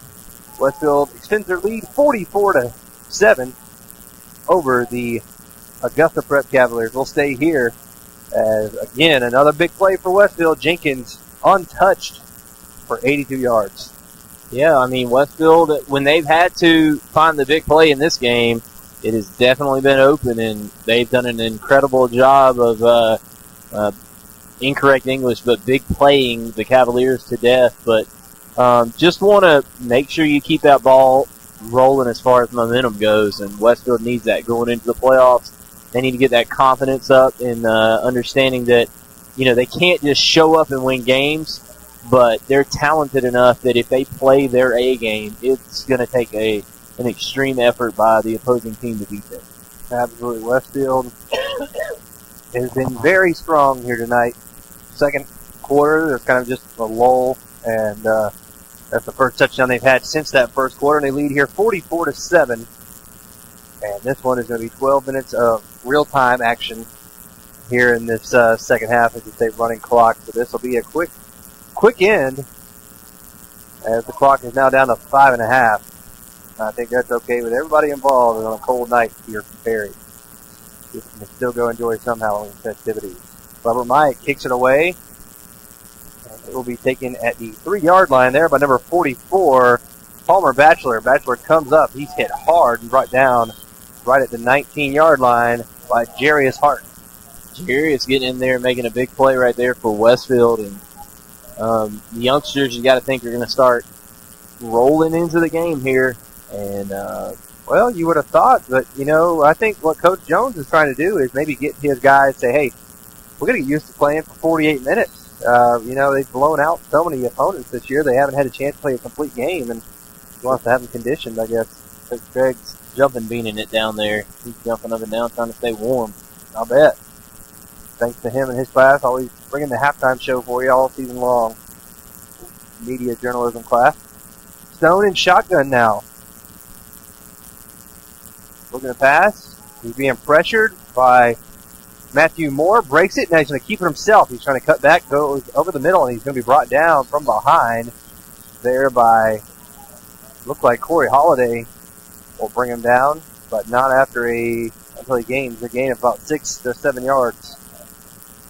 Westfield extends their lead 44-7 over the Augusta Prep Cavaliers. We'll stay here as, again, another big play for Westfield. Jenkins untouched for 82 yards. Yeah, I mean, Westfield, when they've had to find the big play in this game, it has definitely been open, and they've done an incredible job of incorrect English, but big playing the Cavaliers to death. But just want to make sure you keep that ball rolling as far as momentum goes, and Westfield needs that going into the playoffs. They need to get that confidence up and understanding that, you know, they can't just show up and win games, but they're talented enough that if they play their A game, it's going to take an extreme effort by the opposing team to beat them. Absolutely. Westfield has been very strong here tonight. Second quarter, there's kind of just a lull, and that's the first touchdown they've had since that first quarter, and they lead here 44-7. And this one is going to be 12 minutes of real-time action here in this second half as it's a running clock. So this will be a quick end as the clock is now down to 5.5. I think that's okay with everybody involved on a cold night here from Perry. You can still go enjoy some Halloween festivities. Robert Myatt kicks it away. And it will be taken at the 3-yard line there by number 44, Palmer Batchelor. Batchelor comes up. He's hit hard and brought down right at the 19-yard line by Jarius Hart. Jarius getting in there and making a big play right there for Westfield. And the youngsters, you got to think, are going to start rolling into the game here. And well, you would have thought, but, you know, I think what Coach Jones is trying to do is maybe get his guys say, hey, we're going to get used to playing for 48 minutes. You know, they've blown out so many opponents this year. They haven't had a chance to play a complete game, and he wants to have them conditioned, I guess. Coach Craig's jumping beaning it down there. He's jumping up and down trying to stay warm. I'll bet. Thanks to him and his class, always bringing the halftime show for you all season long. Media journalism class. Stone in shotgun now. Looking to pass. He's being pressured by Matthew Moore. Breaks it. Now he's going to keep it himself. He's trying to cut back, goes over the middle, and he's going to be brought down from behind there by, look like Corey Holiday will bring him down, but not until he gains a gain of about 6 to 7 yards.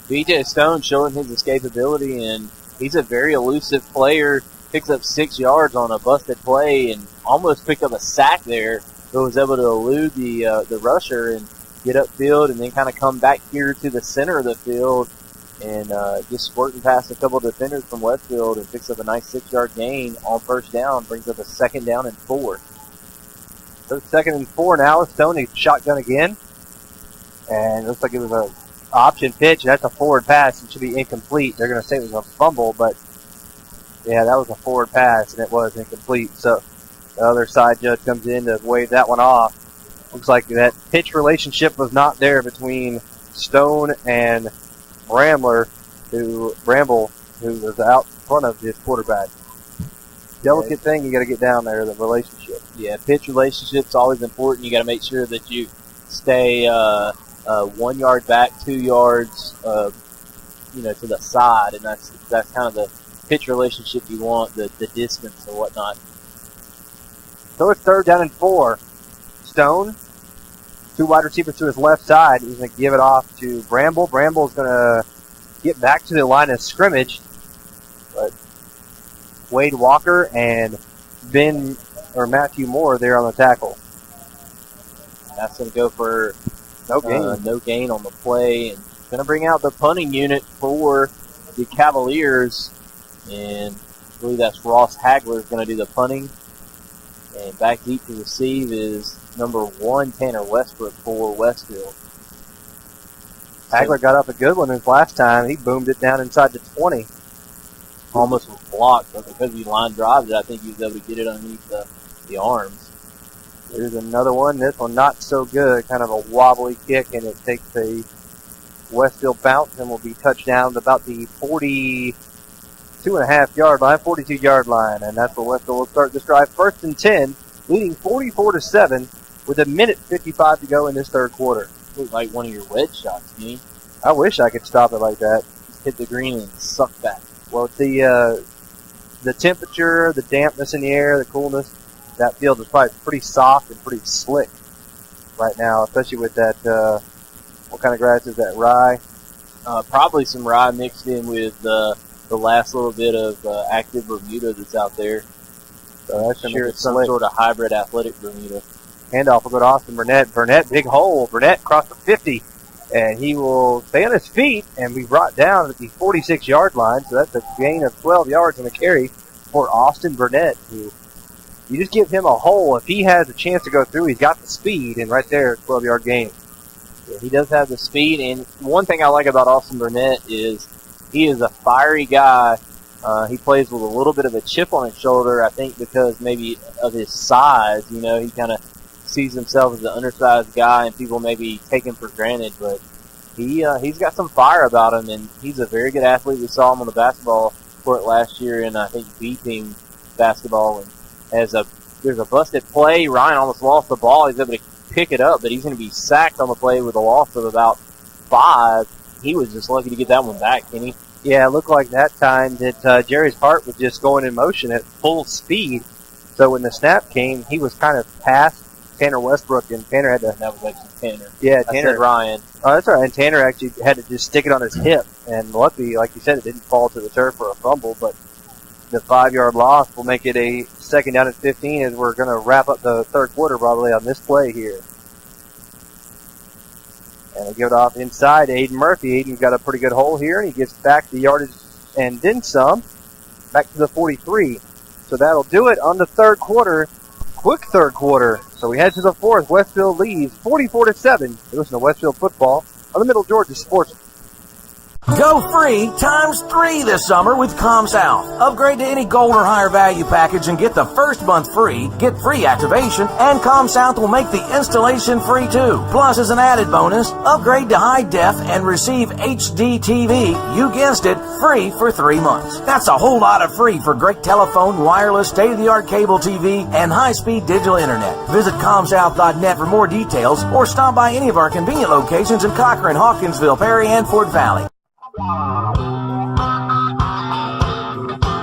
BJ Stone showing his escapability, and he's a very elusive player. Picks up 6 yards on a busted play and almost picked up a sack there, but was able to elude the rusher and get upfield and then kind of come back here to the center of the field and just squirting past a couple of defenders from Westfield and picks up a nice 6-yard gain on first down, brings up a 2nd down and 4. So 2nd and 4 now. Stone needs shotgun again. And it looks like it was a option pitch. That's a forward pass. It should be incomplete. They're going to say it was a fumble, but yeah, that was a forward pass, and it was incomplete. So the other side judge comes in to wave that one off. Looks like that pitch relationship was not there between Stone and Bramble, who was out in front of his quarterback. Delicate thing, you got to get down there, the relationship. Yeah, pitch relationship's always important. You got to make sure that you stay 1 yard back, 2 yards to the side, and that's kind of the pitch relationship you want, the distance or whatnot. So it's 3rd down and 4. Stone, 2 wide receivers to his left side. He's going to give it off to Bramble. Bramble's going to get back to the line of scrimmage, but Wade Walker and Matthew Moore there on the tackle. That's going to go for no gain. No gain on the play, and going to bring out the punting unit for the Cavaliers, and I believe that's Ross Hagler is going to do the punting. And back deep to receive is number 1, Tanner Westbrook for Westfield. Hagler got up a good one his last time. He boomed it down inside the 20. Almost was blocked, but because he line drives it, I think he was able to get it underneath the arms. There's another one. This one not so good. Kind of a wobbly kick, and it takes a Westfield bounce and will be touchdown at about the 42.5-yard line, 42-yard line. And that's where Westfield will start this drive. 1st and 10, leading 44-7 with 1:55 to go in this 3rd quarter. Looked like one of your wedge shots, me. I wish I could stop it like that. Just hit the green and suck back. Well, the temperature, the dampness in the air, the coolness, that field is probably pretty soft and pretty slick right now, especially with that, what kind of grass is that, rye? Probably some rye mixed in with the last little bit of active Bermuda that's out there. So that's sure it's some sort of hybrid athletic Bermuda. Handoff will go to Austin Burnett. Burnett, big hole. Burnett across the 50. And he will stay on his feet and be brought down at the 46-yard line. So that's a gain of 12 yards on the carry for Austin Burnett, who you just give him a hole. If he has a chance to go through, he's got the speed, and right there, 12-yard gain. Yeah, he does have the speed, and one thing I like about Austin Burnett is he is a fiery guy. He plays with a little bit of a chip on his shoulder, I think because maybe of his size. He kind of sees himself as an undersized guy, and people maybe take him for granted, but he's got some fire about him, and he's a very good athlete. We saw him on the basketball court last year in, I think, B-team basketball, and there's a busted play. Ryan almost lost the ball. He's able to pick it up, but he's going to be sacked on the play with a loss of about 5. He was just lucky to get that one back, Kenny. Yeah, it looked like that time that Jerry's Hart was just going in motion at full speed. So when the snap came, he was kind of past Tanner Westbrook, and Tanner had to... That was actually Tanner. Yeah, Tanner. I said Ryan. Oh, that's right. And Tanner actually had to just stick it on his hip. And luckily, like you said, it didn't fall to the turf for a fumble, but the 5-yard loss will make it a 2nd down and 15 as we're going to wrap up the 3rd quarter probably on this play here. And we give it off inside to Aiden Murphy. Aiden's got a pretty good hole here, and he gets back the yardage and then some, back to the 43. So that'll do it on the 3rd quarter. Quick 3rd quarter. So we head to the 4th. Westfield leads 44-7. You listen to Westfield football on the Middle Georgia Sports. Go free times 3 this summer with ComSouth. Upgrade to any gold or higher value package and get the first month free, get free activation, and ComSouth will make the installation free too. Plus, as an added bonus, upgrade to high def and receive HD TV, you guessed it, free for 3 months. That's a whole lot of free for great telephone, wireless, state-of-the-art cable TV, and high-speed digital internet. Visit ComSouth.net for more details or stop by any of our convenient locations in Cochran, Hawkinsville, Perry, and Fort Valley.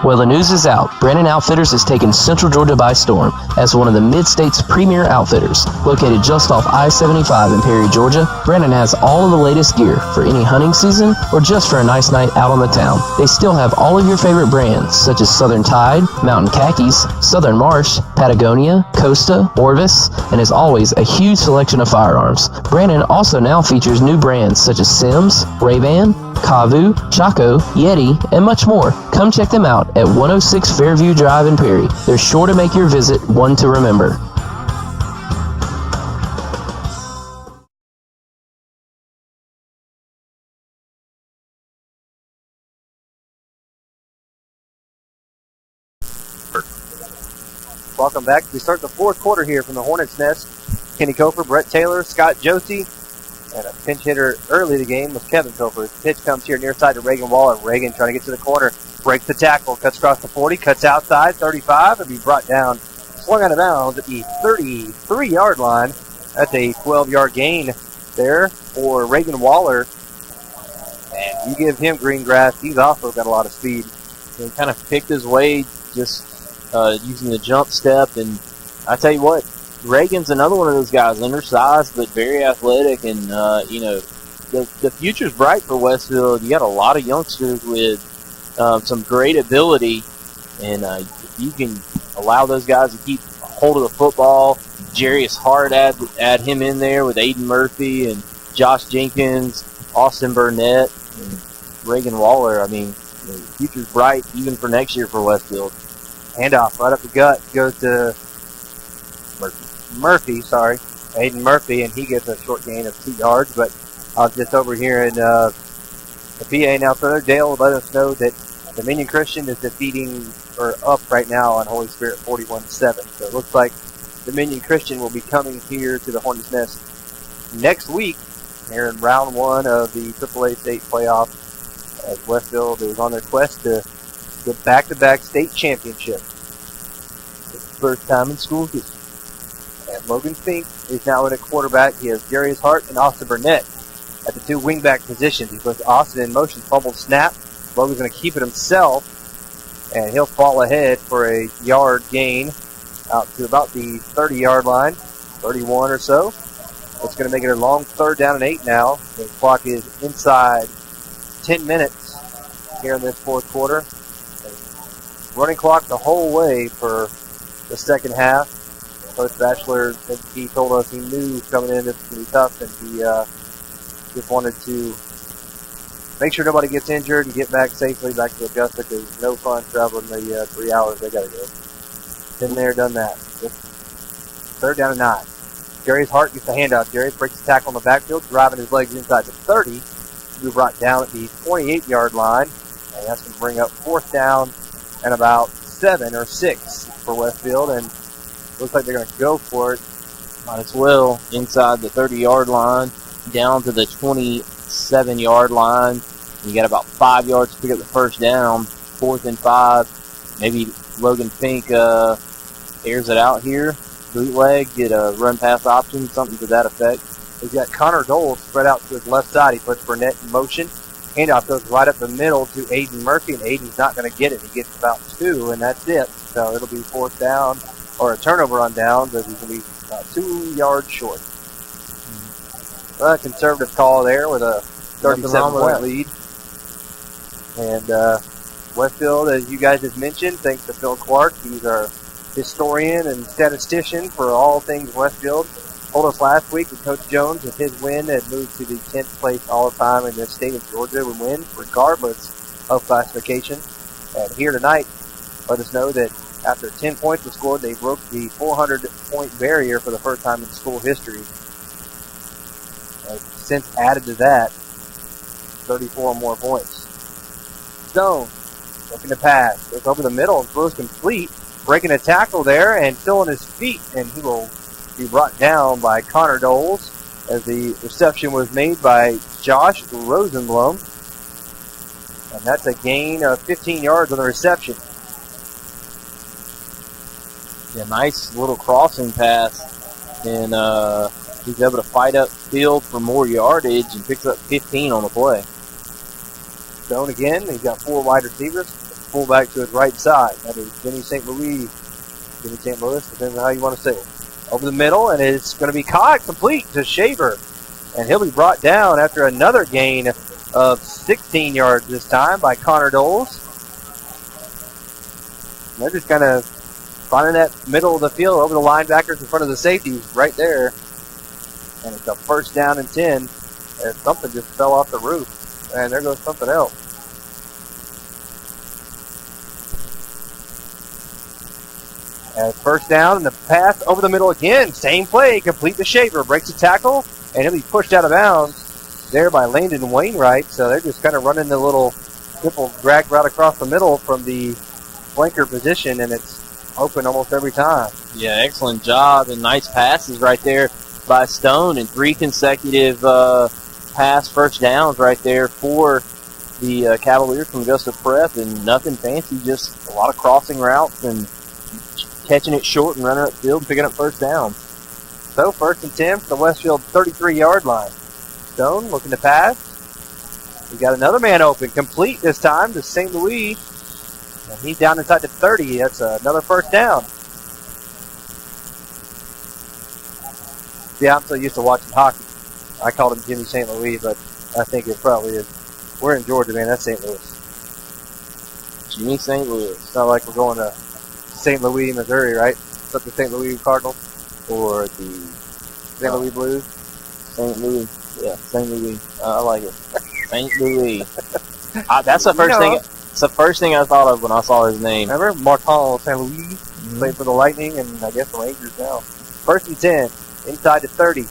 Well, the news is out. Brandon Outfitters has taken Central Georgia by storm as one of the Mid-State's premier outfitters. Located just off I-75 in Perry, Georgia, Brandon has all of the latest gear for any hunting season or just for a nice night out on the town. They still have all of your favorite brands such as Southern Tide, Mountain Khakis, Southern Marsh, Patagonia, Costa, Orvis, and as always, a huge selection of firearms. Brandon also now features new brands such as Sims, Ray-Ban, Kavu, Chaco, Yeti, and much more. Come check them out at 106 Fairview Drive in Perry. They're sure to make your visit one to remember. Welcome back. We start the 4th quarter here from the Hornets' Nest. Kenny Cofer, Brett Taylor, Scott Josie, and a pinch hitter early in the game was Kevin Cofer. His pitch comes here near side to Reagan Waller. Reagan trying to get to the corner. Breaks the tackle. Cuts across the 40. Cuts outside. 35. And be brought down. Swung out of bounds at the 33-yard line. That's a 12-yard gain there for Reagan Waller. And you give him green grass, he's also got a lot of speed. He kind of picked his way just using the jump step. And I tell you what, Reagan's another one of those guys, undersized but very athletic. And, the future's bright for Westfield. You got a lot of youngsters with some great ability. And if you can allow those guys to keep hold of the football, Jarius Hart, add him in there with Aiden Murphy and Josh Jenkins, Austin Burnett, and Reagan Waller. I mean, the future's bright even for next year for Westfield. Handoff right up the gut goes to Murphy, Aiden Murphy, and he gets a short gain of 2 yards. But I was just over here in the PA announcer. Dale let us know that Dominion Christian is up right now on Holy Spirit 41-7. So it looks like Dominion Christian will be coming here to the Hornets Nest next week here in round 1 of the AAA state playoff, as Westfield is on their quest to get back-to-back state championship. It's the first time in school history. And Logan Fink is now in at quarterback. He has Jarius Hart and Austin Burnett at the 2 wingback positions. He puts Austin in motion, fumbled snap. Logan's going to keep it himself, and he'll fall ahead for a yard gain out to about the 30-yard line, 31 or so. It's going to make it a long 3rd down and 8 now. The clock is inside 10 minutes here in this 4th quarter. Running clock the whole way for the second half. Coach Batchelor, he told us he knew coming in this was going to be tough, and he just wanted to make sure nobody gets injured and get back safely back to Augusta, because no fun traveling the 3 hours they got to go. Been there, done that. Just 3rd down and 9. Jarius Hart gets the handout. Jarius breaks the tackle on the backfield, driving his legs inside the 30. He'll be brought down at the 28-yard line, and that's going to bring up 4th down and about 7 or 6 for Westfield, and looks like they're going to go for it. Might as well, inside the 30-yard line, down to the 27-yard line. You got about 5 yards to pick up the first down, 4th and 5. Maybe Logan Fink airs it out here, bootleg, get a run-pass option, something to that effect. He's got Connor Dole spread out to his left side. He puts Burnett in motion. Handoff goes right up the middle to Aiden Murphy, and Aiden's not going to get it. He gets about 2, and that's it. So it'll be 4th down, or a turnover on down, but he's going to be about 2 yards short. A conservative call there with a 37-point lead. And Westfield, as you guys have mentioned, thanks to Phil Clark, he's our historian and statistician for all things Westfield. Told us last week that Coach Jones, with his win, had moved to the 10th place all-time in the state of Georgia, would win regardless of classification. And here tonight, let us know that after 10 points were scored, they broke the 400-point barrier for the first time in school history. Since added to that, 34 more points. Stone, looking to pass, goes over the middle and throws complete, breaking a tackle there and still on his feet, and he will be brought down by Connor Doles as the reception was made by Josh Rosenblum. And that's a gain of 15 yards on the reception. Yeah, nice little crossing pass. And he's able to fight up field for more yardage and picks up 15 on the play. Stone again, he's got 4 wide receivers. Fullback to his right side. That is Jimmy St. Louis, depends on how you want to say it. Over the middle, and it's going to be caught complete to Shaver. And he'll be brought down after another gain of 16 yards this time by Connor Doles. And they're just kind of finding that middle of the field over the linebackers in front of the safeties right there. And it's a 1st down and 10. And something just fell off the roof. And there goes something else. And 1st down, and the pass over the middle again. Same play, complete to Shaver. Breaks a tackle, and he'll be pushed out of bounds there by Landon Wainwright. So they're just kind of running the little triple drag route across the middle from the flanker position, and it's open almost every time. Yeah, excellent job, and nice passes right there by Stone, and 3 consecutive pass 1st downs right there for the Cavaliers from Augusta Prep, and nothing fancy, just a lot of crossing routes and catching it short and running upfield, picking up 1st down. So 1st and 10 from the Westfield 33-yard line. Stone looking to pass. We got another man open, complete this time to St. Louis. And he's down inside the 30. That's another first down. Yeah, I'm so used to watching hockey. I called him Jimmy St. Louis, but I think it probably is. We're in Georgia, man. That's St. Louis. Jimmy St. Louis. It's not like we're going to St. Louis, Missouri, right? It's up the St. Louis Cardinals Or the St. Louis Blues. St. Louis. Yeah, St. Louis. I like it. St. Louis. That's the first thing. It's the first thing I thought of when I saw his name. Remember Martin St. Louis played for the Lightning and I guess the Rangers now. First and 10, inside the 30.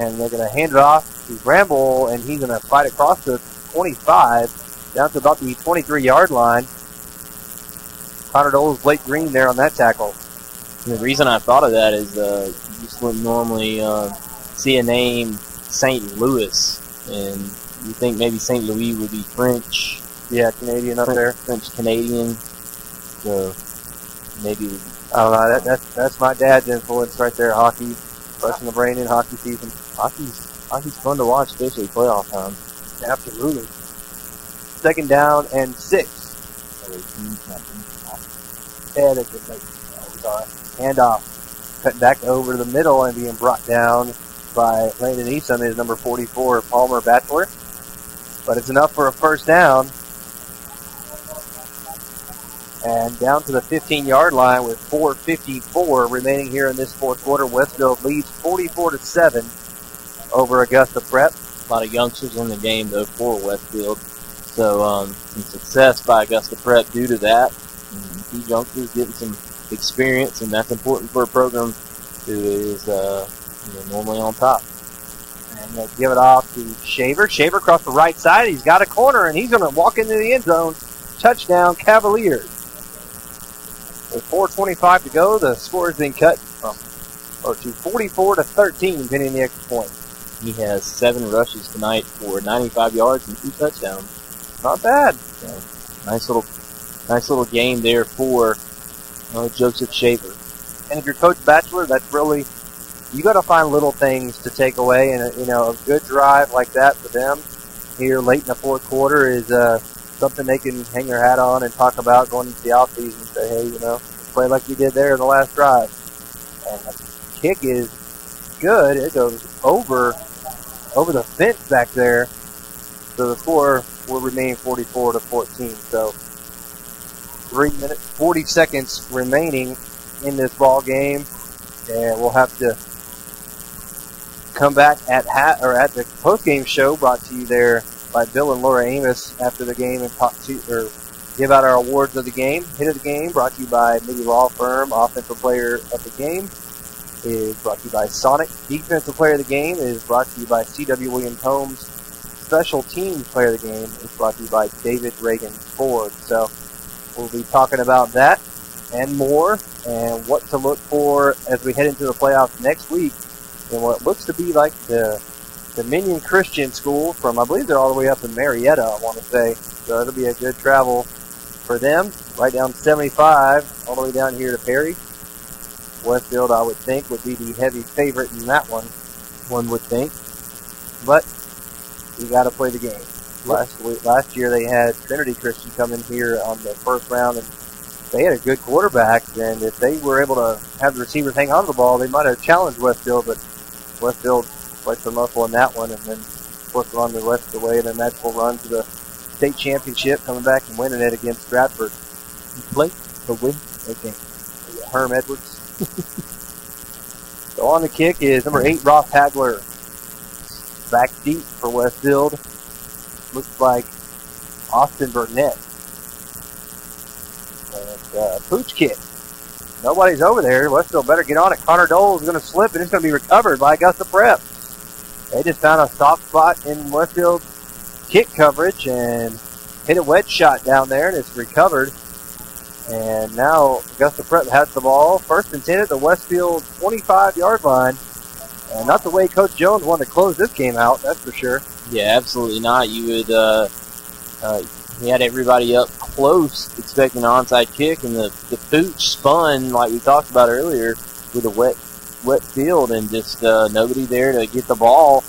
And they're going to hand it off to Bramble, and he's going to fight across the 25 down to about the 23-yard line. Connor Dole's Blake Green there on that tackle. And the reason I thought of that is you just wouldn't normally see a name St. Louis, and you think maybe St. Louis would be French. Yeah, Canadian up there. French Canadian. So maybe I don't know. That's my dad's influence right there. Hockey, brushing the brain in hockey season. Hockey's fun to watch, especially playoff time. Absolutely. Second down and 6. Yeah, they could make handoff. Cut back over to the middle and being brought down by Landon Easton, his number 44, Palmer Batchelor. But it's enough for a first down. And down to the 15-yard line with 4:54 remaining here in this fourth quarter. Westfield leads 44-7 over Augusta Prep. A lot of youngsters in the game, though, for Westfield. So some success by Augusta Prep due to that. And these youngsters getting some experience, and that's important for a program who is normally on top. And they give it off to Shaver. Shaver across the right side. He's got a corner, and he's going to walk into the end zone. Touchdown, Cavaliers. With 4:25 to go, the score has been cut to 44-13, pending the extra point. He has 7 rushes tonight for 95 yards and 2 touchdowns. Not bad. So, nice little game there for Joseph Shaver. And if you're Coach Batchelor, that's really, you got to find little things to take away, and a good drive like that for them here late in the fourth quarter is something they can hang their hat on and talk about going into the offseason and say, hey, play like you did there in the last drive. And the kick is good. It goes over the fence back there. So the score will remain 44-14. So 3 minutes, 40 seconds remaining in this ball game. And we'll have to come back at the post-game show brought to you there by Bill and Laura Amos after the game and give out our awards of the game. Hit of the game brought to you by Mitty Law Firm. Offensive player of the game is brought to you by Sonic. Defensive player of the game is brought to you by C.W. Williams Homes. Special teams player of the game is brought to you by David Reagan Ford. So we'll be talking about that and more, and what to look for as we head into the playoffs next week in what looks to be like the Dominion Christian School from, I believe they're all the way up in Marietta, I want to say. So it'll be a good travel for them, right down 75, all the way down here to Perry. Westfield, I would think, would be the heavy favorite in that one would think. But you got to play the game. Last year they had Trinity Christian come in here on the first round, and they had a good quarterback, and if they were able to have the receivers hang on to the ball, they might have challenged Westfield, but Westfield flexed their muscle in that one, and then forced it on the rest of the way, and a magical run to the state championship, coming back and winning it against Stratford. Play to win the game. Herm Edwards. So on the kick is number 8, Ross Hagler. Back deep for Westfield. Looks like Austin Burnett. And pooch kick. Nobody's over there. Westfield better get on it. Connor Dole is going to slip, and it's going to be recovered by Augusta Prep. They just found a soft spot in Westfield kick coverage and hit a wedge shot down there, and it's recovered. And now Augusta Prep has the ball. First and 10 at the Westfield 25-yard line. And not the way Coach Jones wanted to close this game out, that's for sure. Yeah, absolutely not. You would, he had everybody up close expecting an onside kick, and the pooch spun, like we talked about earlier, with a wet field and just nobody there to get the ball.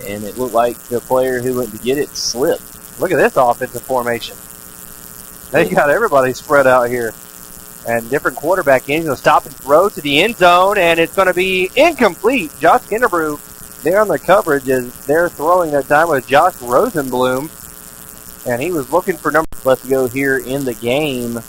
and it looked like the player who went to get it slipped. Look at this offensive formation. They got everybody spread out here. And different quarterback ends. He'll stop and throw to the end zone, and it's going to be incomplete. Josh Kinderbrew there on the coverage as they're throwing that time with Josh Rosenblum. And he was looking for numbers left to go here in the game.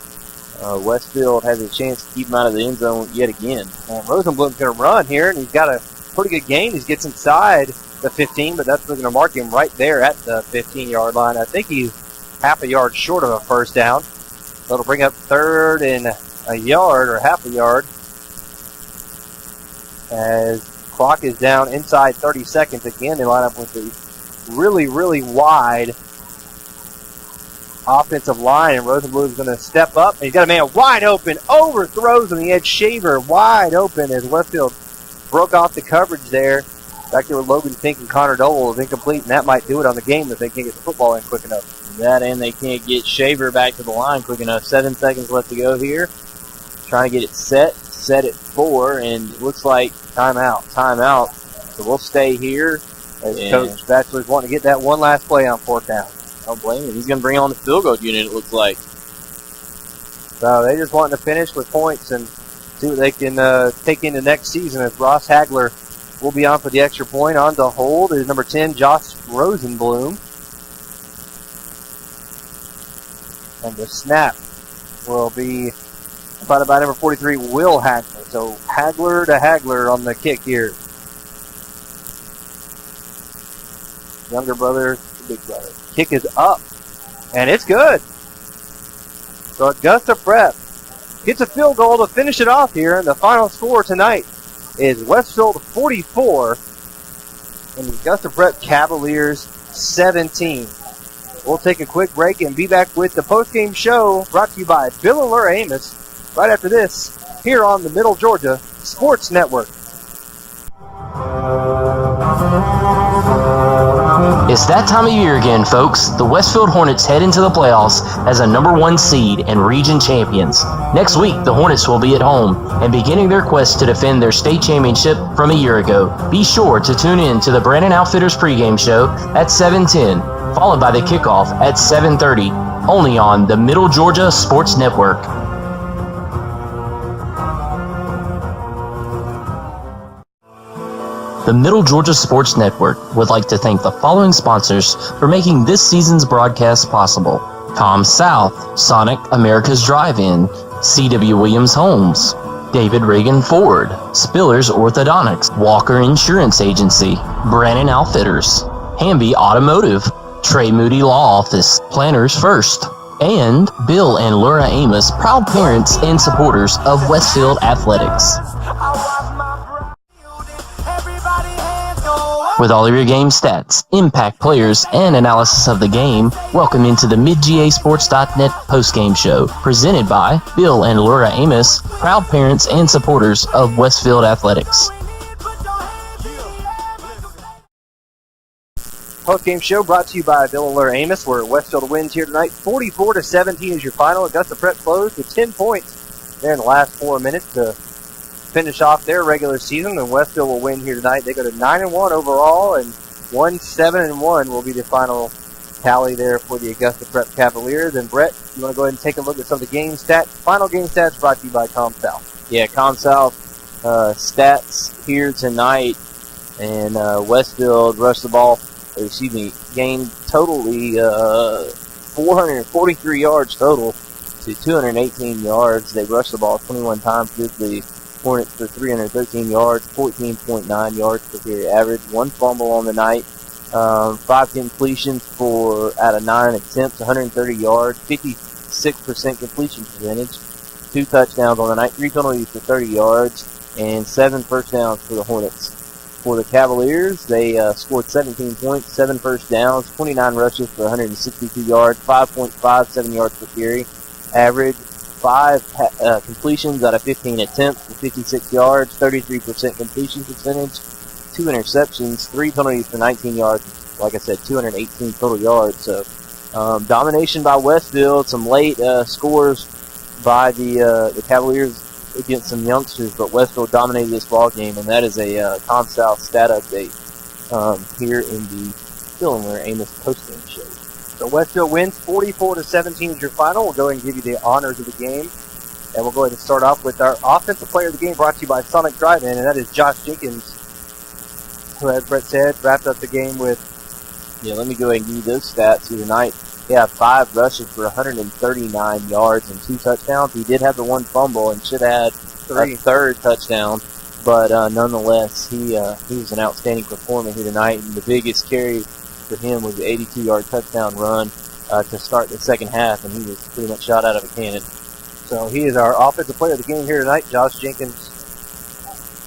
Westfield has a chance to keep him out of the end zone yet again. And Rosenblum's going to run here, and he's got a pretty good gain. He gets inside the 15, but that's going to mark him right there at the 15-yard line. I think he's half a yard short of a first down. So it'll bring up 3rd and a yard or half a yard as clock is down inside 30 seconds. Again, they line up with the really, really wide offensive line, and Rosenblum's going to step up, and he's got a man wide open, overthrows on the edge. Shaver wide open as Westfield broke off the coverage there. Back there with Logan Fink and Connor Dole was incomplete, and that might do it on the game if they can't get the football in quick enough. That and they can't get Shaver back to the line quick enough. 7 seconds left to go here. Trying to get it set at 4, and it looks like timeout. So we'll stay here as Coach Batchelor's wanting to get that one last play on 4th down. Don't blame him. He's going to bring on the field goal unit, it looks like. So they just want to finish with points and see what they can take into next season as Ross Hagler will be on for the extra point. On to hold is number 10, Josh Rosenblum. And the snap will be provided by number 43, Will Hagler. So Hagler to Hagler on the kick here. Younger brother, big brother. Kick is up, and it's good. So Augusta Prep gets a field goal to finish it off here, and the final score tonight is Westfield 44 and the Augusta Prep Cavaliers 17. We'll take a quick break and be back with the post-game show brought to you by Bill and Laura Amos right after this here on the Middle Georgia Sports Network. It's that time of year again, folks. The Westfield Hornets head into the playoffs as a number 1 seed and region champions. Next week, the Hornets will be at home and beginning their quest to defend their state championship from a year ago. Be sure to tune in to the Brandon Outfitters pregame show at 7:10, followed by the kickoff at 7:30, only on the Middle Georgia Sports Network. The Middle Georgia Sports Network would like to thank the following sponsors for making this season's broadcast possible: Com South, Sonic America's Drive-In, C.W. Williams Homes, David Reagan Ford, Spillers Orthodontics, Walker Insurance Agency, Brannon Outfitters, Hamby Automotive, Trey Moody Law Office, Planners First, and Bill and Laura Amos, proud parents and supporters of Westfield Athletics. With all of your game stats, impact players, and analysis of the game, welcome into the MidGASports.net postgame show, presented by Bill and Laura Amos, proud parents and supporters of Westfield Athletics. Post-game show brought to you by Bill and Laura Amos, where Westfield wins here tonight. 44-17 is your final. Augusta Prep closed with 10 points there in the last 4 minutes to finish off their regular season, and Westfield will win here tonight. They go to 9-1 overall, and 7-1 will be the final tally there for the Augusta Prep Cavaliers. And Brett, you want to go ahead and take a look at some of the game stats? Final game stats brought to you by Com South. Yeah, Com South stats here tonight, and Westfield rushed the ball, gained totally 443 yards total to 218 yards. They rushed the ball 21 times, did the Hornets for 313 yards, 14.9 yards per carry average, 1 fumble on the night, 5 completions out of 9 attempts, 130 yards, 56% completion percentage, 2 touchdowns on the night, 3 penalties for 30 yards, and 7 first downs for the Hornets. For the Cavaliers, they scored 17 points, 7 first downs, 29 rushes for 162 yards, 5.57 yards per carry average, 5 completions out of 15 attempts for 56 yards, 33% completion percentage, 2 interceptions, 3 penalties for 19 yards. Like I said, 218 total yards. So domination by Westfield, some late scores by the Cavaliers against some youngsters, but Westfield dominated this ball game, and that is a Com South stat update. here in the Bill and Larry Amos postgame show. So Westfield wins 44-17 is your final. We'll go ahead and give you the honors of the game. And we'll go ahead and start off with our offensive player of the game, brought to you by Sonic Drive-In, and that is Josh Jenkins, who, as Brett said, wrapped up the game with... Yeah, let me go ahead and give you those stats here tonight. He had 5 rushes for 139 yards and 2 touchdowns. He did have the 1 fumble and should have had a third touchdown. But nonetheless, he was an outstanding performer here tonight. And the biggest carry for him was the 82-yard touchdown run to start the second half, and he was pretty much shot out of a cannon. So he is our offensive player of the game here tonight. Josh Jenkins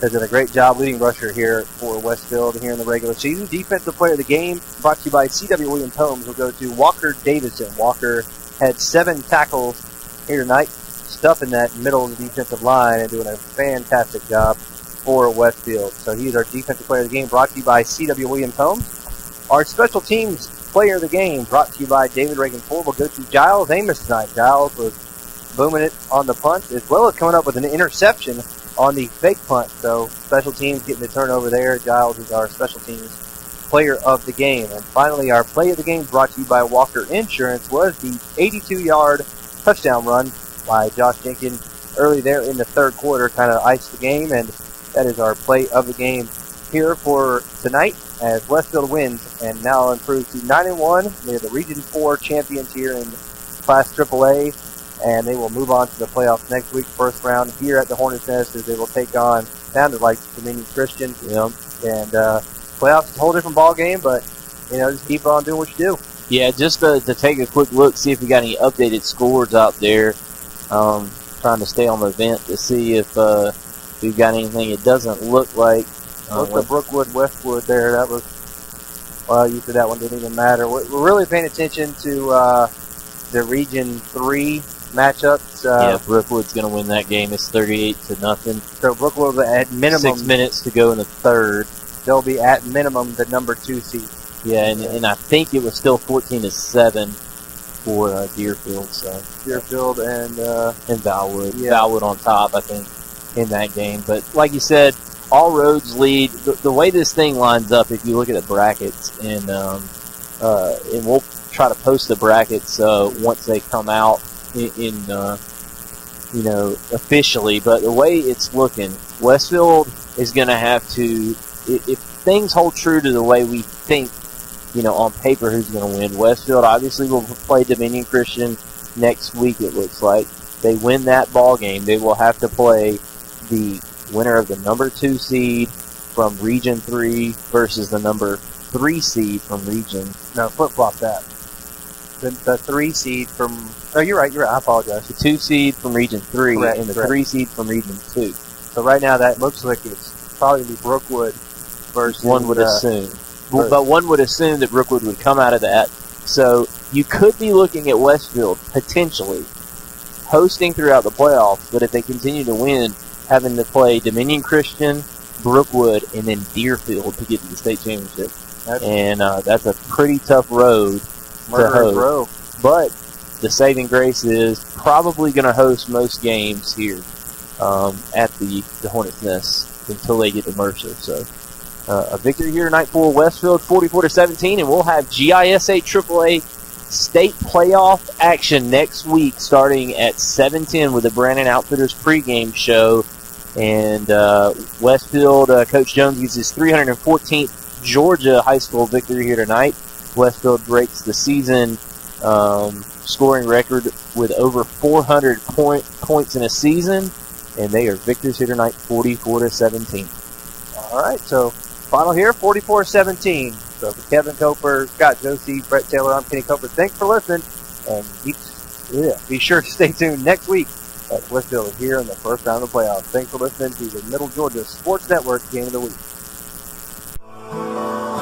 has done a great job leading rusher here for Westfield here in the regular season. Defensive player of the game, brought to you by C.W. Williams Homes, will go to Walker Davison. Walker had 7 tackles here tonight, stuffing that middle of the defensive line and doing a fantastic job for Westfield. So he's our defensive player of the game, brought to you by C.W. Williams Homes. Our special teams player of the game, brought to you by David Reagan Ford, will go to Giles Amos tonight. Giles was booming it on the punt, as well as coming up with an interception on the fake punt. So special teams getting the turnover there. Giles is our special teams player of the game. And finally, our play of the game, brought to you by Walker Insurance, was the 82-yard touchdown run by Josh Jenkins early there in the third quarter, kind of iced the game, and that is our play of the game here for tonight, as Westfield wins and now improves to 9-1. They're the Region 4 champions here in Class AAA, and they will move on to the playoffs next week, first round here at the Hornets Nest, as they will take on, sounded like Dominion Christian, and playoffs is a whole different ball game, but just keep on doing what you do. Yeah, just to take a quick look, see if we got any updated scores out there. Trying to stay on the event to see if we've got anything. It doesn't look like. Look the Brookwood Westwood there. That was, well, you said that one didn't even matter. We're really paying attention to the Region 3 matchups. Yeah, Brookwood's going to win that game. It's 38-0. So Brookwood at minimum 6 minutes to go in the third. They'll be at minimum the number 2 seed. Yeah, and I think it was still 14-7 for Deerfield. So Deerfield and Valwood. Yeah. Valwood on top, I think, in that game. But like you said, all roads lead. The way this thing lines up, if you look at the brackets, and we'll try to post the brackets once they come out officially. But the way it's looking, Westfield is going to have to, if things hold true to the way we think, on paper, who's going to win. Westfield obviously will play Dominion Christian next week, it looks like. They win that ball game, they will have to play the winner of the number 2 seed from Region 3 versus the number 3 seed from Region. No, flip-flop that. The 3 seed from... Oh, you're right. I apologize. The 2 seed from Region 3 correct, and the correct. 3 seed from Region 2. So right now that looks like it's probably going to be Brookwood versus... One would assume. But one would assume that Brookwood would come out of that. So you could be looking at Westfield potentially hosting throughout the playoffs, but if they continue to win, having to play Dominion Christian, Brookwood, and then Deerfield to get to the state championship. That's a pretty tough road to host. But the saving grace is probably going to host most games here at the Hornets Nest until they get to Mercer. So a victory here tonight for Westfield, 44-17, and we'll have GISA AAA state playoff action next week starting at 7:10 with the Brandon Outfitters pregame show. And Westfield, Coach Jones gets his 314th Georgia high school victory here tonight. Westfield breaks the season scoring record with over 400 points in a season, and they are victors here tonight, 44-17. All right, so final here, 44-17. So for Kevin Coper, Scott Josie, Brett Taylor, I'm Kenny Coper. Thanks for listening, and be sure to stay tuned next week as Westfield is here in the first round of the playoffs. Thanks for listening to the Middle Georgia Sports Network Game of the Week.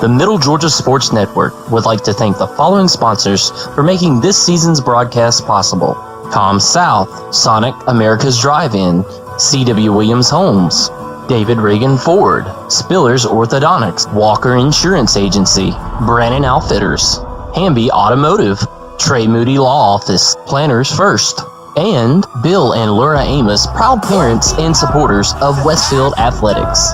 The Middle Georgia Sports Network would like to thank the following sponsors for making this season's broadcast possible: Com South, Sonic America's Drive-In, C.W. Williams Homes, David Reagan Ford, Spillers Orthodontics, Walker Insurance Agency, Brandon Outfitters, Hamby Automotive, Trey Moody Law Office, Planners First, and Bill and Laura Amos, proud parents and supporters of Westfield Athletics.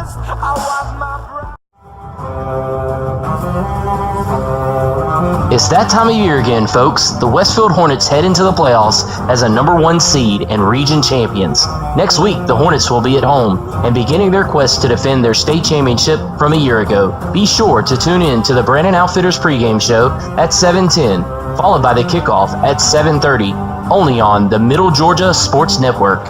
It's that time of year again, folks. The Westfield Hornets head into the playoffs as a #1 seed and region champions. Next week, the Hornets will be at home and beginning their quest to defend their state championship from a year ago. Be sure to tune in to the Brandon Outfitters pregame show at 7:10, followed by the kickoff at 7:30, only on the Middle Georgia Sports Network.